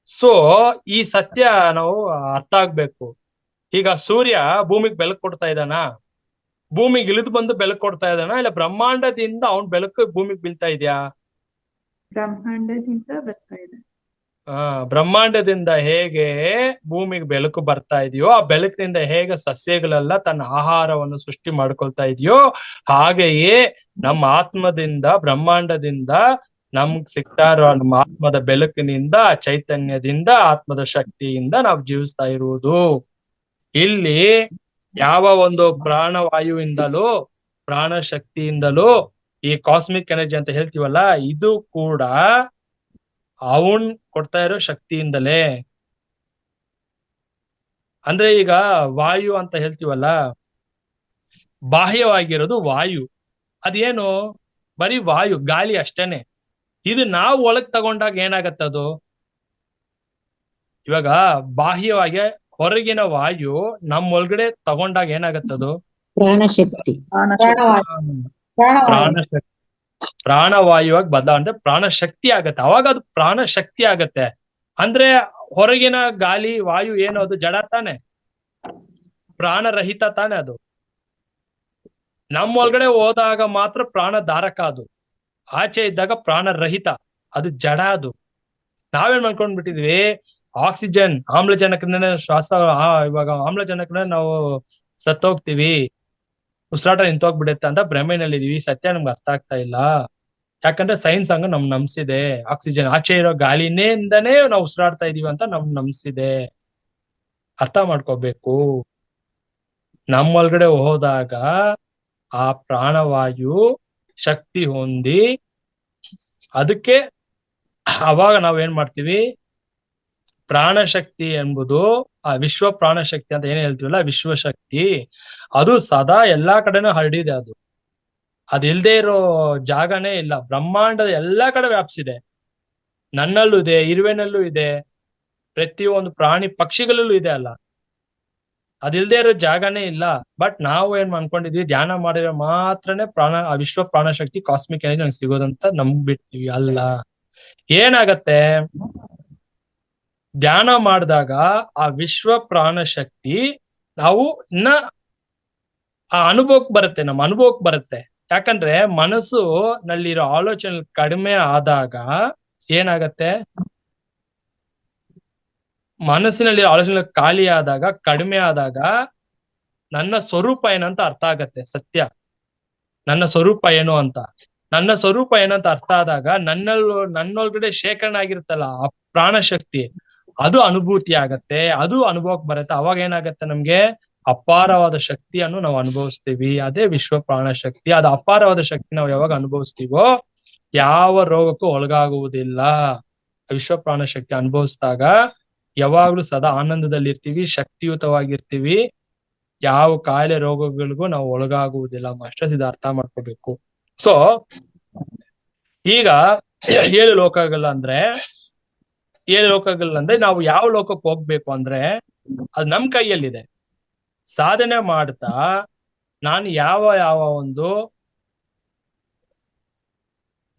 ಸೊ ಈ ಸತ್ಯ ನಾವು ಅರ್ಥ ಆಗ್ಬೇಕು. ಈಗ ಸೂರ್ಯ ಭೂಮಿಗೆ ಬೆಳಕು ಕೊಡ್ತಾ ಇದ್ದಾನ? ಭೂಮಿಗೆ ಇಳಿದು ಬಂದು ಬೆಳಕು ಕೊಡ್ತಾ ಇದ್ದಾನ? ಇಲ್ಲ ಬ್ರಹ್ಮಾಂಡದಿಂದ ಅವನ್ ಬೆಳಕು ಭೂಮಿಗೆ ಬೀಳ್ತಾ ಇದೆಯಾ? ಬ್ರಹ್ಮಾಂಡದಿಂದ ಬರ್ತಾ ಇದೆ. ಬ್ರಹ್ಮಾಂಡದಿಂದ ಹೇಗೆ ಭೂಮಿಗೆ ಬೆಳಕು ಬರ್ತಾ ಇದೆಯೋ, ಆ ಬೆಳಕಿನಿಂದ ಹೇಗೆ ಸಸ್ಯಗಳೆಲ್ಲ ತನ್ನ ಆಹಾರವನ್ನು ಸೃಷ್ಟಿ ಮಾಡ್ಕೊಳ್ತಾ ಇದೆಯೋ, ಹಾಗೆಯೇ ನಮ್ಮ ಆತ್ಮದಿಂದ, ಬ್ರಹ್ಮಾಂಡದಿಂದ ನಮ್ಗ್ ಸಿಗ್ತಾ ಇರೋ ನಮ್ಮ ಆತ್ಮದ ಬೆಳಕಿನಿಂದ, ಚೈತನ್ಯದಿಂದ, ಆತ್ಮದ ಶಕ್ತಿಯಿಂದ ನಾವು ಜೀವಿಸ್ತಾ ಇರುವುದು. ಇಲ್ಲಿ ಯಾವ ಒಂದು ಪ್ರಾಣವಾಯುವಿಂದಲೂ, ಪ್ರಾಣ ಶಕ್ತಿಯಿಂದಲೂ, ಈ ಕಾಸ್ಮಿಕ್ ಎನರ್ಜಿ ಅಂತ ಹೇಳ್ತೀವಲ್ಲ, ಇದು ಕೂಡ ಅವನ್ ಕೊಡ್ತಾ ಇರೋ ಶಕ್ತಿಯಿಂದಲೇ. ಅಂದ್ರೆ ಈಗ ವಾಯು ಅಂತ ಹೇಳ್ತೀವಲ್ಲ, ಬಾಹ್ಯವಾಗಿರೋದು ವಾಯು. ಅದೇನು? ಬರೀ ವಾಯು, ಗಾಳಿ ಅಷ್ಟೇನೆ. ಇದು ನಾವು ಒಳಗ್ ತಗೊಂಡಾಗ ಏನಾಗತ್ತದು? ಇವಾಗ ಬಾಹ್ಯವಾಗಿ ಹೊರಗಿನ ವಾಯು ನಮ್ಮ ಒಳಗಡೆ ತಗೊಂಡಾಗ ಏನಾಗತ್ತದು? ಪ್ರಾಣಶಕ್ತಿ. ಪ್ರಾಣವಾಯುವಾಗಿ ಅಂದ್ರೆ ಪ್ರಾಣ ಶಕ್ತಿ ಆಗತ್ತೆ. ಅವಾಗ ಅದು ಪ್ರಾಣ ಶಕ್ತಿ ಆಗತ್ತೆ. ಅಂದ್ರೆ ಹೊರಗಿನ ಗಾಳಿ ವಾಯು ಏನು? ಅದು ಜಡ ತಾನೆ, ಪ್ರಾಣರಹಿತ ತಾನೆ. ಅದು ನಮ್ಮ ಒಳಗಡೆ ಹೋದಾಗ ಮಾತ್ರ ಪ್ರಾಣಧಾರಕ. ಅದು ಆಚೆ ಇದ್ದಾಗ ಪ್ರಾಣರಹಿತ, ಅದು ಜಡ. ಅದು ನಾವೇನ್ ಮಾಡ್ಕೊಂಡ್ಬಿಟ್ಟಿದ್ವಿ, ಆಕ್ಸಿಜನ್, ಆಮ್ಲಜನಕದಿಂದ ಶ್ವಾಸ, ಇವಾಗ ಆಮ್ಲಜನಕದಿಂದ ನಾವು ಸತ್ತೋಗ್ತೀವಿ, ಉಸಿರಾಟ ನಿಂತೋಗ್ಬಿಡುತ್ತೆ ಅಂತ ಭ್ರಮೆನಲ್ಲಿ ಇದೀವಿ. ಸತ್ಯ ನಮ್ಗೆ ಅರ್ಥ ಆಗ್ತಾ ಇಲ್ಲ. ಯಾಕಂದ್ರೆ ಸೈನ್ಸ್ ಹಂಗ ನಮ್ ನಂಬಿಸಿದೆ. ಆಕ್ಸಿಜನ್ ಆಚೆ ಇರೋ ಗಾಳಿನಿಂದನೇ ನಾವು ಉಸಿರಾಡ್ತಾ ಇದೀವಿ ಅಂತ ನಮ್ ನಂಬಿಸಿದೆ. ಅರ್ಥ ಮಾಡ್ಕೋಬೇಕು. ನಮ್ಮೊಳಗಡೆ ಹೋದಾಗ ಆ ಪ್ರಾಣವಾಯು ಶಕ್ತಿ ಹೊಂದಿ, ಅದಕ್ಕೆ ಅವಾಗ ನಾವೇನ್ ಮಾಡ್ತೀವಿ, ಪ್ರಾಣಶಕ್ತಿ ಎಂಬುದು, ಆ ವಿಶ್ವ ಪ್ರಾಣಶಕ್ತಿ ಅಂತ ಏನ್ ಹೇಳ್ತೀವಲ್ಲ, ವಿಶ್ವಶಕ್ತಿ, ಅದು ಸದಾ ಎಲ್ಲಾ ಕಡೆನೂ ಹರಡಿದೆ. ಅದು ಇಲ್ದೇ ಇರೋ ಜಾಗನೇ ಇಲ್ಲ. ಬ್ರಹ್ಮಾಂಡದ ಎಲ್ಲಾ ಕಡೆ ವ್ಯಾಪಿಸಿದೆ. ನನ್ನಲ್ಲೂ ಇದೆ, ಇರುವೆನಲ್ಲೂ ಇದೆ, ಪ್ರತಿಯೊಂದು ಪ್ರಾಣಿ ಪಕ್ಷಿಗಳಲ್ಲೂ ಇದೆ ಅಲ್ಲ. ಅದಿಲ್ದೇ ಇರೋ ಜಾಗನೇ ಇಲ್ಲ. ಬಟ್ ನಾವು ಏನ್ ಅನ್ಕೊಂಡಿದ್ವಿ, ಧ್ಯಾನ ಮಾಡಿದ್ರೆ ಮಾತ್ರನೇ ಆ ವಿಶ್ವ ಪ್ರಾಣಶಕ್ತಿ, ಕಾಸ್ಮಿಕ್ ಎನರ್ಜಿ ನಂಗೆ ಸಿಗೋದಂತ ನಂಬ್ಬಿಡ್ತೀವಿ. ಅಲ್ಲ. ಏನಾಗತ್ತೆ, ಧ್ಯಾನ ಮಾಡಿದಾಗ ಆ ವಿಶ್ವ ಪ್ರಾಣಶಕ್ತಿ ನಾವು ಆ ಅನುಭವಕ್ಕೆ ಬರುತ್ತೆ, ನಮ್ಮ ಅನುಭವಕ್ಕೆ ಬರುತ್ತೆ. ಯಾಕಂದ್ರೆ ಮನಸ್ಸು ನಲ್ಲಿರೋ ಆಲೋಚನೆ ಕಡಿಮೆ ಆದಾಗ ಏನಾಗತ್ತೆ, ಮನಸ್ಸಿನಲ್ಲಿ ಆಲೋಚನೆ ಖಾಲಿ ಆದಾಗ, ಕಡಿಮೆ ಆದಾಗ ನನ್ನ ಸ್ವರೂಪ ಏನಂತ ಅರ್ಥ ಆಗತ್ತೆ. ಸತ್ಯ, ನನ್ನ ಸ್ವರೂಪ ಏನು ಅಂತ. ನನ್ನ ಸ್ವರೂಪ ಏನಂತ ಅರ್ಥ ಆದಾಗ ನನ್ನೊಳಗಡೆ ಶೇಖರಣೆ ಆಗಿರುತ್ತಲ್ಲ ಆ ಪ್ರಾಣ ಶಕ್ತಿ, ಅದು ಅನುಭೂತಿ ಆಗತ್ತೆ, ಅದು ಅನುಭವಕ್ಕೆ ಬರುತ್ತೆ. ಅವಾಗ ಏನಾಗತ್ತೆ, ನಮ್ಗೆ ಅಪಾರವಾದ ಶಕ್ತಿಯನ್ನು ನಾವು ಅನುಭವಿಸ್ತೀವಿ. ಅದೇ ವಿಶ್ವ ಪ್ರಾಣ ಶಕ್ತಿ. ಅದು ಅಪಾರವಾದ ಶಕ್ತಿ ನಾವು ಯಾವಾಗ ಅನುಭವಿಸ್ತೀವೋ ಯಾವ ರೋಗಕ್ಕೂ ಒಳಗಾಗುವುದಿಲ್ಲ. ವಿಶ್ವ ಪ್ರಾಣ ಶಕ್ತಿ ಅನುಭವಿಸಿದಾಗ ಯಾವಾಗ್ಲೂ ಸದಾ ಆನಂದದಲ್ಲಿರ್ತೀವಿ, ಶಕ್ತಿಯುತವಾಗಿರ್ತೀವಿ. ಯಾವ ಕಾಯಿಲೆ ರೋಗಗಳಿಗೂ ನಾವು ಒಳಗಾಗುವುದಿಲ್ಲ. ಮಾಸ್ಟರ್ಸ್ ಇದು ಅರ್ಥ ಮಾಡ್ಕೋಬೇಕು. ಸೊ ಈಗ 7 ಲೋಕಗಳಂದ್ರೆ ನಾವು ಯಾವ ಲೋಕಕ್ಕೆ ಹೋಗ್ಬೇಕು ಅಂದ್ರೆ ಅದು ನಮ್ ಕೈಯಲ್ಲಿದೆ. ಸಾಧನೆ ಮಾಡ್ತಾ ನಾನು ಯಾವ ಒಂದು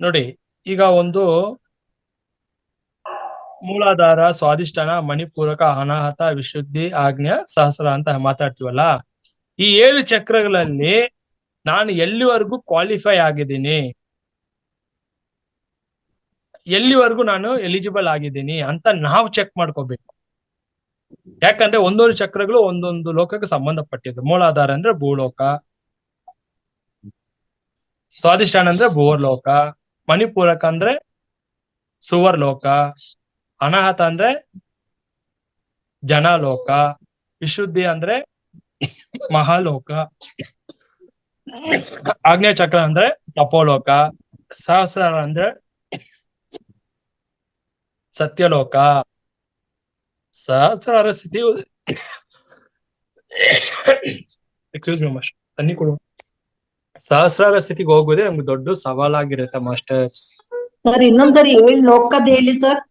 ನೋಡಿ, ಈಗ ಒಂದು ಮೂಲಾಧಾರ, ಸ್ವಾಧಿಷ್ಠಾನ, ಮಣಿಪೂರಕ, ಅನಾಹತ, ವಿಶುದ್ಧಿ, ಆಜ್ಞಾ, ಸಹಸ್ರ ಅಂತ ಮಾತಾಡ್ತೀವಲ್ಲ, ಈ 7 ಚಕ್ರಗಳಲ್ಲಿ ನಾನು ಎಲ್ಲಿವರೆಗೂ ಕ್ವಾಲಿಫೈ ಆಗಿದ್ದೀನಿ, ಎಲ್ಲಿವರೆಗೂ ನಾನು ಎಲಿಜಿಬಲ್ ಆಗಿದ್ದೀನಿ ಅಂತ ನಾವು ಚೆಕ್ ಮಾಡ್ಕೋಬೇಕು. ಯಾಕಂದ್ರೆ ಒಂದೊಂದು ಚಕ್ರಗಳು ಒಂದೊಂದು ಲೋಕಕ್ಕೆ ಸಂಬಂಧಪಟ್ಟಿದ್ದು. ಮೂಲಾಧಾರ ಅಂದ್ರೆ ಭೂಲೋಕ, ಸ್ವಾಧಿಷ್ಠಾನ ಅಂದ್ರೆ ಭೂವರ್ಲೋಕ, ಮಣಿಪೂರಕ ಅಂದ್ರೆ ಸುವರ್ಲೋಕ, ಅನಾಹತ ಅಂದ್ರೆ ಜನಲೋಕ, ವಿಶುದ್ಧಿ ಅಂದ್ರೆ ಮಹಾಲೋಕ, ಆಗ್ನೇಯ ಚಕ್ರ ಅಂದ್ರೆ ತಪೋಲೋಕ, ಸಹಸ್ರಾರ ಅಂದ್ರೆ ಸತ್ಯಲೋಕ. ಸಹಸ್ರಾರ ಸ್ಥಿತಿ ಎಕ್ಸ್ಕ್ಯೂಸ್ ಮಿ ಮಾಸ್ಟರ್, ತನ್ನಿ ಕೊಡು. ಸಹಸ್ರಾರ ಸ್ಥಿತಿಗೆ ಹೋಗೋದೇ ನಮ್ಗೆ ದೊಡ್ಡ ಸವಾಲಾಗಿರುತ್ತೆ ಮಾಸ್ಟರ್ಸ್. ಸರ್ ಇನ್ನೊಂದ್ಸರಿ 7 ಲೋಕದ್ ಹೇಳಿ ಸರ್.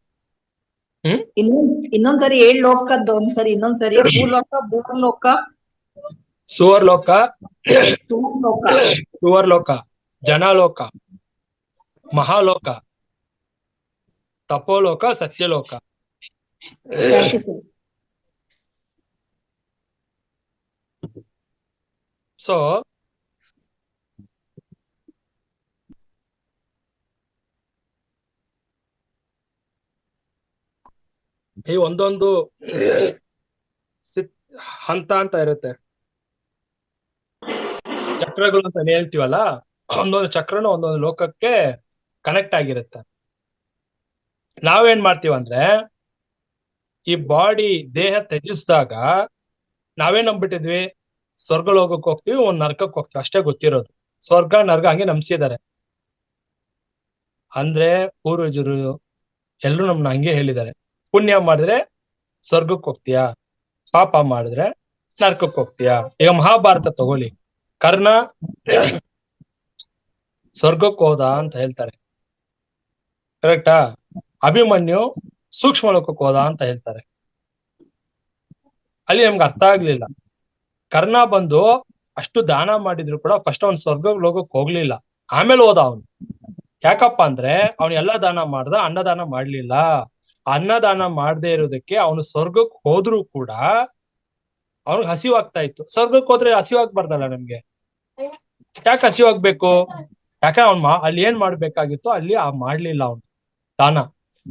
ಇನ್ನೊಂದ್ಸರಿ 7 ಲೋಕದ್ದು ಒಂದ್ಸರಿ ಇನ್ನೊಂದ್ಸರಿ. ಭೂಲೋಕ, ಭೂಲೋಕ, ಸುವರ್ಲೋಕ, ಸುವರ್ಲೋಕ, ಸುವರ್ಲೋಕ, ಜನಲೋಕ, ಮಹಾಲೋಕ, ತಪೋಲೋಕ, ಸತ್ಯಲೋಕ. Thank you sir. ಸೊ ಈ ಒಂದೊಂದು ಹಂತ ಅಂತ ಇರುತ್ತೆ. ಚಕ್ರಗಳು ಅಂತ ಹೇಳ್ತೀವಲ್ಲ, ಒಂದೊಂದು ಚಕ್ರನು ಒಂದೊಂದು ಲೋಕಕ್ಕೆ ಕನೆಕ್ಟ್ ಆಗಿರುತ್ತೆ. ನಾವೇನ್ ಮಾಡ್ತೀವಂದ್ರೆ ಈ ಬಾಡಿ ದೇಹ ತ್ಯಜಿಸಿದಾಗ ನಾವೇನ್ ನಂಬಿಟ್ಟಿದ್ವಿ, ಸ್ವರ್ಗ ಲೋಕಕ್ಕೆ ಹೋಗ್ತೀವಿ, ಒಂದ್ ನರಕಕ್ಕೆ ಹೋಗ್ತೀವಿ, ಅಷ್ಟೇ ಗೊತ್ತಿರೋದು. ಸ್ವರ್ಗ ನರ್ಕ ಹಂಗೆ ನಂಬಿಸಿದ್ದಾರೆ. ಅಂದ್ರೆ ಪೂರ್ವಜರು ಎಲ್ರು ನಮ್ನ ಹಂಗೆ ಹೇಳಿದ್ದಾರೆ. ಪುಣ್ಯ ಮಾಡಿದ್ರೆ ಸ್ವರ್ಗಕ್ಕೆ ಹೋಗ್ತೀಯಾ, ಪಾಪ ಮಾಡಿದ್ರೆ ನರಕಕ್ಕೆ ಹೋಗ್ತೀಯಾ. ಈಗ ಮಹಾಭಾರತ ತಗೊಳ್ಳಿ, ಕರ್ಣ ಸ್ವರ್ಗಕ್ಕೆ ಹೋದ ಅಂತ ಹೇಳ್ತಾರೆ, ಕರೆಕ್ಟಾ? ಅಭಿಮನ್ಯು ಸೂಕ್ಷ್ಮ ಲೋಕಕ್ಕೆ ಹೋದ ಅಂತ ಹೇಳ್ತಾರೆ. ಅಲ್ಲಿ ನಮ್ಗೆ ಅರ್ಥ ಆಗ್ಲಿಲ್ಲ. ಕರ್ಣ ಬಂದು ಅಷ್ಟು ದಾನ ಮಾಡಿದ್ರು ಕೂಡ ಫಸ್ಟ್ ಅವ್ನು ಸ್ವರ್ಗ ಲೋಕಕ್ಕೆ ಹೋಗ್ಲಿಲ್ಲ, ಆಮೇಲೆ ಹೋದ ಅವನು. ಯಾಕಪ್ಪ ಅಂದ್ರೆ ಅವನು ಎಲ್ಲಾ ದಾನ ಮಾಡ್ದ, ಅನ್ನದಾನ ಮಾಡ್ಲಿಲ್ಲ. ಅನ್ನದಾನ ಮಾಡದೇ ಇರೋದಕ್ಕೆ ಅವನು ಸ್ವರ್ಗಕ್ಕೆ ಹೋದ್ರು ಕೂಡ ಅವ್ನಿಗೆ ಹಸಿವಾಗ್ತಾ ಇತ್ತು. ಸ್ವರ್ಗಕ್ಕೆ ಹೋದ್ರೆ ಹಸಿವಾಗ್ಬಾರ್ದಲ್ಲ ನಮ್ಗೆ? ಯಾಕೆ ಹಸಿವಾಗ್ಬೇಕು? ಯಾಕೆ ಅವ್ನ್ ಅಲ್ಲಿ ಏನ್ ಮಾಡ್ಬೇಕಾಗಿತ್ತು ಅಲ್ಲಿ ಮಾಡ್ಲಿಲ್ಲ ಅವನು ದಾನ.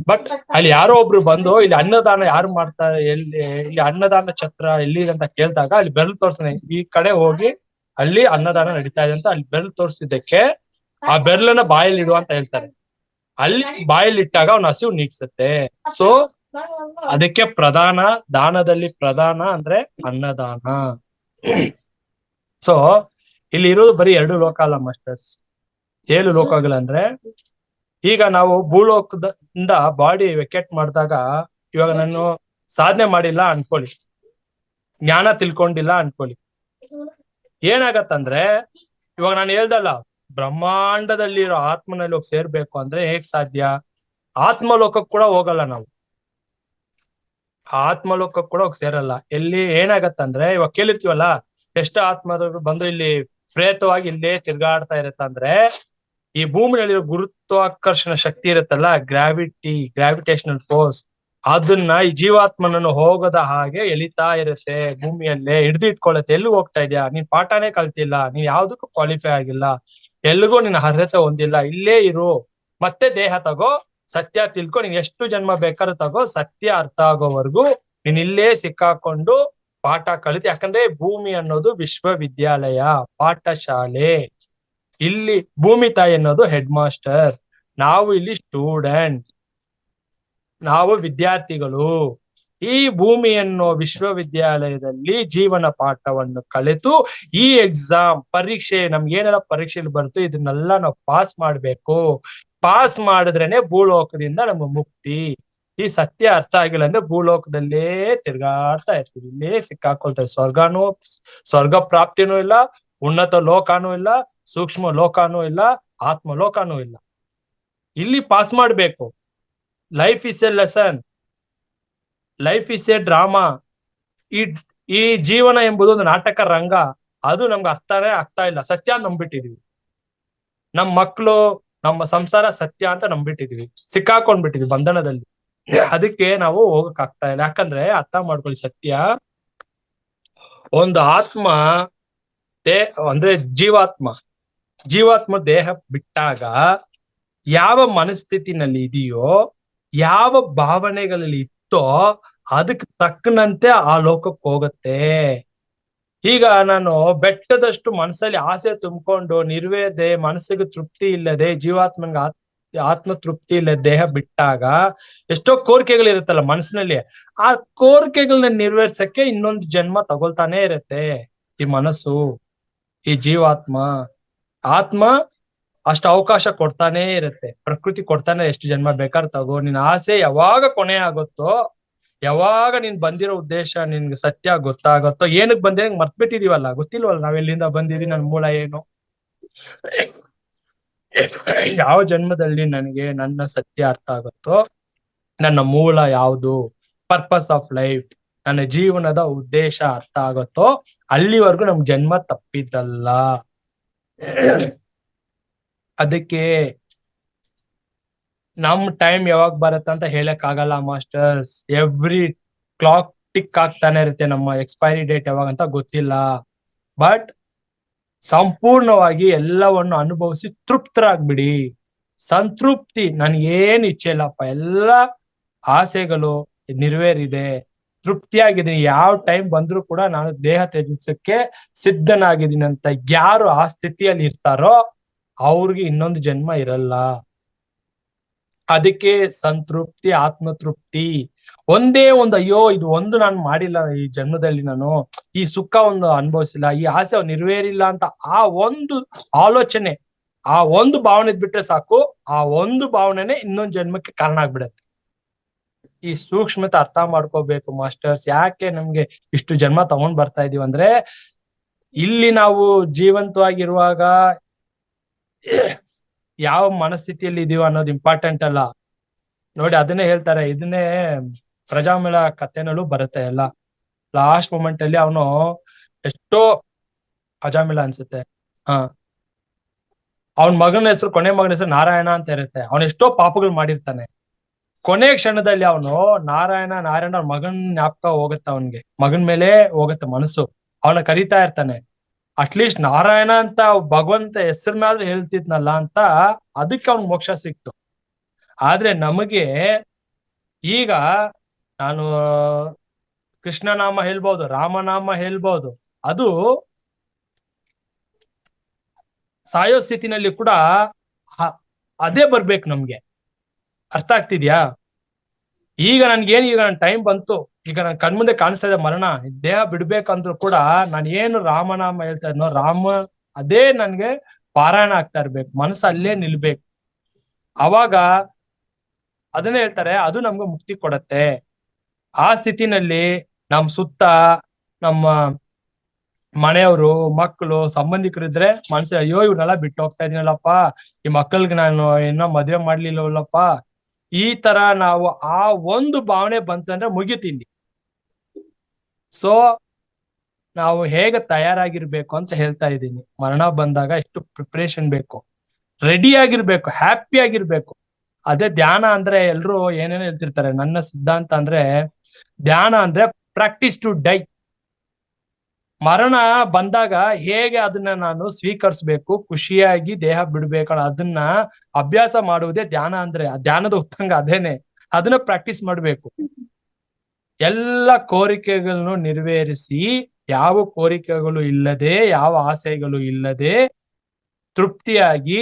ಬಟ್ ಅಲ್ಲಿ ಯಾರೋ ಒಬ್ರು ಬಂದು ಇಲ್ಲಿ ಅನ್ನದಾನ ಯಾರು ಮಾಡ್ತಾರೆ, ಇಲ್ಲಿ ಅನ್ನದಾನ ಛತ್ರ ಎಲ್ಲಿದೆ ಅಂತ ಕೇಳಿದಾಗ ಅಲ್ಲಿ ಬೆರಳು ತೋರ್ಸ್ತಾನೆ, ಈ ಕಡೆ ಹೋಗಿ ಅಲ್ಲಿ ಅನ್ನದಾನ ನಡೀತಾ ಇದೆ ಅಂತ ಅಲ್ಲಿ ಬೆರಳು ತೋರ್ಸಿದ್ದಕ್ಕೆ ಆ ಬೆರಳನ್ನ ಬಾಯಲ್ಲಿ ಇಡುವ ಅಂತ ಹೇಳ್ತಾರೆ. ಅಲ್ಲಿ ಬಾಯಲ್ಲಿ ಇಟ್ಟಾಗ ಅವ್ನ ಹಸಿವು ನೀಗ್ಸತ್ತೆ. ಸೊ ಅದಕ್ಕೆ ಪ್ರಧಾನ, ದಾನದಲ್ಲಿ ಪ್ರಧಾನ ಅಂದ್ರೆ ಅನ್ನದಾನ. ಸೊ ಇಲ್ಲಿ ಇರೋದು ಬರೀ 2 ಲೋಕ ಅಲ್ಲ ಮಾಸ್ಟರ್ಸ್, 7 ಲೋಕಗಳಂದ್ರೆ ಈಗ ನಾವು ಭೂಲೋಕದಿಂದ ಬಾಡಿ ವೆಕೆಟ್ ಮಾಡಿದಾಗ, ಇವಾಗ ನಾನು ಸಾಧನೆ ಮಾಡಿಲ್ಲ ಅನ್ಕೊಳ್ಳಿ, ಜ್ಞಾನ ತಿಳ್ಕೊಂಡಿಲ್ಲ ಅನ್ಕೊಳ್ಳಿ, ಏನಾಗತ್ತಂದ್ರೆ ಇವಾಗ ನಾನು ಹೇಳ್ದಲ್ಲ ಬ್ರಹ್ಮಾಂಡದಲ್ಲಿರೋ ಆತ್ಮನಲ್ಲಿ ಹೋಗಿ ಸೇರ್ಬೇಕು ಅಂದ್ರೆ ಹೇಗ್ ಸಾಧ್ಯ? ಆತ್ಮಲೋಕಕ್ಕೆ ಕೂಡ ಹೋಗಲ್ಲ ನಾವು, ಆತ್ಮಲೋಕಕ್ಕೆ ಕೂಡ ಹೋಗಿ ಸೇರಲ್ಲ. ಎಲ್ಲಿ ಏನಾಗತ್ತಂದ್ರೆ ಇವಾಗ ಕೇಳಿರ್ತೀವಲ್ಲ, ಎಷ್ಟು ಆತ್ಮರು ಬಂದು ಇಲ್ಲಿ ಪ್ರೇತವಾಗಿ ಇಲ್ಲೇ ತಿರ್ಗಾಡ್ತಾ ಇರತ್ತಂದ್ರೆ ಈ ಭೂಮಿನಲ್ಲಿರೋ ಗುರುತ್ವಾಕರ್ಷಣ ಶಕ್ತಿ ಇರುತ್ತಲ್ಲ, ಗ್ರಾವಿಟೇಷನಲ್ ಫೋರ್ಸ್, ಅದನ್ನ ಈ ಜೀವಾತ್ಮನನ್ನು ಹೋಗದ ಹಾಗೆ ಎಳಿತಾ ಇರುತ್ತೆ, ಭೂಮಿಯಲ್ಲೇ ಹಿಡ್ದು ಇಟ್ಕೊಳ್ಳುತ್ತೆ. ಎಲ್ಲಿ ಹೋಗ್ತಾ ಇದೆಯಾ ನೀನ್? ಪಾಠನೇ ಕಲ್ತಿಲ್ಲ, ನೀನ್ ಯಾವ್ದಕ್ಕೂ ಕ್ವಾಲಿಫೈ ಆಗಿಲ್ಲ, ಎಲ್ಲಿಗೂ ನಿನ್ನ ಅರ್ಹತೆ ಹೊಂದಿಲ್ಲ, ಇಲ್ಲೇ ಇರು, ಮತ್ತೆ ದೇಹ ತಗೋ, ಸತ್ಯ ತಿಳ್ಕೊ, ನೀನ್ ಎಷ್ಟು ಜನ್ಮ ಬೇಕಾದ್ರೂ ತಗೋ, ಸತ್ಯ ಅರ್ಥ ಆಗೋವರೆಗೂ ನೀನ್ ಇಲ್ಲೇ ಸಿಕ್ಕಾಕೊಂಡು ಪಾಠ ಕಲಿತು. ಯಾಕಂದ್ರೆ ಭೂಮಿ ಅನ್ನೋದು ವಿಶ್ವವಿದ್ಯಾಲಯ, ಪಾಠಶಾಲೆ. ಇಲ್ಲಿ ಭೂಮಿ ತಾಯಿ ಅನ್ನೋದು ಹೆಡ್ ಮಾಸ್ಟರ್, ನಾವು ಇಲ್ಲಿ ಸ್ಟೂಡೆಂಟ್, ನಾವು ವಿದ್ಯಾರ್ಥಿಗಳು. ಈ ಭೂಮಿ ಅನ್ನೋ ವಿಶ್ವವಿದ್ಯಾಲಯದಲ್ಲಿ ಜೀವನ ಪಾಠವನ್ನು ಕಲಿತು ಈ ಎಕ್ಸಾಮ್ ಪರೀಕ್ಷೆ, ನಮ್ಗೆ ಏನೆಲ್ಲ ಪರೀಕ್ಷೆಯಲ್ಲಿ ಬರ್ತು ಇದನ್ನೆಲ್ಲ ನಾವು ಪಾಸ್ ಮಾಡ್ಬೇಕು. ಪಾಸ್ ಮಾಡಿದ್ರೇನೆ ಭೂಲೋಕದಿಂದ ನಮ್ಮ ಮುಕ್ತಿ. ಈ ಸತ್ಯ ಅರ್ಥ ಆಗಿಲ್ಲ ಅಂದ್ರೆ ಭೂಲೋಕದಲ್ಲೇ ತಿರ್ಗಾಡ್ತಾ ಇರ್ತೀವಿ, ಇಲ್ಲೇ ಸಿಕ್ಕಾಕೊಳ್ತಾರೆ. ಸ್ವರ್ಗ ಪ್ರಾಪ್ತಿನೂ ಇಲ್ಲ, ಉನ್ನತ ಲೋಕಾನೂ ಇಲ್ಲ, ಸೂಕ್ಷ್ಮ ಲೋಕಾನೂ ಇಲ್ಲ, ಆತ್ಮ ಲೋಕಾನೂ ಇಲ್ಲ. ಇಲ್ಲಿ ಪಾಸ್ ಮಾಡ್ಬೇಕು. Life is A lesson, life is A drama. ಈ ಜೀವನ ಎಂಬುದು ಒಂದು ನಾಟಕ ರಂಗ. ಅದು ನಮ್ಗೆ ಅರ್ಥನೇ ಆಗ್ತಾ ಇಲ್ಲ. ಸತ್ಯ ನಂಬಿಟ್ಟಿದೀವಿ, ನಮ್ ಮಕ್ಳು, ನಮ್ಮ ಸಂಸಾರ ಸತ್ಯ ಅಂತ ನಂಬಿಟ್ಟಿದೀವಿ, ಸಿಕ್ಕಾಕೊಂಡ್ಬಿಟ್ಟಿದ್ವಿ ಬಂಧನದಲ್ಲಿ. ಅದಕ್ಕೆ ನಾವು ಹೋಗಕ್ ಆಗ್ತಾ ಇಲ್ಲ. ಯಾಕಂದ್ರೆ ಅರ್ಥ ಮಾಡ್ಕೊಳ್ಳಿ, ಸತ್ಯ ಒಂದು ಆತ್ಮ ಅಂದ್ರೆ ಜೀವಾತ್ಮ ದೇಹ ಬಿಟ್ಟಾಗ ಯಾವ ಮನಸ್ಥಿತಿನಲ್ಲಿ ಇದೆಯೋ, ಯಾವ ಭಾವನೆಗಳಲ್ಲಿ ಇತ್ತೋ ಅದಕ್ಕೆ ತಕ್ಕನಂತೆ ಆ ಲೋಕಕ್ಕೆ ಹೋಗುತ್ತೆ. ಈಗ ನಾನು ಬೆಟ್ಟದಷ್ಟು ಮನಸ್ಸಲ್ಲಿ ಆಸೆ ತುಂಬಿಕೊಂಡು ನಿರ್ವೇದೆ, ಮನಸ್ಸಿಗೆ ತೃಪ್ತಿ ಇಲ್ಲದೆ, ಜೀವಾತ್ಮನ್ಗೆ ಆತ್ಮ ತೃಪ್ತಿ ಇಲ್ಲದೆ ದೇಹ ಬಿಟ್ಟಾಗ ಎಷ್ಟೋ ಕೋರಿಕೆಗಳಿರುತ್ತಲ್ಲ ಮನಸ್ಸಿನಲ್ಲಿ, ಆ ಕೋರಿಕೆಗಳನ್ನ ನೆರವೇರ್ಸಕ್ಕೆ ಇನ್ನೊಂದು ಜನ್ಮ ತಗೊಳ್ತಾನೆ ಇರುತ್ತೆ ಈ ಮನಸ್ಸು, ಈ ಜೀವಾತ್ಮ. ಆತ್ಮ ಅಷ್ಟು ಅವಕಾಶ ಕೊಡ್ತಾನೆ ಇರುತ್ತೆ, ಪ್ರಕೃತಿ ಕೊಡ್ತಾನೆ. ಎಷ್ಟು ಜನ್ಮ ಬೇಕಾದ್ರೆ ತಗೋ, ನಿನ್ ಆಸೆ ಯಾವಾಗ ಕೊನೆ ಆಗುತ್ತೋ, ಯಾವಾಗ ನೀನ್ ಬಂದಿರೋ ಉದ್ದೇಶ ನಿನ್ಗೆ ಸತ್ಯ ಗೊತ್ತಾಗತ್ತೋ, ಏನಕ್ ಬಂದಿರ ಮರ್ತ್ಬಿಟ್ಟಿದೀವಲ್ಲ, ಗೊತ್ತಿಲ್ವಲ್ಲ ನಾವೆಲ್ಲಿಂದ ಬಂದಿದೀವಿ, ನನ್ ಮೂಲ ಏನು, ಯಾವ ಜನ್ಮದಲ್ಲಿ ನನಗೆ ನನ್ನ ಸತ್ಯ ಅರ್ಥ ಆಗುತ್ತೋ, ನನ್ನ ಮೂಲ ಯಾವುದು, ಪರ್ಪಸ್ ಆಫ್ ಲೈಫ್, ನನ್ನ ಜೀವನದ ಉದ್ದೇಶ ಅರ್ಥ ಆಗುತ್ತೋ, ಅಲ್ಲಿವರೆಗೂ ನಮ್ ಜನ್ಮ ತಪ್ಪಿದ್ದಲ್ಲ. ಅದಕ್ಕೆ ನಮ್ ಟೈಮ್ ಯಾವಾಗ ಬರುತ್ತೆ ಅಂತ ಹೇಳಕ್ ಆಗಲ್ಲ ಮಾಸ್ಟರ್ಸ್. ಎವ್ರಿ ಕ್ಲಾಕ್ ಟಿಕ್ ಆಗ್ತಾನೆ ಇರುತ್ತೆ, ನಮ್ಮ ಎಕ್ಸ್ಪೈರಿ ಡೇಟ್ ಯಾವಾಗ ಅಂತ ಗೊತ್ತಿಲ್ಲ. ಬಟ್ ಸಂಪೂರ್ಣವಾಗಿ ಎಲ್ಲವನ್ನು ಅನುಭವಿಸಿ ತೃಪ್ತರಾಗ್ಬಿಡಿ. ಸಂತೃಪ್ತಿ, ನನ್ಗೇನ್ ಇಚ್ಛೆ ಇಲ್ಲಪ್ಪ, ಎಲ್ಲ ಆಸೆಗಳು ನೆರವೇರಿದೆ, ತೃಪ್ತಿಯಾಗಿದ್ದೀನಿ, ಯಾವ ಟೈಮ್ ಬಂದ್ರು ಕೂಡ ನಾನು ದೇಹ ತ್ಯಜಿಸಕ್ಕೆ ಸಿದ್ಧನಾಗಿದ್ದೀನಿ ಅಂತ ಯಾರು ಆ ಸ್ಥಿತಿಯಲ್ಲಿ ಇರ್ತಾರೋ ಅವ್ರಿಗೆ ಇನ್ನೊಂದು ಜನ್ಮ ಇರಲ್ಲ. ಅದಕ್ಕೆ ಸಂತೃಪ್ತಿ, ಆತ್ಮತೃಪ್ತಿ. ಒಂದೇ ಒಂದು ಅಯ್ಯೋ ಇದು ಒಂದು ನಾನು ಮಾಡಿಲ್ಲ ಈ ಜನ್ಮದಲ್ಲಿ, ನಾನು ಈ ಸುಖ ಒಂದು ಅನುಭವಿಸಿಲ್ಲ, ಈ ಆಸೆ ನೆರವೇರಿಲ್ಲ ಅಂತ ಆ ಒಂದು ಆಲೋಚನೆ, ಆ ಒಂದು ಭಾವನೆ ಬಿಟ್ರೆ ಸಾಕು, ಆ ಒಂದು ಭಾವನೆನೆ ಇನ್ನೊಂದು ಜನ್ಮಕ್ಕೆ ಕಾರಣ ಆಗ್ಬಿಡತ್ತೆ. ಈ ಸೂಕ್ಷ್ಮತೆ ಅರ್ಥ ಮಾಡ್ಕೋಬೇಕು ಮಾಸ್ಟರ್ಸ್. ಯಾಕೆ ನಮ್ಗೆ ಇಷ್ಟು ಜನ್ಮ ತಗೊಂಡ್ ಬರ್ತಾ ಇದೀವಿ ಅಂದ್ರೆ, ಇಲ್ಲಿ ನಾವು ಜೀವಂತವಾಗಿರುವಾಗ ಯಾವ ಮನಸ್ಥಿತಿಯಲ್ಲಿ ಇದೀವ ಅನ್ನೋದು ಇಂಪಾರ್ಟೆಂಟ್ ಅಲ್ಲ. ನೋಡಿ, ಅದನ್ನೇ ಹೇಳ್ತಾರೆ, ಇದನ್ನೇ ಪ್ರಜಾಮೇಳ ಕಥೆನಲ್ಲೂ ಬರುತ್ತೆ ಎಲ್ಲ. ಲಾಸ್ಟ್ ಮೂಮೆಂಟ್ ಅಲ್ಲಿ ಅವನು ಎಷ್ಟೋ, ಪ್ರಜಾಮೇಳ ಅನ್ಸುತ್ತೆ, ಅವನ್ ಮಗನ ಹೆಸರು, ಕೊನೆ ಮಗನ ಹೆಸರು ನಾರಾಯಣ ಅಂತ ಇರುತ್ತೆ. ಅವನ್ ಎಷ್ಟೋ ಪಾಪಗಳು ಮಾಡಿರ್ತಾನೆ. ಕೊನೆ ಕ್ಷಣದಲ್ಲಿ ಅವನು ನಾರಾಯಣ ನಾರಾಯಣ ಅವ್ರ ಮಗನ್ ಜ್ಞಾಪಕ ಹೋಗುತ್ತೆ, ಅವನ್ಗೆ ಮಗನ್ ಮೇಲೆ ಹೋಗುತ್ತೆ ಮನಸ್ಸು. ಅವನ ಕರಿತಾ ಇರ್ತಾನೆ, ಅಟ್ಲೀಸ್ಟ್ ನಾರಾಯಣ ಅಂತ ಭಗವಂತ ಹೆಸರನ್ನಾದ್ರೂ ಹೇಳ್ತಿದ್ನಲ್ಲ ಅಂತ. ಅದಕ್ಕೆ ಅವ್ನ್ ಮೋಕ್ಷ ಸಿಕ್ತು. ಆದ್ರೆ ನಮಗೆ ಈಗ ನಾನು ಕೃಷ್ಣನಾಮ ಹೇಳ್ಬಹುದು, ರಾಮನಾಮ ಹೇಳ್ಬಹುದು, ಅದು ಸಾಯೋ ಸ್ಥಿತಿನಲ್ಲಿ ಕೂಡ ಅದೇ ಬರ್ಬೇಕು ನಮ್ಗೆ. ಅರ್ಥ ಆಗ್ತಿದ್ಯಾ? ಈಗ ನನ್ಗೇನು, ಈಗ ನನ್ ಟೈಮ್ ಬಂತು, ಈಗ ನನ್ ಕಣ್ಮುಂದೆ ಕಾಣಿಸ್ತಾ ಇದೆ ಮರಣ, ದೇಹ ಬಿಡ್ಬೇಕಂದ್ರು ಕೂಡ ನಾನು ಏನು ರಾಮನಾಮ ಹೇಳ್ತಾ ಇದ್ನೋ, ರಾಮ ಅದೇ ನನ್ಗೆ ಪಾರಾಯಣ ಆಗ್ತಾ ಇರ್ಬೇಕು, ಮನಸ್ಸು ಅಲ್ಲೇ ನಿಲ್ಬೇಕು. ಅವಾಗ ಅದನ್ನೇ ಹೇಳ್ತಾರೆ, ಅದು ನಮ್ಗೆ ಮುಕ್ತಿ ಕೊಡತ್ತೆ. ಆ ಸ್ಥಿತಿನಲ್ಲಿ ನಮ್ ಸುತ್ತ ನಮ್ಮ ಮನೆಯವರು, ಮಕ್ಕಳು, ಸಂಬಂಧಿಕರು ಇದ್ರೆ ಮನ್ಸ ಅಯ್ಯೋ ಇವ್ರನ್ನೆಲ್ಲ ಬಿಟ್ಟು ಹೋಗ್ತಾ ಇದೀನಲ್ಲಪ್ಪ, ಈ ಮಕ್ಕಳಿಗೆ ನಾನು ಇನ್ನೂ ಮದುವೆ ಮಾಡ್ಲಿಲ್ಲವಲ್ಲಪ್ಪ, ಈ ತರ ನಾವು ಆ ಒಂದು ಭಾವನೆ ಬಂತಂದ್ರೆ ಮುಗಿತೀನಿ. ಸೊ ನಾವು ಹೇಗೆ ತಯಾರಾಗಿರ್ಬೇಕು ಅಂತ ಹೇಳ್ತಾ ಇದ್ದೀನಿ. ಮರಣ ಬಂದಾಗ ಎಷ್ಟು ಪ್ರಿಪರೇಷನ್ ಬೇಕು, ರೆಡಿ ಆಗಿರ್ಬೇಕು, ಹ್ಯಾಪಿ ಆಗಿರ್ಬೇಕು. ಅದೇ ಧ್ಯಾನ ಅಂದ್ರೆ ಎಲ್ರು ಏನೇನೋ ಹೇಳ್ತಿರ್ತಾರೆ. ನನ್ನ ಸಿದ್ಧಾಂತ ಅಂದ್ರೆ ಧ್ಯಾನ ಅಂದ್ರೆ ಪ್ರಾಕ್ಟೀಸ್ ಟು ಡೈ. ಮರಣ ಬಂದಾಗ ಹೇಗೆ ಅದನ್ನ ನಾನು ಸ್ವೀಕರಿಸ್ಬೇಕು, ಖುಷಿಯಾಗಿ ದೇಹ ಬಿಡ್ಬೇಕಲ್ಲ, ಅದನ್ನ ಅಭ್ಯಾಸ ಮಾಡುವುದೇ ಧ್ಯಾನ. ಅಂದ್ರೆ ಆ ಧ್ಯಾನದ ಉತ್ತಂಗ ಅದೇನೆ. ಅದನ್ನ ಪ್ರಾಕ್ಟೀಸ್ ಮಾಡ್ಬೇಕು. ಎಲ್ಲ ಕೋರಿಕೆಗಳನ್ನು ನೆರವೇರಿಸಿ, ಯಾವ ಕೋರಿಕೆಗಳು ಇಲ್ಲದೆ, ಯಾವ ಆಸೆಗಳು ಇಲ್ಲದೆ, ತೃಪ್ತಿಯಾಗಿ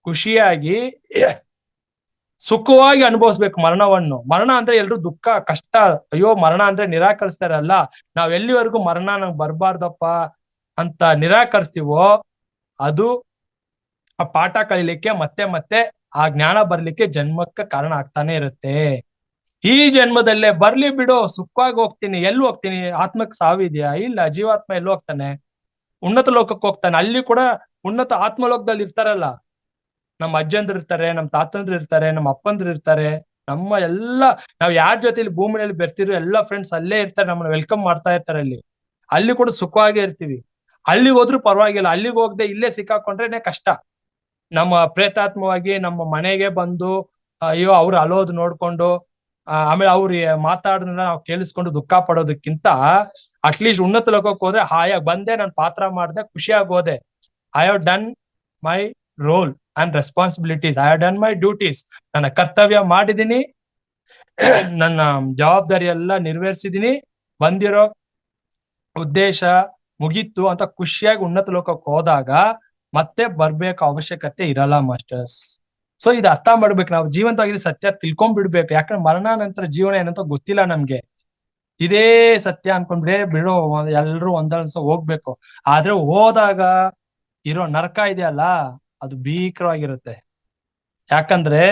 ಖುಷಿಯಾಗಿ ಸುಖವಾಗಿ ಅನುಭವಿಸ್ಬೇಕು ಮರಣವನ್ನು. ಮರಣ ಅಂದ್ರೆ ಎಲ್ರು ದುಃಖ ಕಷ್ಟ, ಅಯ್ಯೋ ಮರಣ ಅಂದ್ರೆ ನಿರಾಕರಿಸ್ತಾರಲ್ಲ, ನಾವ್ ಎಲ್ಲಿವರೆಗೂ ಮರಣ ನಂಗೆ ಬರ್ಬಾರ್ದಪ್ಪ ಅಂತ ನಿರಾಕರಿಸ್ತೀವೋ ಅದು ಆ ಪಾಠ ಕಲಿಲಿಕ್ಕೆ ಮತ್ತೆ ಮತ್ತೆ ಆ ಜ್ಞಾನ ಬರ್ಲಿಕ್ಕೆ ಜನ್ಮಕ್ಕೆ ಕಾರಣ ಆಗ್ತಾನೆ ಇರುತ್ತೆ. ಈ ಜನ್ಮದಲ್ಲೇ ಬರ್ಲಿ ಬಿಡು, ಸುಖವಾಗಿ ಹೋಗ್ತೀನಿ. ಎಲ್ಲಿ ಹೋಗ್ತೀನಿ? ಆತ್ಮಕ್ಕೆ ಸಾವಿದ್ಯಾ? ಇಲ್ಲ. ಜೀವಾತ್ಮ ಎಲ್ಲಿ ಹೋಗ್ತಾನೆ? ಉನ್ನತ ಲೋಕಕ್ಕೆ ಹೋಗ್ತಾನೆ. ಅಲ್ಲಿ ಕೂಡ ಉನ್ನತ ಆತ್ಮಲೋಕದಲ್ಲಿ ಇರ್ತಾರಲ್ಲ, ನಮ್ಮ ಅಜ್ಜಂದ್ರು ಇರ್ತಾರೆ, ನಮ್ಮ ತಾತಂದ್ರು ಇರ್ತಾರೆ, ನಮ್ಮ ಅಪ್ಪಂದ್ರು ಇರ್ತಾರೆ, ನಮ್ಮ ನಾವ್ ಯಾರ ಜೊತೆಲಿ ಭೂಮಿಯಲ್ಲಿ ಬೆರ್ತಿರೋ ಎಲ್ಲಾ ಫ್ರೆಂಡ್ಸ್ ಅಲ್ಲೇ ಇರ್ತಾರೆ, ನಮ್ಮನ್ನ ವೆಲ್ಕಮ್ ಮಾಡ್ತಾ ಇರ್ತಾರೆ. ಅಲ್ಲಿ ಕೂಡ ಸುಖವಾಗೇ ಇರ್ತೀವಿ. ಅಲ್ಲಿಗೆ ಹೋದ್ರು ಪರವಾಗಿಲ್ಲ, ಅಲ್ಲಿಗೆ ಹೋಗದೆ ಇಲ್ಲೇ ಸಿಕ್ಕಾಕೊಂಡ್ರೇನೆ ಕಷ್ಟ. ನಮ್ಮ ಪ್ರೇತಾತ್ಮವಾಗಿ ನಮ್ಮ ಮನೆಗೆ ಬಂದು ಅಯ್ಯೋ ಅವ್ರು ಅಲೋದು ನೋಡ್ಕೊಂಡು ಆಮೇಲೆ ಅವ್ರು ಮಾತಾಡೋದನ್ನ ನಾವು ಕೇಳಿಸ್ಕೊಂಡು ದುಃಖ ಪಡೋದಕ್ಕಿಂತ ಅಟ್ಲೀಸ್ಟ್ ಉನ್ನತ ಲೋಕಕ್ಕೆ ಹೋದ್ರೆ ಹಾಯಾಗಿ ಬಂದೆ, ನಾನು ಪಾತ್ರ ಮಾಡ್ದೆ, ಖುಷಿಯಾಗಿ ಹೋದೆ. I have done my role and responsibilities, I have done my duties. ನನ್ನ ಕರ್ತವ್ಯ ಮಾಡಿದೀನಿ, ನನ್ನ ಜವಾಬ್ದಾರಿ ಎಲ್ಲ ನೆರವೇರಿಸಿದೀನಿ, ಬಂದಿರೋ ಉದ್ದೇಶ ಮುಗೀತು ಅಂತ ಖುಷಿಯಾಗಿ ಉನ್ನತ ಲೋಕಕ್ಕೆ ಹೋದಾಗ ಮತ್ತೆ ಬರ್ಬೇಕು ಅವಶ್ಯಕತೆ ಇರಲ್ಲ ಮಾಸ್ಟರ್ಸ್. ಸೊ ಇದು ಅರ್ಥ ಮಾಡ್ಬೇಕು. ನಾವು ಜೀವಂತವಾಗಿ ಸತ್ಯ ತಿಳ್ಕೊಂಡ್ಬಿಡ್ಬೇಕು. ಯಾಕಂದ್ರೆ ಮರಣ ನಂತರ ಜೀವನ ಏನಂತ ಗೊತ್ತಿಲ್ಲ ನಮ್ಗೆ. ಇದೇ ಸತ್ಯ ಅನ್ಕೊಂಡ್ಬಿಡೇ ಬಿಡೋ, ಎಲ್ರು ಒಂದೊಂದ್ಸ ಹೋಗ್ಬೇಕು. ಆದ್ರೆ ಹೋದಾಗ ಇರೋ ನರಕ ಇದೆಯಲ್ಲ, ಅದು ಭೀಕರವಾಗಿರುತ್ತೆ. ಯಾಕಂದ್ರೆ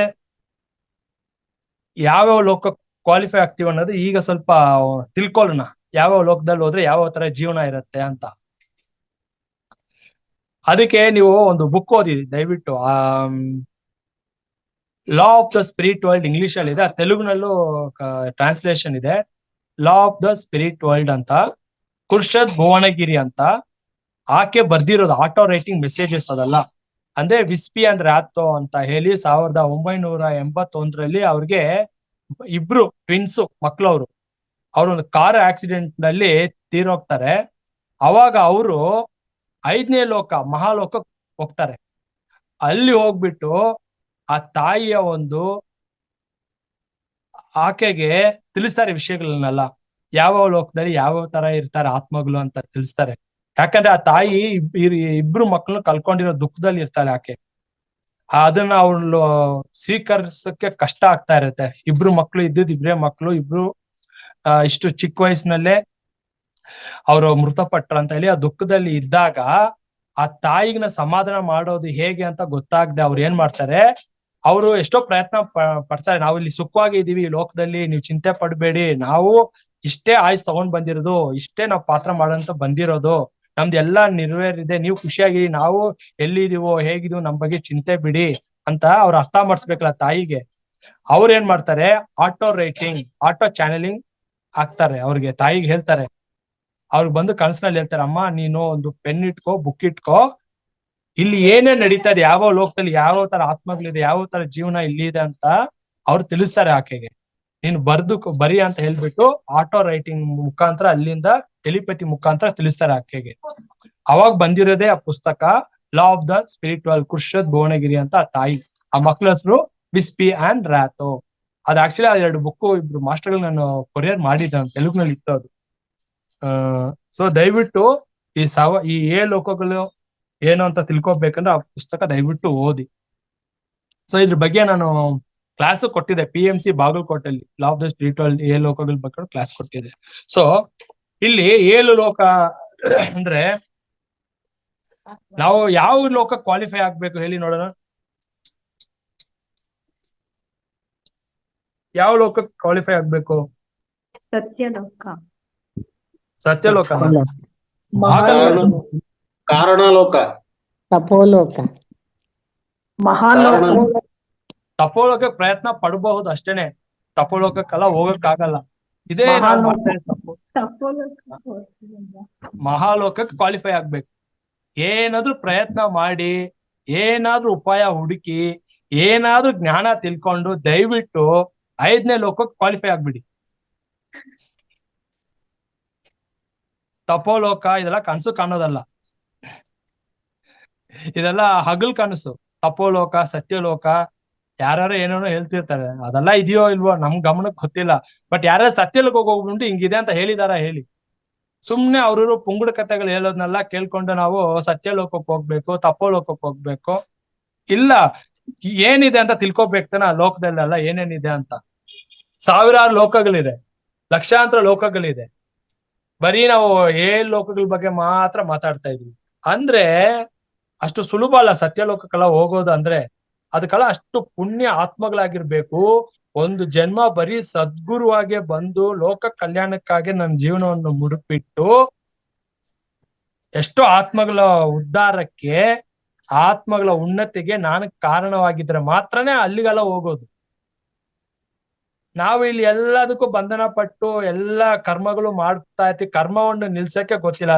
ಯಾವ್ಯಾವ ಲೋಕ ಕ್ವಾಲಿಫೈ ಆಗ್ತೀವಿ ಅನ್ನೋದು ಈಗ ಸ್ವಲ್ಪ ತಿಳ್ಕೊಳ್ಳೋಣ. ಯಾವ್ಯಾವ ಲೋಕದಲ್ಲಿ ಹೋದ್ರೆ ಯಾವ ತರ ಜೀವನ ಇರುತ್ತೆ ಅಂತ. ಅದಕ್ಕೆ ನೀವು ಒಂದು ಬುಕ್ ಓದಿ ದಯವಿಟ್ಟು. ಲಾ of the spirit world English ಅಲ್ಲಿ ಇದೆ, ತೆಲುಗುನಲ್ಲೂ ಟ್ರಾನ್ಸ್ಲೇಷನ್ ಇದೆ. ಲಾ ಆಫ್ ದ ಸ್ಪಿರಿಟ್ ವರ್ಲ್ಡ್ ಅಂತ, ಕುರ್ಷದ್ ಭುವನಗಿರಿ ಅಂತ ಆಕೆ ಬರ್ದಿರೋದು. ಆಟೋ ರೈಟಿಂಗ್ ಮೆಸೇಜಸ್ ಅದಲ್ಲ. ಅಂದ್ರೆ ವಿಸ್ಪಿ ಅಂದ್ರೆ ಆತೋ ಅಂತ ಹೇಳಿ 1981 ಅವ್ರಿಗೆ ಇಬ್ರು ಟ್ವಿನ್ಸ್ ಮಕ್ಳು. ಅವ್ರೊಂದು ಕಾರ್ ಆಕ್ಸಿಡೆಂಟ್ ನಲ್ಲಿ ತೀರೋಗ್ತಾರೆ. ಅವಾಗ ಅವರು 5ನೇ ಲೋಕ ಮಹಾಲೋಕಕ್ಕೆ ಹೋಗ್ತಾರೆ. ಅಲ್ಲಿ ಹೋಗ್ಬಿಟ್ಟು ಆ ತಾಯಿಯ ಒಂದು ಆಕೆಗೆ ತಿಳಿಸ್ತಾರೆ ವಿಷಯಗಳನ್ನೆಲ್ಲ, ಯಾವ ಲೋಕದಲ್ಲಿ ಯಾವ ತರ ಇರ್ತಾರೆ ಆತ್ಮಗಳು ಅಂತ ತಿಳಿಸ್ತಾರೆ. ಯಾಕಂದ್ರೆ ಆ ತಾಯಿ ಇಬ್ರು ಮಕ್ಕಳನ್ನ ಕಳ್ಕೊಂಡಿರೋ ದುಃಖದಲ್ಲಿ ಇರ್ತಾಳೆ ಆಕೆ. ಅದನ್ನ ಅವಳು ಸ್ವೀಕರಿಸಕ್ಕೆ ಕಷ್ಟ ಆಗ್ತಾ ಇರುತ್ತೆ. ಇಬ್ರು ಮಕ್ಳು ಇಬ್ರೇ ಮಕ್ಳು, ಇಬ್ರು ಇಷ್ಟು ಚಿಕ್ಕ ವಯಸ್ಸಿನಲ್ಲೇ ಅವರು ಮೃತಪಟ್ರು ಅಂತ ಹೇಳಿ ಆ ದುಃಖದಲ್ಲಿ ಇದ್ದಾಗ ಆ ತಾಯಿಗಿನ ಸಮಾಧಾನ ಮಾಡೋದು ಹೇಗೆ ಅಂತ ಗೊತ್ತಾಗದೆ ಅವ್ರು ಏನ್ ಮಾಡ್ತಾರೆ, ಅವರು ಎಷ್ಟೋ ಪ್ರಯತ್ನ ಪಡ್ತಾರೆ. ನಾವು ಇಲ್ಲಿ ಸುಖವಾಗಿ ಇದೀವಿ ಈ ಲೋಕದಲ್ಲಿ, ನೀವು ಚಿಂತೆ ಪಡ್ಬೇಡಿ, ನಾವು ಇಷ್ಟೇ ಆಯ್ಸ್ ತಗೊಂಡ್ ಬಂದಿರೋದು, ಇಷ್ಟೇ ನಾವು ಪಾತ್ರ ಮಾಡೋಂತ ಬಂದಿರೋದು, ನಮ್ದು ಎಲ್ಲಾ ನೆರವೇರಿದೆ, ನೀವು ಖುಷಿಯಾಗಿ, ನಾವು ಎಲ್ಲಿದೀವೋ ಹೇಗಿದೀವೋ ನಮ್ ಬಗ್ಗೆ ಚಿಂತೆ ಬಿಡಿ ಅಂತ ಅವ್ರು ಅರ್ಥ ಮಾಡಿಸ್ಬೇಕಲ್ಲ ತಾಯಿಗೆ. ಅವ್ರು ಏನ್ ಮಾಡ್ತಾರೆ, ಆಟೋ ರೈಟಿಂಗ್, ಆಟೋ ಚಾನೆಲಿಂಗ್ ಆಗ್ತಾರೆ. ಅವ್ರಿಗೆ ತಾಯಿಗೆ ಹೇಳ್ತಾರೆ, ಅವ್ರಿಗೆ ಬಂದು ಕನಸಿನಲ್ಲಿ ಹೇಳ್ತಾರೆ, ಅಮ್ಮ ನೀನು ಒಂದು ಪೆನ್ ಇಟ್ಕೋ, ಬುಕ್ ಇಟ್ಕೋ, ಇಲ್ಲಿ ಏನೇ ನಡೀತಾ ಇದೆ, ಯಾವ ಲೋಕದಲ್ಲಿ ಯಾವ ತರ ಆತ್ಮಗಳಿದೆ, ಯಾವ ತರ ಜೀವನ ಇಲ್ಲಿದೆ ಅಂತ ಅವ್ರು ತಿಳಿಸ್ತಾರೆ ಆಕೆಗೆ. ನೀನು ಬರಿ ಅಂತ ಹೇಳ್ಬಿಟ್ಟು ಆಟೋ ರೈಟಿಂಗ್ ಮುಖಾಂತರ, ಅಲ್ಲಿಂದ ಟೆಲಿಪತಿ ಮುಖಾಂತರ ತಿಳಿಸ್ತಾರೆ ಆಕೆಗೆ. ಅವಾಗ ಬಂದಿರೋದೇ ಆ ಪುಸ್ತಕ law of the spiritual, Kurshad Bhuvanagiri ಅಂತ. ಆ ತಾಯಿ, ಆ ಮಕ್ಳ ಹೆಸರು ವಿಸ್ಪಿ ಅಂಡ್ ರಾಥೋ. ಅದ್ ಆಕ್ಚುಲಿ ಆ 2 ಬುಕ್ ಇಬ್ರು ಮಾಸ್ಟರ್ಗಳು ನಾನು ಕೊರಿಯರ್ ಮಾಡಿದ್ದೆ, ತೆಲುಗುನಲ್ಲಿ ಇತ್ತು ಅದು. ಸೊ ದಯವಿಟ್ಟು ಈ 7 ಲೋಕಗಳು ಏನು ಅಂತ ತಿಳ್ಕೊಬೇಕಂದ್ರೆ ಆ ಪುಸ್ತಕ ದಯವಿಟ್ಟು ಓದಿ. ಸೊ ಇದ್ರ ಬಗ್ಗೆ ನಾನು ಕ್ಲಾಸ್ ಕೊಟ್ಟಿದ್ದೆ PMC ಬಾಗಲಕೋಟೆಯಲ್ಲಿ, ಲಾ ಆಫ್ ದ ಸ್ಪಿರಿಚುವಲ್ 7 ಲೋಕಗಳ ಬಗ್ಗೆ ಕ್ಲಾಸ್ ಕೊಟ್ಟಿದ್ದೆ. ಸೊ ಇಲ್ಲಿ 7 ಲೋಕ ಅಂದ್ರೆ ನಾವು ಯಾವ ಲೋಕ ಕ್ವಾಲಿಫೈ ಆಗ್ಬೇಕು ಹೇಳಿ ನೋಡೋಣ. ಯಾವ ಲೋಕ ಕ್ವಾಲಿಫೈ ಆಗ್ಬೇಕು? ಸತ್ಯಲೋಕ. ಸತ್ಯಲೋಕ, ಕಾರಣಲೋಕ, ತಪೋಲೋಕ, ಮಹಾಲೋಕ, ತಪೋಲೋಕಕ್ಕೆ ಪ್ರಯತ್ನ ಪಡಬಹುದು ಅಷ್ಟೇನೆ, ತಪೋಲೋಕಕ್ಕೆಲ್ಲ ಹೋಗಕ್ಕಾಗಲ್ಲ. ಇದೇ ನಾವು ಮಾಡ್ತಾ ತಪ್ಪು. ಮಹಾಲೋಕಕ್ಕೆ ಕ್ವಾಲಿಫೈ ಆಗ್ಬೇಕು. ಏನಾದ್ರೂ ಪ್ರಯತ್ನ ಮಾಡಿ, ಏನಾದ್ರೂ ಉಪಾಯ ಹುಡುಕಿ, ಏನಾದ್ರೂ ಜ್ಞಾನ ತಿಳ್ಕೊಂಡು ದಯವಿಟ್ಟು 5ನೇ ಲೋಕಕ್ಕೆ ಕ್ವಾಲಿಫೈ ಆಗ್ಬಿಡಿ. ತಪೋಲೋಕ ಇದೆಲ್ಲ ಕನಸು ಕಾಣೋದಲ್ಲ, ಇದೆಲ್ಲ ಹಗಲ್ ಕನಸು. ತಪೋಲೋಕ, ಸತ್ಯಲೋಕ, ಯಾರು ಏನೇನೋ ಹೇಳ್ತಿರ್ತಾರೆ, ಅದೆಲ್ಲ ಇದೆಯೋ ಇಲ್ವೋ ನಮ್ ಗಮನಕ್ಕೆ ಗೊತ್ತಿಲ್ಲ. ಬಟ್ ಯಾರ್ಯಾರು ಸತ್ಯಲೋಕ ಹೋಗ್ಬಿಟ್ಟು ಹಿಂಗಿದೆ ಅಂತ ಹೇಳಿದಾರ ಹೇಳಿ. ಸುಮ್ನೆ ಅವ್ರವ್ರು ಪುಂಗುಡ ಕಥೆಗಳು ಹೇಳೋದ್ನೆಲ್ಲ ಕೇಳ್ಕೊಂಡು ನಾವು ಸತ್ಯಲೋಕಕ್ಕೆ ಹೋಗ್ಬೇಕು, ತಪೋಲೋಕಕ್ಕೆ ಹೋಗ್ಬೇಕು, ಇಲ್ಲ ಏನಿದೆ ಅಂತ ತಿಳ್ಕೊಬೇಕು ತಾನೆ. ಆ ಲೋಕದಲ್ಲೆಲ್ಲ ಏನೇನಿದೆ ಅಂತ ಸಾವಿರಾರು ಲೋಕಗಳಿದೆ, ಲಕ್ಷಾಂತರ ಲೋಕಗಳಿದೆ. ಬರೀ ನಾವು 7 ಲೋಕಗಳ ಬಗ್ಗೆ ಮಾತ್ರ ಮಾತಾಡ್ತಾ ಇದೀವಿ. ಅಂದ್ರೆ ಅಷ್ಟು ಸುಲಭ ಅಲ್ಲ ಸತ್ಯಲೋಕಕ್ಕೆಲ್ಲ ಹೋಗೋದು. ಅಂದ್ರೆ ಅದಕ್ಕೆಲ್ಲ ಅಷ್ಟು ಪುಣ್ಯ ಆತ್ಮಗಳಾಗಿರ್ಬೇಕು. ಒಂದು ಜನ್ಮ ಬರೀ ಸದ್ಗುರುವಾಗೆ ಬಂದು ಲೋಕ ಕಲ್ಯಾಣಕ್ಕಾಗಿ ನನ್ನ ಜೀವನವನ್ನು ಮುಡುಪಿಟ್ಟು ಎಷ್ಟೋ ಆತ್ಮಗಳ ಉದ್ಧಾರಕ್ಕೆ, ಆತ್ಮಗಳ ಉನ್ನತಿಗೆ ನಾನು ಕಾರಣವಾಗಿದ್ರೆ ಮಾತ್ರನೇ ಅಲ್ಲಿಗೆಲ್ಲ ಹೋಗೋದು. ನಾವು ಇಲ್ಲಿ ಎಲ್ಲದಕ್ಕೂ ಬಂಧನ ಪಟ್ಟು ಎಲ್ಲ ಕರ್ಮಗಳು ಮಾಡ್ತಾ ಇರ್ತೀವಿ. ಕರ್ಮವನ್ನು ನಿಲ್ಸಕ್ಕೆ ಗೊತ್ತಿಲ್ಲ.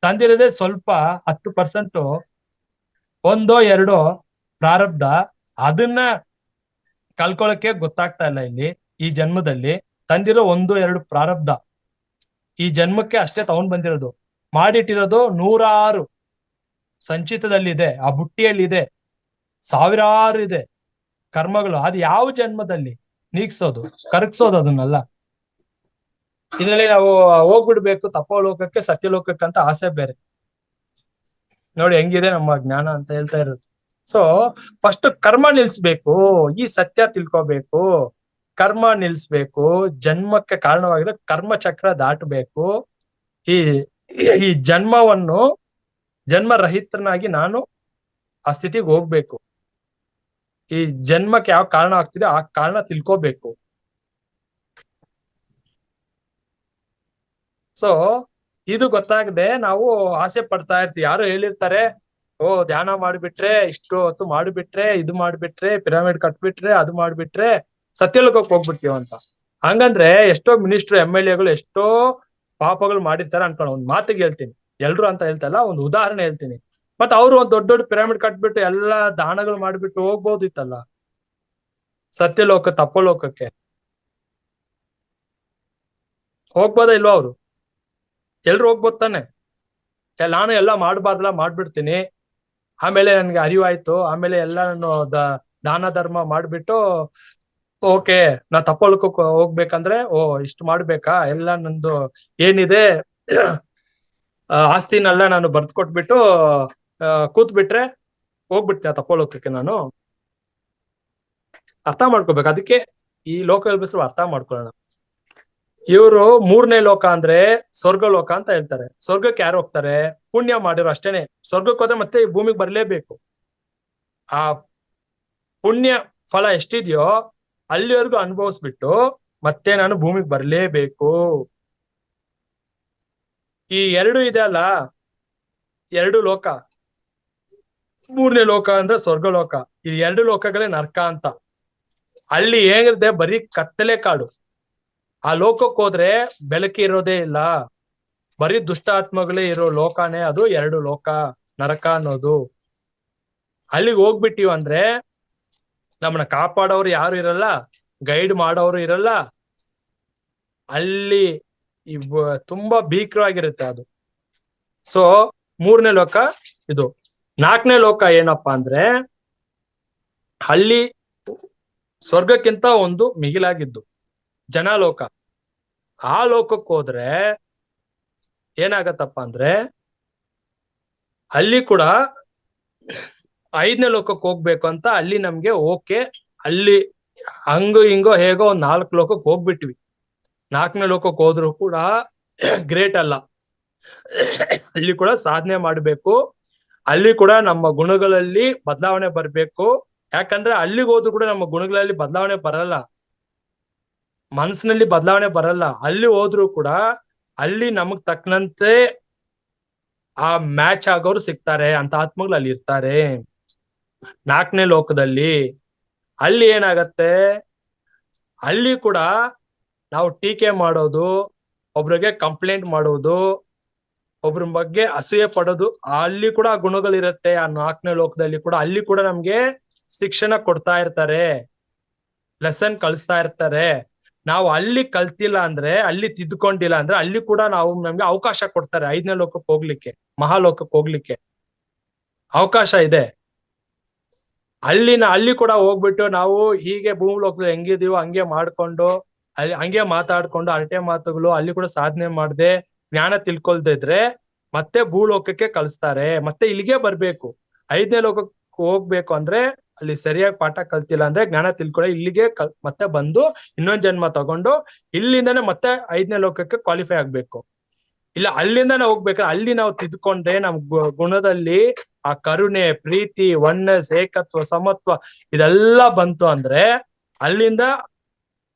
ತಂದಿರೋದೇ ಸ್ವಲ್ಪ 10%, 1-2 ಪ್ರಾರಬ್ಧ. ಅದನ್ನ ಕಳ್ಕೊಳಕ್ಕೆ ಗೊತ್ತಾಗ್ತಾ ಇಲ್ಲ. ಇಲ್ಲಿ ಈ ಜನ್ಮದಲ್ಲಿ ತಂದಿರೋ 1-2 ಪ್ರಾರಬ್ಧ ಈ ಜನ್ಮಕ್ಕೆ ಅಷ್ಟೇ ತಗೊಂಡ್ ಬಂದಿರೋದು. ಮಾಡಿಟ್ಟಿರೋದು 100 ಸಂಚಿತದಲ್ಲಿದೆ, ಆ ಬುಟ್ಟಿಯಲ್ಲಿದೆ, ಸಾವಿರಾರು ಇದೆ ಕರ್ಮಗಳು. ಅದು ಯಾವ ಜನ್ಮದಲ್ಲಿ ನೀಗ್ಸೋದು, ಕರಗ್ಸೋದು ಅದನ್ನೆಲ್ಲ. ಇದರಲ್ಲಿ ನಾವು ಹೋಗ್ಬಿಡ್ಬೇಕು ತಪೋಲೋಕಕ್ಕೆ, ಸತ್ಯಲೋಕಕ್ಕೆ ಅಂತ ಆಸೆ ಬೇರೆ. ನೋಡಿ ಹೆಂಗಿದೆ ನಮ್ಮ ಜ್ಞಾನ ಅಂತ ಹೇಳ್ತಾ ಇರೋದು. ಸೊ ಫಸ್ಟ್ ಕರ್ಮ ನಿಲ್ಸ್ಬೇಕು, ಈ ಸತ್ಯ ತಿಳ್ಕೋಬೇಕು, ಕರ್ಮ ನಿಲ್ಸ್ಬೇಕು, ಜನ್ಮಕ್ಕೆ ಕಾರಣವಾಗಿರೋ ಕರ್ಮ ಚಕ್ರ ದಾಟಬೇಕು. ಈ ಜನ್ಮವನ್ನು ಜನ್ಮರಹಿತನಾಗಿ ನಾನು ಆ ಸ್ಥಿತಿಗೆ ಹೋಗ್ಬೇಕು. ಈ ಜನ್ಮಕ್ಕೆ ಯಾವ ಕಾರಣ ಆಗ್ತಿದೆ ಆ ಕಾರಣ ತಿಳ್ಕೋಬೇಕು. ಸೊ ಇದು ಗೊತ್ತಾಗದೆ ನಾವು ಆಸೆ ಪಡ್ತಾ ಇರ್ತೀವಿ. ಯಾರು ಹೇಳಿರ್ತಾರೆ, ಓ ಧ್ಯಾನ ಮಾಡ್ಬಿಟ್ರೆ, ಇಷ್ಟು ಹೊತ್ತು ಮಾಡ್ಬಿಟ್ರೆ, ಇದು ಮಾಡ್ಬಿಟ್ರೆ, ಪಿರಮಿಡ್ ಕಟ್ಬಿಟ್ರೆ, ಅದು ಮಾಡ್ಬಿಟ್ರೆ ಸತ್ಯಲೋಕಕ್ಕೆ ಹೋಗ್ಬಿಡ್ತೀವ ಅಂತ. ಹಂಗಂದ್ರೆ ಎಷ್ಟೋ ಮಿನಿಸ್ಟ್ರು, MLAಗಳು ಎಷ್ಟೋ ಪಾಪಗಳು ಮಾಡಿರ್ತಾರೆ ಅನ್ಕೊಂಡು. ಒಂದ್ ಮಾತಿಗೆ ಹೇಳ್ತೀನಿ, ಎಲ್ರು ಅಂತ ಹೇಳ್ತಲ್ಲ, ಒಂದು ಉದಾಹರಣೆ ಹೇಳ್ತೀನಿ. ಬಟ್ ಅವ್ರು ಒಂದ್ ದೊಡ್ಡ ದೊಡ್ಡ ಪಿರಮಿಡ್ ಕಟ್ಬಿಟ್ಟು ಎಲ್ಲಾ ದಾನಗಳು ಮಾಡ್ಬಿಟ್ಟು ಹೋಗ್ಬೋದಿತ್ತಲ್ಲ ಸತ್ಯಲೋಕ, ತಪೋಲೋಕಕ್ಕೆ. ಹೋಗ್ಬೋದ ಇಲ್ವಾ? ಅವ್ರು ಎಲ್ರು ಹೋಗ್ಬೋದ್ ತಾನೆ. ನಾನು ಎಲ್ಲ ಮಾಡ್ಬಾರ್ದಲ್ಲ, ಮಾಡ್ಬಿಡ್ತೀನಿ, ಆಮೇಲೆ ನನ್ಗೆ ಅರಿವಾಯ್ತು, ಆಮೇಲೆ ಎಲ್ಲ ನಾನು ದಾನ ಧರ್ಮ ಮಾಡ್ಬಿಟ್ಟು ಓಕೆ ನಾ ತಪೋಲೋಕಕ್ಕೆ ಹೋಗ್ಬೇಕಂದ್ರೆ ಓ ಇಷ್ಟು ಮಾಡ್ಬೇಕಾ, ಎಲ್ಲ ನಂದು ಏನಿದೆ ಆಸ್ತಿನೆಲ್ಲ ನಾನು ಬರ್ದ್ ಕೊಟ್ಬಿಟ್ಟು ಕೂತ್ ಬಿಟ್ರೆ ಹೋಗ್ಬಿಡ್ತೀನಿ ಆ ತಪೋಲೋಕಕ್ಕೆ. ನಾನು ಅರ್ಥ ಮಾಡ್ಕೋಬೇಕು. ಅದಕ್ಕೆ ಈ ಲೋಕ ಎಲ್ಬಿಸ್ರು ಅರ್ಥ ಮಾಡ್ಕೊಳ್ಳೋಣ. ಇವರು 3ನೇ ಲೋಕ ಅಂದ್ರೆ ಸ್ವರ್ಗ ಲೋಕ ಅಂತ ಹೇಳ್ತಾರೆ. ಸ್ವರ್ಗಕ್ಕೆ ಯಾರು ಹೋಗ್ತಾರೆ? ಪುಣ್ಯ ಮಾಡಿರೋ ಅಷ್ಟೇನೆ. ಸ್ವರ್ಗಕ್ಕೆ ಹೋದ್ರೆ ಮತ್ತೆ ಈ ಭೂಮಿಗೆ ಬರ್ಲೇಬೇಕು. ಆ ಪುಣ್ಯ ಫಲ ಎಷ್ಟಿದೆಯೋ ಅಲ್ಲಿವರೆಗೂ ಅನುಭವಿಸ್ಬಿಟ್ಟು ಮತ್ತೆ ನಾನು ಭೂಮಿಗೆ ಬರ್ಲೇಬೇಕು. ಈ 2 ಇದೆ ಅಲ್ಲ, 2 ಲೋಕ. 3ನೇ ಲೋಕ ಅಂದ್ರೆ ಸ್ವರ್ಗ ಲೋಕ. ಈ 2 ಲೋಕಗಳೇ ನರ್ಕ ಅಂತ. ಅಲ್ಲಿ ಏನಿದೆ ಬರೀ ಕತ್ತಲೆ ಕಾಡು. ಆ ಲೋಕಕ್ಕೆ ಹೋದ್ರೆ ಬೆಳಕಿ ಇರೋದೇ ಇಲ್ಲ, ಬರೀ ದುಷ್ಟ ಆತ್ಮಗಳೇ ಇರೋ ಲೋಕನೇ ಅದು 2 ಲೋಕ, ನರಕ ಅನ್ನೋದು. ಅಲ್ಲಿಗೆ ಹೋಗ್ಬಿಟ್ಟಿವ ಅಂದ್ರೆ ನಮ್ಮನ್ನ ಕಾಪಾಡೋರು ಯಾರು ಇರಲ್ಲ, ಗೈಡ್ ಮಾಡೋರು ಇರಲ್ಲ. ಅಲ್ಲಿ ತುಂಬಾ ಭೀಕರವಾಗಿರುತ್ತೆ ಅದು. ಸೊ 3ನೇ ಲೋಕ ಇದು. 4ನೇ ಲೋಕ ಏನಪ್ಪಾ ಅಂದ್ರೆ ಅಲ್ಲಿ ಸ್ವರ್ಗಕ್ಕಿಂತ ಒಂದು ಮಿಗಿಲಾಗಿದ್ದು ಜನಲೋಕ. ಆ ಲೋಕಕ್ಕೆ ಹೋದ್ರೆ ಏನಾಗತ್ತಪ್ಪ ಅಂದ್ರೆ ಅಲ್ಲಿ ಕೂಡ 5ನೇ ಲೋಕಕ್ಕೆ ಹೋಗ್ಬೇಕು ಅಂತ ಅಲ್ಲಿ ನಮ್ಗೆ ಓಕೆ, ಅಲ್ಲಿ ಹಂಗೋ ಹಿಂಗೋ ಹೇಗೋ 4 ಲೋಕಕ್ಕೆ ಹೋಗ್ಬಿಟ್ವಿ. 4ನೇ ಲೋಕಕ್ಕೆ ಹೋದ್ರು ಕೂಡ ಗ್ರೇಟ್ ಅಲ್ಲ, ಅಲ್ಲಿ ಕೂಡ ಸಾಧನೆ ಮಾಡ್ಬೇಕು. ಅಲ್ಲಿ ಕೂಡ ನಮ್ಮ ಗುಣಗಳಲ್ಲಿ ಬದಲಾವಣೆ ಬರ್ಬೇಕು. ಯಾಕಂದ್ರೆ ಅಲ್ಲಿಗೆ ಹೋದ್ರು ಕೂಡ ನಮ್ಮ ಗುಣಗಳಲ್ಲಿ ಬದಲಾವಣೆ ಬರಲ್ಲ, ಮನಸ್ಸಿನಲ್ಲಿ ಬದಲಾವಣೆ ಬರಲ್ಲ. ಅಲ್ಲಿ ಹೋದ್ರು ಕೂಡ ಅಲ್ಲಿ ನಮಗ್ ತಕ್ಕನಂತೆ ಆ ಮ್ಯಾಚ್ ಆಗೋರು ಸಿಗ್ತಾರೆ, ಅಂತ ಆತ್ಮಗಳು ಅಲ್ಲಿ ಇರ್ತಾರೆ 4ನೇ ಲೋಕದಲ್ಲಿ. ಅಲ್ಲಿ ಏನಾಗತ್ತೆ, ಅಲ್ಲಿ ಕೂಡ ನಾವು ಟೀಕೆ ಮಾಡೋದು, ಒಬ್ರಿಗೆ ಕಂಪ್ಲೇಂಟ್ ಮಾಡೋದು, ಒಬ್ರ ಬಗ್ಗೆ ಅಸೂಯೆ ಪಡೋದು, ಅಲ್ಲಿ ಕೂಡ ಗುಣಗಳಿರುತ್ತೆ. ಆ 4ನೇ ಲೋಕದಲ್ಲಿ ಕೂಡ ಅಲ್ಲಿ ಕೂಡ ನಮ್ಗೆ ಶಿಕ್ಷಣ ಕೊಡ್ತಾ ಇರ್ತಾರೆ, ಲೆಸನ್ ಕಳಿಸ್ತಾ ಇರ್ತಾರೆ. ನಾವು ಅಲ್ಲಿ ಕಲ್ತಿಲ್ಲ ಅಂದ್ರೆ, ಅಲ್ಲಿ ತಿದ್ಕೊಂಡಿಲ್ಲ ಅಂದ್ರೆ, ಅಲ್ಲಿ ಕೂಡ ನಮ್ಗೆ ಅವಕಾಶ ಕೊಡ್ತಾರೆ 5ನೇ ಲೋಕಕ್ಕೆ ಹೋಗ್ಲಿಕ್ಕೆ, ಮಹಾಲೋಕಕ್ಕೆ ಹೋಗ್ಲಿಕ್ಕೆ ಅವಕಾಶ ಇದೆ. ಅಲ್ಲಿ ಕೂಡ ಹೋಗ್ಬಿಟ್ಟು ನಾವು ಹೀಗೆ ಭೂಮಿ ಲೋಕದಲ್ಲಿ ಹೆಂಗಿದೀವೋ ಹಂಗೆ ಮಾಡ್ಕೊಂಡು, ಅಲ್ಲಿ ಹಂಗೆ ಮಾತಾಡ್ಕೊಂಡು ಹರಟೆ ಮಾತುಗಳು, ಅಲ್ಲಿ ಕೂಡ ಸಾಧನೆ ಮಾಡದೆ ಜ್ಞಾನ ತಿಳ್ಕೊಳ್ದಿದ್ರೆ ಮತ್ತೆ ಭೂಲೋಕಕ್ಕೆ ಕಳಿಸ್ತಾರೆ. ಮತ್ತೆ ಇಲ್ಲಿಗೆ ಬರ್ಬೇಕು. 5ನೇ ಲೋಕಕ್ಕೆ ಹೋಗ್ಬೇಕು ಅಂದ್ರೆ ಅಲ್ಲಿ ಸರಿಯಾಗಿ ಪಾಠ ಕಲ್ತಿಲ್ಲ ಅಂದ್ರೆ, ಜ್ಞಾನ ತಿಳ್ಕೊಳ್ಳಿ ಇಲ್ಲಿಗೆ ಮತ್ತೆ ಬಂದು ಇನ್ನೊಂದ್ ಜನ್ಮ ತಗೊಂಡು ಇಲ್ಲಿಂದಾನೆ ಮತ್ತೆ 5ನೇ ಲೋಕಕ್ಕೆ ಕ್ವಾಲಿಫೈ ಆಗ್ಬೇಕು. ಇಲ್ಲ ಅಲ್ಲಿಂದಾನೆ ಹೋಗ್ಬೇಕಾದ್ರೆ ಅಲ್ಲಿ ನಾವು ತಿದ್ಕೊಂಡ್ರೆ ನಮ್ ಗುಣದಲ್ಲಿ ಆ ಕರುಣೆ, ಪ್ರೀತಿ, ಒನ್ನೆಸ್, ಏಕತ್ವ, ಸಮತ್ವ ಇದೆಲ್ಲ ಬಂತು ಅಂದ್ರೆ ಅಲ್ಲಿಂದ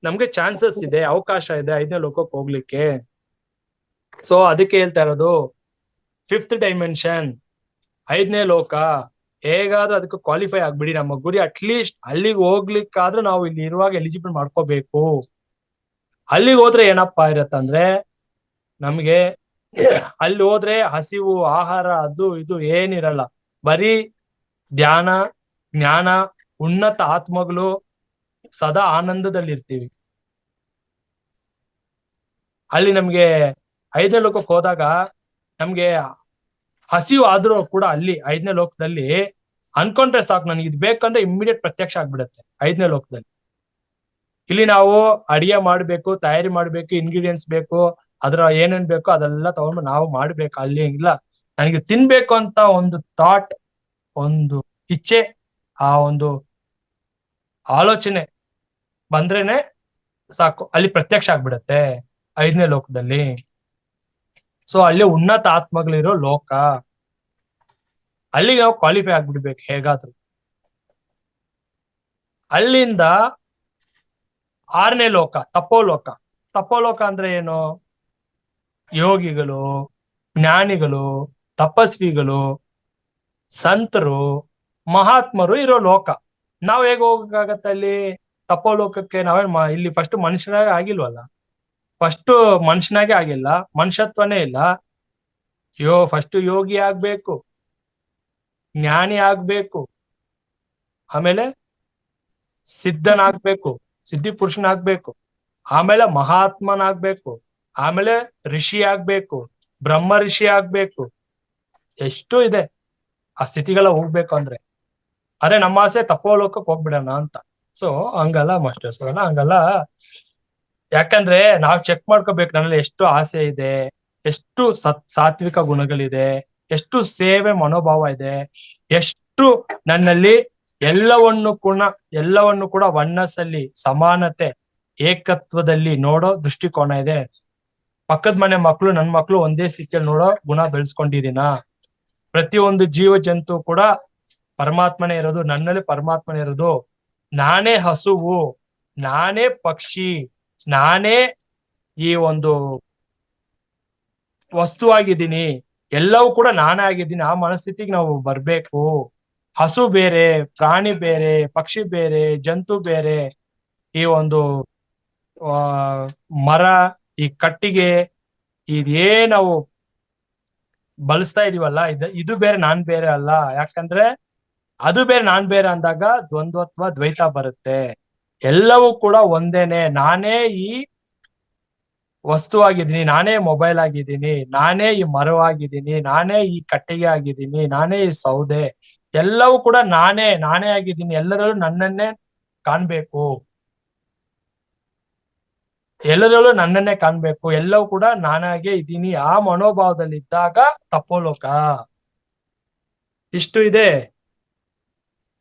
ನಮ್ಗೆ ಚಾನ್ಸಸ್ ಇದೆ, ಅವಕಾಶ ಇದೆ 5ನೇ ಲೋಕಕ್ಕೆ ಹೋಗ್ಲಿಕ್ಕೆ. ಸೊ ಅದಕ್ಕೆ ಹೇಳ್ತಾ ಇರೋದು 5th ಡೈಮೆನ್ಷನ್ 5ನೇ ಲೋಕ, ಹೇಗಾದ್ರೂ ಅದಕ್ಕೆ ಕ್ವಾಲಿಫೈ ಆಗ್ಬಿಡಿ. ನಮ್ಮ ಗುರಿ ಅಟ್ಲೀಸ್ಟ್ ಅಲ್ಲಿಗೆ ಹೋಗ್ಲಿಕ್ಕಾದ್ರೂ ನಾವು ಇಲ್ಲಿ ಇರುವಾಗ ಎಲಿಜಿಬಲ್ ಮಾಡ್ಕೋಬೇಕು. ಅಲ್ಲಿಗೆ ಹೋದ್ರೆ ಏನಪ್ಪಾ ಇರತ್ತಂದ್ರೆ, ನಮ್ಗೆ ಅಲ್ಲಿ ಹೋದ್ರೆ ಹಸಿವು, ಆಹಾರ, ಅದು ಇದು ಏನಿರಲ್ಲ. ಬರೀ ಧ್ಯಾನ, ಜ್ಞಾನ, ಉನ್ನತ ಆತ್ಮಗಳು, ಸದಾ ಆನಂದದಲ್ಲಿರ್ತೀವಿ. ಅಲ್ಲಿ ನಮ್ಗೆ 5ನೇ ಲೋಕಕ್ಕೆ ಹೋದಾಗ ನಮ್ಗೆ ಹಸಿವು ಆದ್ರೂ ಕೂಡ ಅಲ್ಲಿ 5ನೇ ಲೋಕದಲ್ಲಿ ಅನ್ಕೊಂಡ್ರೆ ಸಾಕು, ನನಗೆ ಇದು ಬೇಕಂದ್ರೆ ಇಮ್ಮಿಡಿಯೇಟ್ ಪ್ರತ್ಯಕ್ಷ ಆಗ್ಬಿಡುತ್ತೆ 5ನೇ ಲೋಕದಲ್ಲಿ. ಇಲ್ಲಿ ನಾವು ಅಡಿಗೆ ಮಾಡ್ಬೇಕು, ತಯಾರಿ ಮಾಡ್ಬೇಕು, ಇಂಗ್ರೀಡಿಯೆಂಟ್ಸ್ ಬೇಕು, ಅದ್ರ ಏನೇನ್ ಬೇಕೋ ಅದೆಲ್ಲ ತಗೊಂಡು ನಾವು ಮಾಡ್ಬೇಕು. ಅಲ್ಲಿ ಇಲ್ಲ, ನನಗೆ ತಿನ್ಬೇಕು ಅಂತ ಒಂದು ಥಾಟ್, ಒಂದು ಇಚ್ಛೆ, ಆ ಒಂದು ಆಲೋಚನೆ ಬಂದ್ರೇನೆ ಸಾಕು, ಅಲ್ಲಿ ಪ್ರತ್ಯಕ್ಷ ಆಗ್ಬಿಡತ್ತೆ 5ನೇ ಲೋಕದಲ್ಲಿ. ಸೊ ಅಲ್ಲಿ ಉನ್ನತ ಆತ್ಮಗಳಿರೋ ಲೋಕ, ಅಲ್ಲಿಗೆ ನಾವು ಕ್ವಾಲಿಫೈ ಆಗ್ಬಿಡ್ಬೇಕು ಹೇಗಾದ್ರು. ಅಲ್ಲಿಂದ 6ನೇ ಲೋಕ ತಪೋಲೋಕ. ತಪೋಲೋಕ ಅಂದ್ರೆ ಏನು? ಯೋಗಿಗಳು, ಜ್ಞಾನಿಗಳು, ತಪಸ್ವಿಗಳು, ಸಂತರು, ಮಹಾತ್ಮರು ಇರೋ ಲೋಕ. ನಾವ್ ಹೇಗೆ ಹೋಗಕ್ಕಾಗತ್ತೆ ಅಲ್ಲಿ ತಪೋಲೋಕಕ್ಕೆ? ನಾವೇನ್ ಇಲ್ಲಿ ಫಸ್ಟ್ ಮನುಷ್ಯನಾಗೆ ಆಗಿಲ್ವಲ್ಲ, ಫಸ್ಟ್ ಮನುಷ್ಯನಾಗೆ ಆಗಿಲ್ಲ, ಮನುಷ್ಯತ್ವನೇ ಇಲ್ಲ. ಫಸ್ಟ್ ಯೋಗಿ ಆಗ್ಬೇಕು, ಜ್ಞಾನಿ ಆಗ್ಬೇಕು, ಆಮೇಲೆ ಸಿದ್ಧನಾಗ್ಬೇಕು, ಸಿದ್ಧಿ ಪುರುಷನಾಗ್ಬೇಕು, ಆಮೇಲೆ ಮಹಾತ್ಮನಾಗ್ಬೇಕು, ಆಮೇಲೆ ಋಷಿ ಆಗ್ಬೇಕು, ಬ್ರಹ್ಮ ಋಷಿ ಆಗ್ಬೇಕು. ಎಷ್ಟು ಇದೆ ಆ ಸ್ಥಿತಿಗಳ ಹೋಗ್ಬೇಕು ಅಂದ್ರೆ. ಅದೇ ನಮ್ಮ ಆಸೆ ತಪೋಲೋಕಕ್ಕೆ ಹೋಗ್ಬಿಡೋಣ ಅಂತ. ಸೊ ಹಂಗಲ್ಲ ಮಾಸ್ಟರ್ಸ್, ಹಂಗಲ್ಲ. ಯಾಕಂದ್ರೆ ನಾವ್ ಚೆಕ್ ಮಾಡ್ಕೋಬೇಕು ನನ್ನಲ್ಲಿ ಎಷ್ಟು ಆಸೆ ಇದೆ, ಎಷ್ಟು ಸಾತ್ವಿಕ ಗುಣಗಳಿದೆ, ಎಷ್ಟು ಸೇವೆ ಮನೋಭಾವ ಇದೆ, ಎಷ್ಟು ನನ್ನಲ್ಲಿ ಎಲ್ಲವನ್ನು ಕೂಡ ಒನ್ನಸ್ಸಲ್ಲಿ, ಸಮಾನತೆ, ಏಕತ್ವದಲ್ಲಿ ನೋಡೋ ದೃಷ್ಟಿಕೋನ ಇದೆ. ಪಕ್ಕದ ಮನೆ ಮಕ್ಳು, ನನ್ ಮಕ್ಳು ಒಂದೇ ಸ್ಥಿತಿಯಲ್ಲಿ ನೋಡೋ ಗುಣ ಬೆಳೆಸ್ಕೊಂಡಿದೀನ. ಪ್ರತಿಯೊಂದು ಜೀವ ಜಂತು ಕೂಡ ಪರಮಾತ್ಮನೇ ಇರೋದು, ನನ್ನಲ್ಲಿ ಪರಮಾತ್ಮನೇ ಇರೋದು. ನಾನೇ ಹಸುವು, ನಾನೇ ಪಕ್ಷಿ, ನಾನೇ ಈ ಒಂದು ವಸ್ತುವಾಗಿದ್ದೀನಿ, ಎಲ್ಲವೂ ಕೂಡ ನಾನೇ ಆಗಿದ್ದೀನಿ. ಆ ಮನಸ್ಥಿತಿಗೆ ನಾವು ಬರ್ಬೇಕು. ಹಸು ಬೇರೆ, ಪ್ರಾಣಿ ಬೇರೆ, ಪಕ್ಷಿ ಬೇರೆ, ಜಂತು ಬೇರೆ, ಈ ಒಂದು ಮರ, ಈ ಕಟ್ಟಿಗೆ, ಇದೇ ನಾವು ಬಳಸ್ತಾ ಇದೀವಲ್ಲ, ಇದು ಬೇರೆ ನಾನ್ ಬೇರೆ ಅಲ್ಲ. ಯಾಕಂದ್ರೆ ಅದು ಬೇರೆ ನಾನ್ ಬೇರೆ ಅಂದಾಗ ದ್ವಂದ್ವತ್ವ, ದ್ವೈತ ಬರುತ್ತೆ. ಎಲ್ಲವೂ ಕೂಡ ಒಂದೇನೆ. ನಾನೇ ಈ ವಸ್ತು ಆಗಿದ್ದೀನಿ, ನಾನೇ ಮೊಬೈಲ್ ಆಗಿದ್ದೀನಿ, ನಾನೇ ಈ ಮರವಾಗಿದ್ದೀನಿ, ನಾನೇ ಈ ಕಟ್ಟಿಗೆ ಆಗಿದ್ದೀನಿ, ನಾನೇ ಈ ಸೌದೆ, ಎಲ್ಲವೂ ಕೂಡ ನಾನೇ ಆಗಿದ್ದೀನಿ. ಎಲ್ಲರಲ್ಲೂ ನನ್ನನ್ನೇ ಕಾಣ್ಬೇಕು, ಎಲ್ಲದರಲ್ಲೂ ನನ್ನನ್ನೇ ಕಾಣ್ಬೇಕು, ಎಲ್ಲವೂ ಕೂಡ ನಾನಾಗೆ ಇದ್ದೀನಿ. ಆ ಮನೋಭಾವದಲ್ಲಿದ್ದಾಗ ತಪೋಲೋಕ. ಇಷ್ಟು ಇದೆ.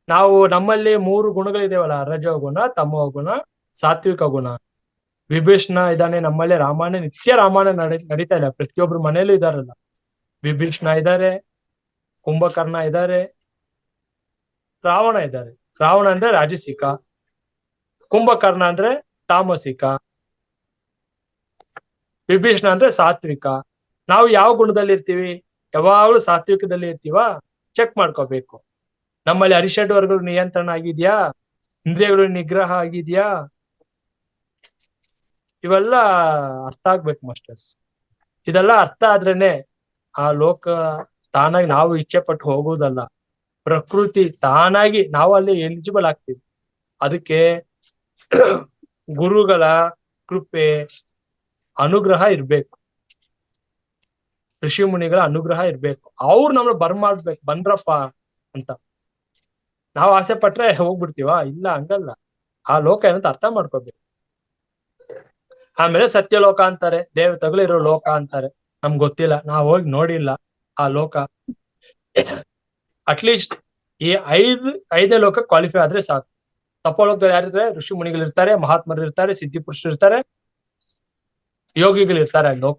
ನಾವು ನಮ್ಮಲ್ಲಿ 3 ಗುಣಗಳಿದೇವಲ್ಲ, ರಜೋಗುಣ, ತಮೋಗುಣ, ಸಾತ್ವಿಕ ಗುಣ. ವಿಭೀಷಣ ಇದ್ದಾನೆ ನಮ್ಮಲ್ಲಿ, ರಾಮಾಯಣ, ನಿತ್ಯ ರಾಮಾಯಣ ನಡೀತಾ ಇಲ್ಲ, ಪ್ರತಿಯೊಬ್ರು ಮನೇಲೂ ಇದಾರಲ್ಲ. ವಿಭೀಷಣ ಇದ್ದಾರೆ, ಕುಂಭಕರ್ಣ ಇದ್ದಾರೆ, ರಾವಣ ಇದ್ದಾರೆ. ರಾವಣ ಅಂದ್ರೆ ರಾಜಸಿಕ, ಕುಂಭಕರ್ಣ ಅಂದ್ರೆ ತಾಮಸಿಕ, ವಿಭೀಷಣ ಅಂದ್ರೆ ಸಾತ್ವಿಕ. ನಾವು ಯಾವ ಗುಣದಲ್ಲಿ ಇರ್ತೀವಿ? ಯಾವಾಗ್ಲೂ ಸಾತ್ವಿಕದಲ್ಲಿ ಇರ್ತೀವ? ಚೆಕ್ ಮಾಡ್ಕೋಬೇಕು. ನಮ್ಮಲ್ಲಿ ಅರಿಷಡ್ ವರ್ಗಗಳು ನಿಯಂತ್ರಣ ಆಗಿದ್ಯಾ? ಇಂದ್ರಿಯಗಳು ನಿಗ್ರಹ ಆಗಿದ್ಯಾ? ಇವೆಲ್ಲ ಅರ್ಥ ಆಗ್ಬೇಕು ಮಾಸ್ಟರ್ಸ್. ಇದೆಲ್ಲ ಅರ್ಥ ಆದ್ರೇನೆ ಆ ಲೋಕ ತಾನಾಗಿ ನಾವು ಇಚ್ಛೆ ಪಟ್ಟು ಹೋಗುವುದಲ್ಲ, ಪ್ರಕೃತಿ ತಾನಾಗಿ ನಾವು ಅಲ್ಲಿ ಎಲಿಜಿಬಲ್ ಆಗ್ತೀವಿ. ಅದಕ್ಕೆ ಗುರುಗಳ ಕೃಪೆ ಅನುಗ್ರಹ ಇರ್ಬೇಕು, ಋಷಿ ಮುನಿಗಳ ಅನುಗ್ರಹ ಇರ್ಬೇಕು. ಅವ್ರು ನಮ್ಮನ್ನ ಬರ್ಮಾಡ್ಬೇಕು, ಬಂದ್ರಪ್ಪ ಅಂತ. ನಾವು ಆಸೆ ಪಟ್ರೆ ಹೋಗ್ಬಿಡ್ತೀವ? ಇಲ್ಲ, ಹಂಗಲ್ಲ. ಆ ಲೋಕ ಏನಂತ ಅರ್ಥ ಮಾಡ್ಕೋಬೇಕು. ಆಮೇಲೆ ಸತ್ಯಲೋಕ ಅಂತಾರೆ, ದೇವತೆಗಳಿರೋ ಲೋಕ ಅಂತಾರೆ. ನಮ್ಗೆ ಗೊತ್ತಿಲ್ಲ, ನಾವು ಹೋಗಿ ನೋಡಿಲ್ಲ ಆ ಲೋಕ. ಅಟ್ಲೀಸ್ಟ್ ಈ ಐದನೇ ಲೋಕ ಕ್ವಾಲಿಫೈ ಆದ್ರೆ ಸಾಕು. ತಪೋಲೋಕದಲ್ಲಿ ಯಾರಿರ್ತಾರೆ? ಋಷಿ ಮುನಿಗಳು ಇರ್ತಾರೆ, ಮಹಾತ್ಮರು ಇರ್ತಾರೆ, ಸಿದ್ಧಿ ಪುರುಷರು ಇರ್ತಾರೆ, ಯೋಗಿಗಳು ಇರ್ತಾರೆ. ಲೋಕ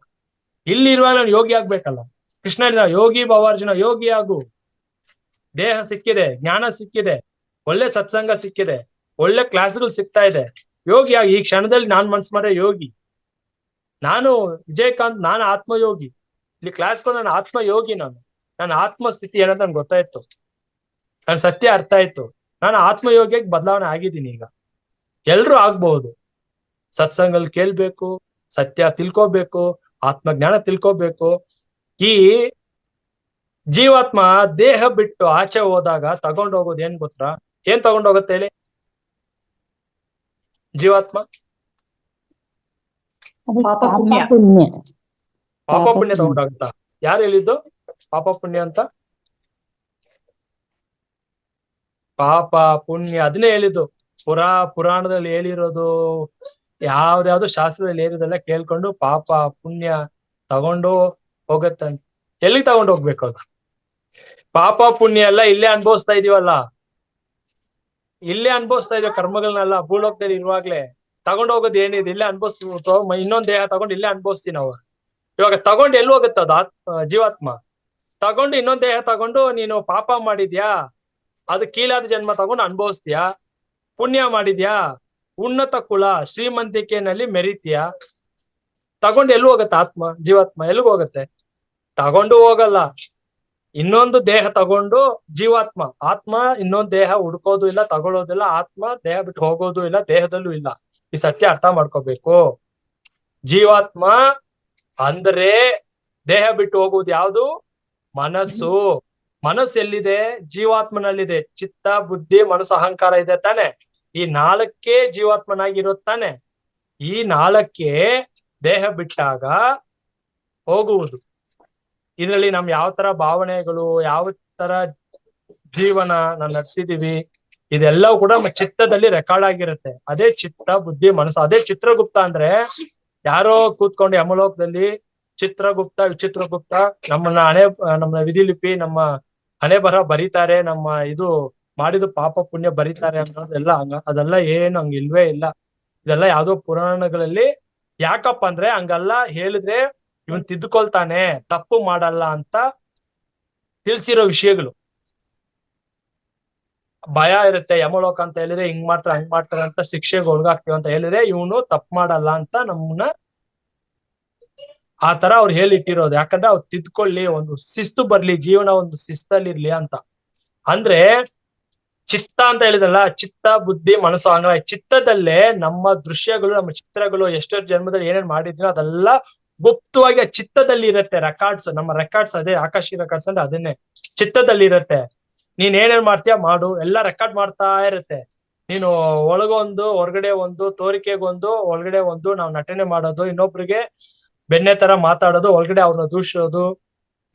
ಇಲ್ಲಿ ಇರುವಾಗ ನಾನು ಯೋಗಿ ಆಗ್ಬೇಕಲ್ಲ. ಕೃಷ್ಣ ಹೇಳಿದ, ಯೋಗಿ ಭವಾರ್ಜುನ, ಯೋಗಿ ಆಗು. ದೇಹ ಸಿಕ್ಕಿದೆ, ಜ್ಞಾನ ಸಿಕ್ಕಿದೆ, ಒಳ್ಳೆ ಸತ್ಸಂಗ ಸಿಕ್ಕಿದೆ, ಒಳ್ಳೆ ಕ್ಲಾಸ್ಗಳು ಸಿಗ್ತಾ ಇದೆ, ಯೋಗಿ ಆಗಿ. ಈ ಕ್ಷಣದಲ್ಲಿ ನಾನ್ ಮನ್ಸ್ ಮಾಡ್ರೆ ಯೋಗಿ. ನಾನು ವಿಜಯಕಾಂತ್, ನಾನು ಆತ್ಮಯೋಗಿ. ಇಲ್ಲಿ ಕ್ಲಾಸ್ಗಳು ನಾನು ಆತ್ಮಯೋಗಿ. ನನ್ನ ಆತ್ಮಸ್ಥಿತಿ ಏನಂತ ನನ್ಗೆ ಗೊತ್ತಾಯ್ತು, ನನ್ನ ಸತ್ಯ ಅರ್ಥ ಆಯ್ತು. ನಾನು ಆತ್ಮಯೋಗಿಯಾಗಿ ಬದಲಾವಣೆ ಆಗಿದ್ದೀನಿ. ಈಗ ಎಲ್ರು ಆಗ್ಬಹುದು. ಸತ್ಸಂಗಲ್ಲಿ ಕೇಳ್ಬೇಕು, ಸತ್ಯ ತಿಳ್ಕೋಬೇಕು, ಆತ್ಮಜ್ಞಾನ ತಿಳ್ಕೋಬೇಕು. ಈ ಜೀವಾತ್ಮ ದೇಹ ಬಿಟ್ಟು ಆಚೆ ಹೋದಾಗ ತಗೊಂಡೋಗೋದು ಏನ್ ಗೊತ್ತಾ? ಏನ್ ತಗೊಂಡೋಗುತ್ತೆ ಹೇಳಿ? ಜೀವಾತ್ಮ ಪಾಪ ಪುಣ್ಯ. ಪಾಪ ಪುಣ್ಯ ತಗೊಂಡೋಗುತ್ತಾ? ಯಾರು ಹೇಳಿದ್ದು ಪಾಪ ಪುಣ್ಯ ಅಂತ? ಪಾಪ ಪುಣ್ಯ ಅದನ್ನೇ ಹೇಳಿದ್ದು. ಪುರಾಣದಲ್ಲಿ ಹೇಳಿರೋದು, ಯಾವ್ದಾವ್ದು ಶಾಸ್ತ್ರದಲ್ಲಿ ಹೇಳಿರೋದೆಲ್ಲ ಕೇಳ್ಕೊಂಡು ಪಾಪ ಪುಣ್ಯ ತಗೊಂಡು ಹೋಗತ್ತಂತ. ಎಲ್ಲಿಗೆ ತಗೊಂಡು ಹೋಗ್ಬೇಕು ಅದು? ಪಾಪ ಪುಣ್ಯ ಎಲ್ಲ ಇಲ್ಲೇ ಅನುಭವಿಸ್ತಾ ಇದೀವಲ್ಲ, ಇಲ್ಲೇ ಅನುಭವಿಸ್ತಾ ಇದೀವಿ ಕರ್ಮಗಳನ್ನೆಲ್ಲ. ಭೂಲೋಕದಲ್ಲಿ ಇರುವಾಗ್ಲೇ ತಗೊಂಡು ಹೋಗೋದು ಏನಿದೆ? ಇಲ್ಲೇ ಅನುಭವಿಸ್ಬೋದು. ಇನ್ನೊಂದ್ ದೇಹ ತಗೊಂಡು ಇಲ್ಲೇ ಅನುಭವಿಸ್ತೀವಿ ನಾವು. ಇವಾಗ ತಗೊಂಡು ಎಲ್ಲಿ ಹೋಗುತ್ತೆ ಅದು? ಜೀವಾತ್ಮ ತಗೊಂಡು ಇನ್ನೊಂದ್ ದೇಹ ತಗೊಂಡು ನೀನು ಪಾಪ ಮಾಡಿದ್ಯಾ, ಅದು ಕೀಳಾದ ಜನ್ಮ ತಗೊಂಡು ಅನುಭವಿಸ್ತೀಯಾ? ಪುಣ್ಯ ಮಾಡಿದ್ಯಾ, ಉನ್ನತ ಕುಲ ಶ್ರೀಮಂತಿಕೆನಲ್ಲಿ ಮೆರಿತೀಯಾ? ತಗೊಂಡು ಎಲ್ಲಿ ಹೋಗುತ್ತೆ ಆತ್ಮ, ಜೀವಾತ್ಮ ಎಲ್ಲಿಗೆ ಹೋಗುತ್ತೆ? ತಗೊಂಡು ಹೋಗಲ್ಲ. ಇನ್ನೊಂದು ದೇಹ ತಗೊಂಡು ಜೀವಾತ್ಮ, ಆತ್ಮ ಇನ್ನೊಂದು ದೇಹ ಹುಡ್ಕೋದು ಇಲ್ಲ, ತಗೊಳ್ಳೋದಿಲ್ಲ. ಆತ್ಮ ದೇಹ ಬಿಟ್ಟು ಹೋಗೋದು ಇಲ್ಲ, ದೇಹದಲ್ಲೂ ಇಲ್ಲ. ಈ ಸತ್ಯ ಅರ್ಥ ಮಾಡ್ಕೋಬೇಕು. ಜೀವಾತ್ಮ ಅಂದ್ರೆ ದೇಹ ಬಿಟ್ಟು ಹೋಗುವುದು ಯಾವುದು? ಮನಸ್ಸು. ಮನಸ್ಸು ಎಲ್ಲಿದೆ? ಜೀವಾತ್ಮನಲ್ಲಿದೆ. ಚಿತ್ತ, ಬುದ್ಧಿ, ಮನಸ್ಸು, ಅಹಂಕಾರ ಇದೆ ತಾನೆ. ಈ ನಾಲ್ಕೇ ಜೀವಾತ್ಮನಾಗಿರೋದು ತಾನೆ. ಈ ನಾಲ್ಕೇ ದೇಹ ಬಿಟ್ಟಾಗ ಹೋಗುವುದು. ಇದರಲ್ಲಿ ನಮ್ ಯಾವ ತರ ಭಾವನೆಗಳು, ಯಾವ ತರ ಜೀವನ ನಾವು ನಡೆಸಿದೀವಿ, ಇದೆಲ್ಲವೂ ಕೂಡ ನಮ್ಮ ಚಿತ್ತದಲ್ಲಿ ರೆಕಾರ್ಡ್ ಆಗಿರುತ್ತೆ. ಅದೇ ಚಿತ್ತ, ಬುದ್ಧಿ, ಮನಸ್ಸು. ಅದೇ ಚಿತ್ರಗುಪ್ತ ಅಂದ್ರೆ ಯಾರೋ ಕೂತ್ಕೊಂಡು ಯಮಲೋಕದಲ್ಲಿ ಚಿತ್ರಗುಪ್ತ, ವಿಚಿತ್ರಗುಪ್ತ ನಮ್ಮ ವಿಧಿಲಿಪಿ, ನಮ್ಮ ಹಣೆ ಬರಹ ಬರೀತಾರೆ, ನಮ್ಮ ಇದು ಮಾಡಿದ ಪಾಪ ಪುಣ್ಯ ಬರೀತಾರೆ ಅನ್ನೋದೆಲ್ಲ ಅದೆಲ್ಲ ಏನು ಹಂಗ ಇಲ್ವೇ ಇಲ್ಲ. ಇದೆಲ್ಲ ಯಾವ್ದೋ ಪುರಾಣಗಳಲ್ಲಿ. ಯಾಕಪ್ಪ ಅಂದ್ರೆ ಹಂಗಲ್ಲ ಹೇಳಿದ್ರೆ ಇವನ್ ತಿದ್ದುಕೊಳ್ತಾನೆ, ತಪ್ಪು ಮಾಡಲ್ಲ ಅಂತ ತಿಳ್ಸಿರೋ ವಿಷಯಗಳು. ಭಯ ಇರುತ್ತೆ, ಯಮಲೋಕ ಅಂತ ಹೇಳಿದ್ರೆ ಹಿಂಗ್ ಮಾಡ್ತಾರೆ ಹಂಗ್ ಮಾಡ್ತಾರೆ ಅಂತ ಶಿಕ್ಷೆಗೆ ಒಳಗಾಗ್ತೀವಿ ಅಂತ ಹೇಳಿದ್ರೆ ಇವನು ತಪ್ಪು ಮಾಡಲ್ಲ ಅಂತ ನಮ್ಮನ್ನ ಆ ತರ ಅವ್ರು ಹೇಳಿಟ್ಟಿರೋದು. ಯಾಕಂದ್ರೆ ಅವ್ರು ತಿದ್ಕೊಳ್ಳಿ, ಒಂದು ಶಿಸ್ತು ಬರ್ಲಿ, ಜೀವನ ಒಂದು ಶಿಸ್ತಲ್ಲಿರ್ಲಿ ಅಂತ. ಅಂದ್ರೆ ಚಿತ್ತ ಅಂತ ಹೇಳಿದಲ್ಲ, ಚಿತ್ತ, ಬುದ್ಧಿ, ಮನಸ್ಸು, ಅಂಗ. ಚಿತ್ತದಲ್ಲೇ ನಮ್ಮ ದೃಶ್ಯಗಳು, ನಮ್ಮ ಚಿತ್ರಗಳು, ಎಷ್ಟೋ ಜನ್ಮದಲ್ಲಿ ಏನೇನ್ ಮಾಡಿದ್ವಿ ಅದೆಲ್ಲ ಗುಪ್ತವಾಗಿ ಆ ಚಿತ್ತದಲ್ಲಿ ಇರುತ್ತೆ. ರೆಕಾರ್ಡ್ಸ್, ನಮ್ಮ ರೆಕಾರ್ಡ್ಸ್ ಅದೇ. ಆಕಾಶಿ ರೆಕಾರ್ಡ್ಸ್ ಅಂದ್ರೆ ಅದನ್ನೇ, ಚಿತ್ತದಲ್ಲಿ ಇರುತ್ತೆ. ನೀನ್ ಏನೇನ್ ಮಾಡ್ತೀಯ ಮಾಡು, ಎಲ್ಲ ರೆಕಾರ್ಡ್ ಮಾಡ್ತಾ ಇರುತ್ತೆ. ನೀನು ಒಳಗೊಂದು ಹೊರಗಡೆ ಒಂದು, ತೋರಿಕೆಗೊಂದು ಒಳಗಡೆ ಒಂದು, ನಾವು ನಟನೆ ಮಾಡೋದು, ಇನ್ನೊಬ್ರಿಗೆ ಬೆನ್ನೆ ತರ ಮಾತಾಡೋದು, ಒಳಗಡೆ ಅವ್ರನ್ನ ದೂಷಿಸೋದು,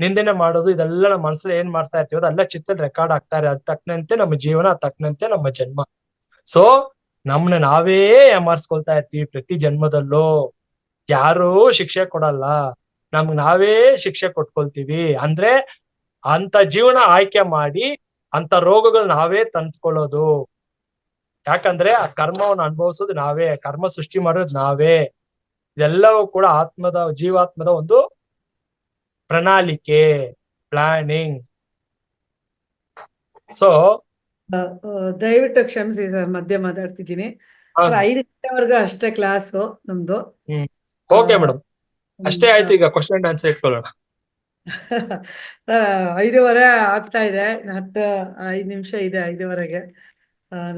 ನಿಂದನೆ ಮಾಡೋದು, ಇದೆಲ್ಲ ನಮ್ಮ ಮನಸ್ಸಲ್ಲಿ ಏನ್ ಮಾಡ್ತಾ ಇರ್ತೀವಿ ಅದೆಲ್ಲ ಚಿತ್ತದಲ್ಲಿ ರೆಕಾರ್ಡ್ ಆಗ್ತಾರೆ. ಅದ್ ತಕ್ಕನಂತೆ ನಮ್ಮ ಜೀವನ, ಅದ್ ತಕ್ಕನಂತೆ ನಮ್ಮ ಜನ್ಮ. ಸೊ ನಮ್ನ ನಾವೇ ಏಮಾರ್ಸ್ಕೊಳ್ತಾ ಇರ್ತೀವಿ ಪ್ರತಿ ಜನ್ಮದಲ್ಲೂ. ಯಾರೂ ಶಿಕ್ಷೆ ಕೊಡಲ್ಲ, ನಮ್ಗ್ ನಾವೇ ಶಿಕ್ಷೆ ಕೊಟ್ಕೊಳ್ತೀವಿ. ಅಂದ್ರೆ ಅಂತ ಜೀವನ ಆಯ್ಕೆ ಮಾಡಿ ಅಂತ ರೋಗಗಳು ನಾವೇ ತಂದ್ಕೊಳ್ಳೋದು. ಯಾಕಂದ್ರೆ ಆ ಕರ್ಮವನ್ನು ಅನುಭವಿಸೋದು ನಾವೇ, ಕರ್ಮ ಸೃಷ್ಟಿ ಮಾಡೋದು ನಾವೇ. ಇದೆಲ್ಲವೂ ಕೂಡ ಜೀವಾತ್ಮದ ಒಂದು ಪ್ರಣಾಳಿಕೆ, ಪ್ಲಾನಿಂಗ್. ಸೊ ದಯವಿಟ್ಟು ಕ್ಷಮಿಸಿ ಸರ್, ಮಧ್ಯೆ ಮಾತಾಡ್ತಿದ್ದೀನಿ. 5 ಗಂಟೆವರೆಗೂ ಅಷ್ಟೇ ಕ್ಲಾಸು ನಮ್ದು. ಓಕೆ ಮೇಡಮ್, ಅಷ್ಟೇ ಆಯ್ತು. ಈಗ ಕ್ವಶನ್ ಅಂಡ್ ಆನ್ಸರ್ ಇಟ್ಕೊಳ್ಳೋಣ. ಸರ್ 5:15 ಆಗ್ತಾ ಇದೆ, 5 ನಿಮಿಷ ಇದೆ 5:15ಗೆ.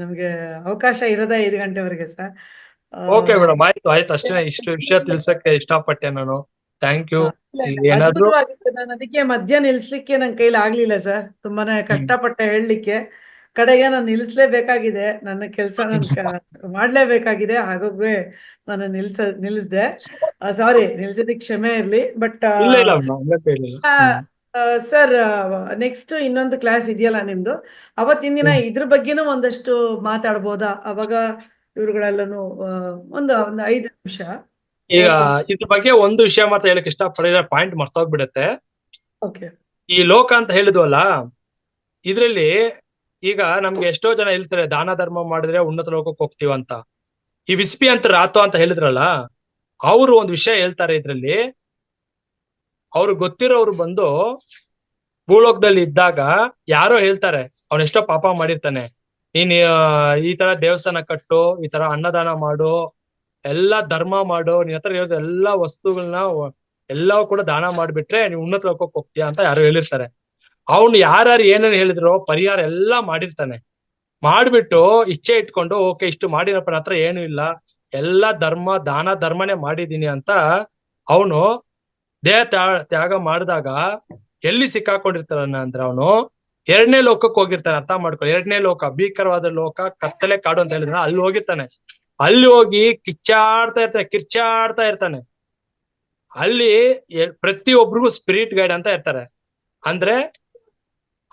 ನಮ್ಗೆ ಅವಕಾಶ ಇರೋದೇ 5 ಗಂಟೆವರೆಗೆ ಸರ್. ಓಕೆ ಮೇಡಮ್, ಆಯ್ತು ಅಷ್ಟೇ. ಇಷ್ಟು ವಿಷಯ ತಿಳ್ಸಕ್ಕೆ ಇಷ್ಟಪಟ್ಟೆ ನಾನು. Thank you. ಏನಾದ್ರು ಅದ್ಭುತವಾಗಿತ್ತು. ನಾನು ಅದಕ್ಕೆ ಮಧ್ಯ ನಿಲ್ಸ್ಲಿಕ್ಕೆ ನನ್ ಕೈಲಿ ಆಗ್ಲಿಲ್ಲ ಸರ್. ತುಂಬಾನೇ ಕಷ್ಟಪಟ್ಟೆ ಹೇಳಲಿಕ್ಕೆ. ಕಡೆಗೆ ನಾನು ನಿಲ್ಲಿಸ್ಲೇಬೇಕಾಗಿದೆ, ನನ್ನ ಕೆಲಸ ನಾನು ಮಾಡ್ಲೇಬೇಕಾಗಿದೆ, ಹಾಗಾಗಿ ನಾನು ನಿಲ್ಲಿಸ್ದೆ. ಸಾರಿ, ನಿಲ್ಸಿದ್ದಕ್ಕೆ ಕ್ಷಮೆ ಇರ್ಲಿ. ಬಟ್ ಇಲ್ಲ ಇಲ್ಲ ಅಗತ್ಯ ಇಲ್ಲ. ಸರ್, ನೆಕ್ಸ್ಟ್ ಇನ್ನೊಂದು ಕ್ಲಾಸ್ ಇದೆಯಲ್ಲ ನಿಮ್ದು, ಅವತ್ತಿನ ದಿನ ಇದ್ರ ಬಗ್ಗೆನೂ ಒಂದಷ್ಟು ಮಾತಾಡ್ಬೋದಾ? ಅವಾಗ ಇವ್ರುಗಳೆಲ್ಲನೂ ಒಂದು 5 ನಿಮಿಷ. ಈಗ ಇದ್ರ ಬಗ್ಗೆ ಒಂದು ವಿಷಯ ಮಾತ್ರ ಹೇಳಕ್ ಇಷ್ಟಪಡಿದ್ರೆ ಪಾಯಿಂಟ್ ಮರ್ತೋಗ್ಬಿಡತ್ತೆ. ಓಕೆ. ಈ ಲೋಕ ಅಂತ ಹೇಳಿದ್ವಲ್ಲ, ಇದ್ರಲ್ಲಿ ಈಗ ನಮ್ಗೆ ಎಷ್ಟೋ ಜನ ಹೇಳ್ತಾರೆ ದಾನ ಧರ್ಮ ಮಾಡಿದ್ರೆ ಉನ್ನತ ಲೋಕಕ್ಕೆ ಹೋಗ್ತೀವಂತ. ಈ ವಿಸ್ಪಿ ಅಂತ ರಾತು ಅಂತ ಹೇಳಿದ್ರಲ್ಲ, ಅವರು ಒಂದು ವಿಷಯ ಹೇಳ್ತಾರೆ ಇದ್ರಲ್ಲಿ. ಅವ್ರು ಗೊತ್ತಿರೋರು ಬಂದು ಭೂಲೋಕದಲ್ಲಿ ಇದ್ದಾಗ ಯಾರೋ ಹೇಳ್ತಾರೆ, ಅವನೆಷ್ಟೋ ಪಾಪ ಮಾಡಿರ್ತಾನೆ, ನೀನ್ ಈ ತರ ದೇವಸ್ಥಾನ ಕಟ್ಟು, ಈ ತರ ಅನ್ನದಾನ ಮಾಡು, ಎಲ್ಲಾ ಧರ್ಮ ಮಾಡು, ನಿನ್ ಹತ್ರ ಇರೋದು ಎಲ್ಲಾ ವಸ್ತುಗಳನ್ನ ಎಲ್ಲವೂ ಕೂಡ ದಾನ ಮಾಡ್ಬಿಟ್ರೆ ನೀವು ಉನ್ನತ ಲೋಕಕ್ಕೆ ಹೋಗ್ತೀಯ ಅಂತ ಯಾರೋ ಹೇಳಿರ್ತಾರೆ. ಅವ್ನು ಯಾರ್ಯಾರು ಏನೇನು ಹೇಳಿದ್ರು ಪರಿಹಾರ ಎಲ್ಲಾ ಮಾಡಿರ್ತಾನೆ. ಮಾಡ್ಬಿಟ್ಟು ಇಚ್ಛೆ ಇಟ್ಕೊಂಡು ಓಕೆ ಇಷ್ಟು ಮಾಡಿರಪ್ಪ, ನನ್ನ ಹತ್ರ ಏನು ಇಲ್ಲ, ಎಲ್ಲಾ ದಾನ ಧರ್ಮನೇ ಮಾಡಿದೀನಿ ಅಂತ ಅವನು ದೇಹ ತ್ಯಾಗ ಮಾಡಿದಾಗ ಎಲ್ಲಿ ಸಿಕ್ಕಾಕೊಂಡಿರ್ತಾನ ಅಂದ್ರೆ ಅವನು 2ನೇ ಲೋಕಕ್ಕೆ ಹೋಗಿರ್ತಾನೆ. ಅರ್ಥ ಮಾಡ್ಕೊಳ್ಳಿ, 2ನೇ ಲೋಕ, ಭೀಕರವಾದ ಲೋಕ, ಕತ್ತಲೆ ಕಾಡು ಅಂತ ಹೇಳಿದ್ರೆ ಅಲ್ಲಿ ಹೋಗಿರ್ತಾನೆ. ಅಲ್ಲಿ ಹೋಗಿ ಕಿರ್ಚಾಡ್ತಾ ಇರ್ತಾನೆ. ಅಲ್ಲಿ ಪ್ರತಿಯೊಬ್ಬರಿಗೂ ಸ್ಪಿರಿಟ್ ಗೈಡ್ ಅಂತ ಇರ್ತಾರೆ, ಅಂದ್ರೆ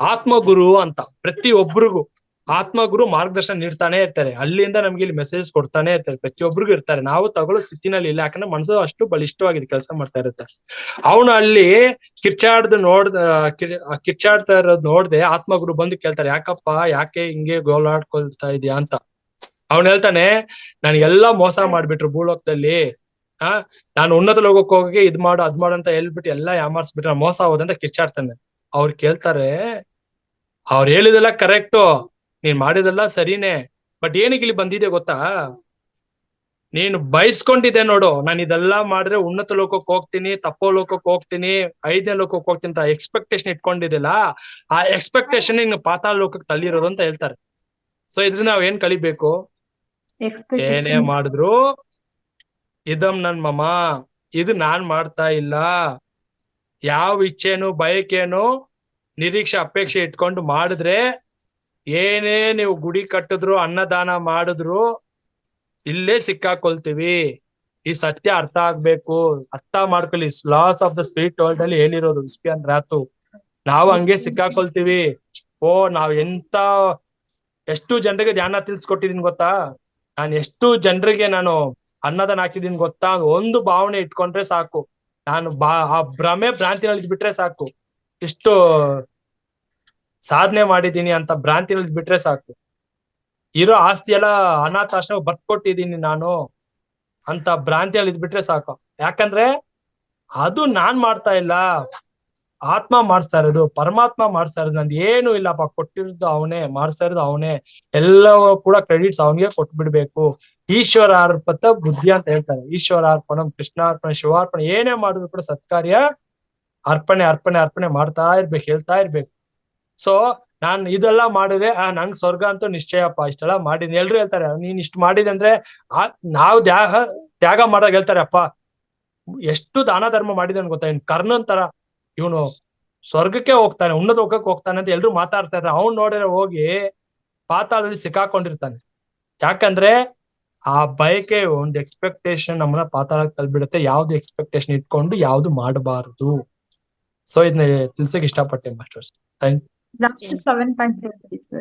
ಆತ್ಮಗುರು ಅಂತ. ಪ್ರತಿಯೊಬ್ಬರಿಗೂ ಆತ್ಮಗುರು ಮಾರ್ಗದರ್ಶನ ನೀಡ್ತಾನೆ ಇರ್ತಾರೆ. ಅಲ್ಲಿಂದ ನಮ್ಗೆ ಇಲ್ಲಿ ಮೆಸೇಜ್ ಕೊಡ್ತಾನೆ ಇರ್ತಾರೆ, ಪ್ರತಿಯೊಬ್ಬರಿಗೂ ಇರ್ತಾರೆ. ನಾವು ತಗೊಳ್ಳೋ ಸ್ಥಿತಿನಲ್ಲಿ ಇಲ್ಲ, ಯಾಕಂದ್ರೆ ಮನಸ್ಸು ಅಷ್ಟು ಬಲಿಷ್ಠವಾಗಿದೆ, ಕೆಲಸ ಮಾಡ್ತಾ ಇರುತ್ತೆ. ಅವನು ಅಲ್ಲಿ ಕಿರ್ಚಾಡ್ತಾ ಇರೋದು ನೋಡ್ದೆ ಆತ್ಮಗುರು ಬಂದು ಕೇಳ್ತಾರೆ, ಯಾಕೆ ಹಿಂಗೆ ಗೋಲಾಡ್ಕೊಳ್ತಾ ಇದೀಯಾ ಅಂತ. ಅವನು ಹೇಳ್ತಾನೆ, ನನ್ಗೆಲ್ಲಾ ಮೋಸ ಮಾಡ್ಬಿಟ್ರು ಭೂಲೋಕದಲ್ಲಿ, ನಾನು ಉನ್ನತ ಲೋಕಕ್ಕೆ ಹೋಗಿ ಇದ್ ಮಾಡು ಅದ್ ಮಾಡು ಅಂತ ಹೇಳ್ಬಿಟ್ಟು ಎಲ್ಲಾ ಯಾಮಾರ್ಸ್ಬಿಟ್ರೆ ನಾನು ಮೋಸ ಹೋದಂತ ಕಿರ್ಚಾಡ್ತಾನೆ. ಅವ್ರು ಕೇಳ್ತಾರೆ, ಅವ್ರು ಹೇಳಿದೆಲ್ಲ ಕರೆಕ್ಟು, ನೀನ್ ಮಾಡಿದೆಲ್ಲ ಸರಿನೇ, ಬಟ್ ಏನಕ್ಕೆ ಇಲ್ಲಿ ಬಂದಿದೆ ಗೊತ್ತಾ? ನೀನು ಬಯಸ್ಕೊಂಡಿದ್ದೆ ನೋಡು, ನಾನು ಇದೆಲ್ಲಾ ಮಾಡಿದ್ರೆ ಉನ್ನತ ಲೋಕಕ್ಕೆ ಹೋಗ್ತೀನಿ, ತಪ್ಪೋ ಲೋಕಕ್ಕೆ ಹೋಗ್ತೀನಿ, 5ನೇ ಲೋಕಕ್ಕೆ ಹೋಗ್ತೀನಿ ಅಂತ ಎಕ್ಸ್ಪೆಕ್ಟೇಷನ್ ಇಟ್ಕೊಂಡಿದ್ದಿಲ್ಲ. ಆ ಎಕ್ಸ್ಪೆಕ್ಟೇಷನ್ ಇನ್ನು ಪಾತಾಳ ಲೋಕಕ್ಕೆ ತಳ್ಳಿರೋದು ಅಂತ ಹೇಳ್ತಾರೆ. ಸೊ ಇದ್ರಿಂದ ನಾವ್ ಏನ್ ಕಲಿಬೇಕು? ಏನೇ ಮಾಡಿದ್ರು ಇದಂ ನನ್ ಮಮ, ಇದು ನಾನ್ ಮಾಡ್ತಾ ಇಲ್ಲ. ಯಾವ ಇಚ್ಛೆನು ಬಯಕೆನು ನಿರೀಕ್ಷೆ ಅಪೇಕ್ಷೆ ಇಟ್ಕೊಂಡು ಮಾಡಿದ್ರೆ, ಏನೇ ನೀವು ಗುಡಿ ಕಟ್ಟಿದ್ರು ಅನ್ನದಾನ ಮಾಡಿದ್ರು ಇಲ್ಲೇ ಸಿಕ್ಕಾಕೊಳ್ತೀವಿ. ಈ ಸತ್ಯ ಅರ್ಥ ಆಗ್ಬೇಕು, ಅರ್ಥ ಮಾಡ್ಕೊಳ್ಳಿ. Loss of the spirit world ಅಲ್ಲಿ ಹೇಳಿರೋದು ವಿಸ್ಪಿ ಅಂದ್ ರಾತು. ನಾವು ಹಂಗೆ ಸಿಕ್ಕಾಕೊಳ್ತೀವಿ. ನಾವ್ ಎಷ್ಟು ಜನರಿಗೆ ಧ್ಯಾನ ತಿಳಿಸ್ಕೊಟ್ಟಿದೀನಿ ಗೊತ್ತಾ? ನಾನು ಎಷ್ಟು ಜನರಿಗೆ ನಾನು ಅನ್ನದಾನ ಹಾಕಿದೀನಿ ಗೊತ್ತಾ? ಒಂದು ಭಾವನೆ ಇಟ್ಕೊಂಡ್ರೆ ಸಾಕು, ನಾನು ಆ ಭ್ರಾಂತಿನಲ್ಲಿ ಬಿಟ್ರೆ ಸಾಕು, ಇಷ್ಟು ಸಾಧನೆ ಮಾಡಿದೀನಿ ಅಂತ ಭ್ರಾಂತಿನಲ್ಲಿ ಬಿಟ್ರೆ ಸಾಕು. ಇರೋ ಆಸ್ತಿ ಎಲ್ಲ ಅನಾಥಾಶ್ರಮ ಬರ್ಕೊಟ್ಟಿದೀನಿ ನಾನು ಅಂತ ಭ್ರಾಂತಿಯಲ್ಲಿ ಇದ್ಬಿಟ್ರೆ ಸಾಕು. ಯಾಕಂದ್ರೆ ಅದು ನಾನ್ ಮಾಡ್ತಾ ಇಲ್ಲ, ಆತ್ಮ ಮಾಡಿಸ್ತಾ ಇರೋದು, ಪರಮಾತ್ಮ ಮಾಡಿಸ್ತಾ ಇರೋದು. ನಂದು ಏನು ಇಲ್ಲಪ್ಪ, ಕೊಟ್ಟಿರೋದು ಅವನೇ, ಮಾಡಿಸ್ತಾ ಇರೋದು ಅವನೇ, ಎಲ್ಲವೂ ಕೂಡ ಕ್ರೆಡಿಟ್ಸ್ ಅವನಿಗೆ ಕೊಟ್ಬಿಡ್ಬೇಕು. ಈಶ್ವರ ಅರ್ಪತ ಬುದ್ಧಿ ಅಂತ ಹೇಳ್ತಾರೆ. ಈಶ್ವರಾರ್ಪಣಂ, ಕೃಷ್ಣಾರ್ಪಣೆ, ಶಿವಾರ್ಪಣೆ, ಏನೇ ಮಾಡಿದ್ರು ಕೂಡ ಸತ್ಕಾರ್ಯ ಅರ್ಪಣೆ ಅರ್ಪಣೆ ಅರ್ಪಣೆ ಮಾಡ್ತಾ ಇರ್ಬೇಕು, ಹೇಳ್ತಾ ಇರ್ಬೇಕು. ಸೊ ನಾನ್ ಇದೆಲ್ಲ ಮಾಡಿದ್ರೆ ನಂಗ್ ಸ್ವರ್ಗ ಅಂತೂ ನಿಶ್ಚಯಪ್ಪ, ಇಷ್ಟೆಲ್ಲ ಮಾಡಿದ್ನಿ. ಎಲ್ರು ಹೇಳ್ತಾರೆ ನೀನ್ ಇಷ್ಟು ಮಾಡಿದೆ ಅಂದ್ರೆ, ನಾವು ತ್ಯಾಗ ಮಾಡಾಗ ಹೇಳ್ತಾರೆ, ಅಪ್ಪ ಎಷ್ಟು ದಾನ ಧರ್ಮ ಮಾಡಿದಾನೆ ಗೊತ್ತಾ, ಇನ್ ಕರ್ಣನ್ ತರ ಇವನು ಸ್ವರ್ಗಕ್ಕೆ ಹೋಗ್ತಾನೆ, ಉನ್ನತ ಲೋಕಕ್ಕೆ ಹೋಗ್ತಾನೆ ಅಂತ ಎಲ್ರು ಮಾತಾಡ್ತಾ ಇದ್ದಾರೆ. ಅವ್ನು ನೋಡಿದ್ರೆ ಹೋಗಿ ಪಾತಾಳದಲ್ಲಿ ಸಿಕ್ಕಾಕೊಂಡಿರ್ತಾನೆ. ಯಾಕಂದ್ರೆ ಆ ಬಯಕೆ, ಒಂದು ಎಕ್ಸ್ಪೆಕ್ಟೇಷನ್ ನಮ್ಮನ್ನ ಪಾತಾಳಕ್ಕೆ ತಳ್ಬಿಡುತ್ತೆ. ಯಾವ್ದು ಎಕ್ಸ್ಪೆಕ್ಟೇಷನ್ ಇಟ್ಕೊಂಡು ಯಾವ್ದು ಮಾಡಬಾರ್ದು. ಸೊ ಇದನ್ನ ತಿಳ್ಸಕ್ ಇಷ್ಟಪಟ್ಟೆ masters. Thank you. Last 7.3 sir.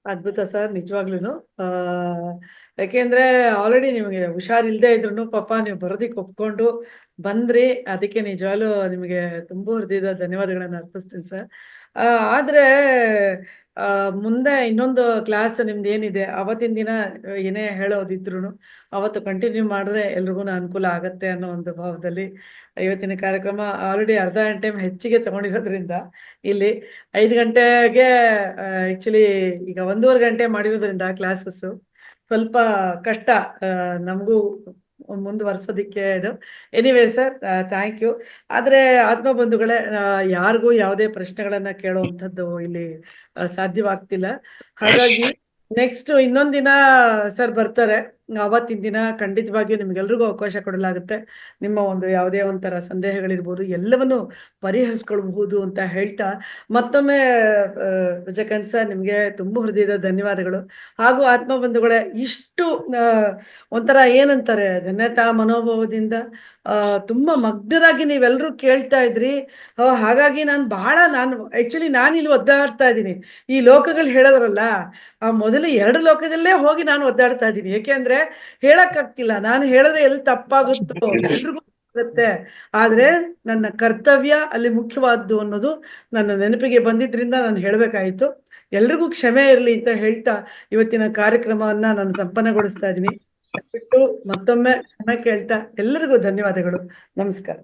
ಅದ್ಭುತ ಸರ್, ನಿಜವಾಗ್ಲೂ. ಯಾಕೆಂದ್ರೆ ಆಲ್ರೆಡಿ ನಿಮಗೆ ಹುಷಾರಿಲ್ದೇ ಇದ್ರು ಪಾಪ ನೀವು ಬರೋದಿಕ್ಕೆ ಒಪ್ಕೊಂಡು ಬಂದ್ರಿ. ಅದಕ್ಕೆ ನಿಜವಾಗ್ಲೂ ನಿಮಗೆ ತುಂಬಾ ಹೃದಯದ ಧನ್ಯವಾದಗಳನ್ನ ಅರ್ಪಿಸ್ತೀನಿ ಸರ್. ಆದ್ರೆ ಮುಂದೆ ಇನ್ನೊಂದು ಕ್ಲಾಸ್ ನಿಮ್ದು ಏನಿದೆ, ಅವತ್ತಿನ ದಿನ ಏನೇ ಹೇಳೋದಿದ್ರು ಅವತ್ತು ಕಂಟಿನ್ಯೂ ಮಾಡಿದ್ರೆ ಎಲ್ರಿಗೂ ಅನುಕೂಲ ಆಗತ್ತೆ ಅನ್ನೋ ಒಂದು ಭಾವದಲ್ಲಿ ಇವತ್ತಿನ ಕಾರ್ಯಕ್ರಮ ಆಲ್ರೆಡಿ ಅರ್ಧ ಗಂಟೆ ಹೆಚ್ಚಿಗೆ ತಗೊಂಡಿರೋದ್ರಿಂದ ಇಲ್ಲಿ 5 ಗಂಟೆಗೆ ಆಕ್ಚುಲಿ ಈಗ 1.5 ಗಂಟೆ ಮಾಡಿರೋದ್ರಿಂದ ಕ್ಲಾಸಸ್ ಸ್ವಲ್ಪ ಕಷ್ಟ ನಮಗೂ ಮುಂದುವರ್ಸೋದಿಕ್ಕೆ. ಇದು ಎನಿವೇ ಸರ್, ಥ್ಯಾಂಕ್ ಯು. ಆದ್ರೆ ಆತ್ಮ ಬಂಧುಗಳೇ, ಯಾರಿಗೂ ಯಾವುದೇ ಪ್ರಶ್ನೆಗಳನ್ನ ಕೇಳುವಂಥದ್ದು ಇಲ್ಲಿ ಸಾಧ್ಯವಾಗ್ತಿಲ್ಲ. ಹಾಗಾಗಿ ನೆಕ್ಸ್ಟ್ ಇನ್ನೊಂದಿನ ಸರ್ ಬರ್ತಾರೆ. ಅವತ್ತಿನ ದಿನ ಖಂಡಿತವಾಗಿಯೂ ನಿಮ್ಗೆಲ್ರಿಗೂ ಅವಕಾಶ ಕೊಡಲಾಗುತ್ತೆ. ನಿಮ್ಮ ಒಂದು ಯಾವುದೇ ಒಂಥರ ಸಂದೇಹಗಳಿರ್ಬೋದು ಎಲ್ಲವನ್ನು ಪರಿಹರಿಸ್ಕೊಳ್ಬಹುದು ಅಂತ ಹೇಳ್ತಾ ಮತ್ತೊಮ್ಮೆ ವಿಜಯಕಾಂತ್ ಸರ್ ನಿಮ್ಗೆ ತುಂಬ ಹೃದಯದ ಧನ್ಯವಾದಗಳು. ಹಾಗೂ ಆತ್ಮಬಂಧುಗಳೇ, ಇಷ್ಟು ಒಂಥರ ಏನಂತಾರೆ ಧನ್ಯತಾ ಮನೋಭಾವದಿಂದ ತುಂಬಾ ಮಗ್ನರಾಗಿ ನೀವೆಲ್ಲರೂ ಕೇಳ್ತಾ ಇದ್ರಿ. ಹಾಗಾಗಿ ನಾನು ಆಕ್ಚುಲಿ ನಾನು ಇಲ್ಲಿ ಒದ್ದಾಡ್ತಾ ಇದ್ದೀನಿ. ಈ ಲೋಕಗಳು ಹೇಳೋದ್ರಲ್ಲ, ಆ ಮೊದಲು 2 ಲೋಕದಲ್ಲೇ ಹೋಗಿ ನಾನು ಒದ್ದಾಡ್ತಾ ಇದ್ದೀನಿ. ಯಾಕೆಂದ್ರೆ ಹೇಳಕ್ಕಾಗ್ತಿಲ್ಲ, ನಾನು ಹೇಳಿದ್ರೆ ಎಲ್ಲಿ ತಪ್ಪಾಗುತ್ತೋ ಎಲ್ರಿಗೂ ಆಗುತ್ತೆ. ಆದ್ರೆ ನನ್ನ ಕರ್ತವ್ಯ ಅಲ್ಲಿ ಮುಖ್ಯವಾದ್ದು ಅನ್ನೋದು ನನ್ನ ನೆನಪಿಗೆ ಬಂದಿದ್ರಿಂದ ನಾನು ಹೇಳ್ಬೇಕಾಯ್ತು. ಎಲ್ರಿಗೂ ಕ್ಷಮೆ ಇರಲಿ ಅಂತ ಹೇಳ್ತಾ ಇವತ್ತಿನ ಕಾರ್ಯಕ್ರಮವನ್ನ ನಾನು ಸಂಪನ್ನಗೊಳಿಸ್ತಾ ಇದ್ದೀನಿ. ಬಿಟ್ಟು ಮತ್ತೊಮ್ಮೆ ಕ್ಷಮೆ ಕೇಳ್ತಾ ಎಲ್ಲರಿಗೂ ಧನ್ಯವಾದಗಳು. ನಮಸ್ಕಾರ.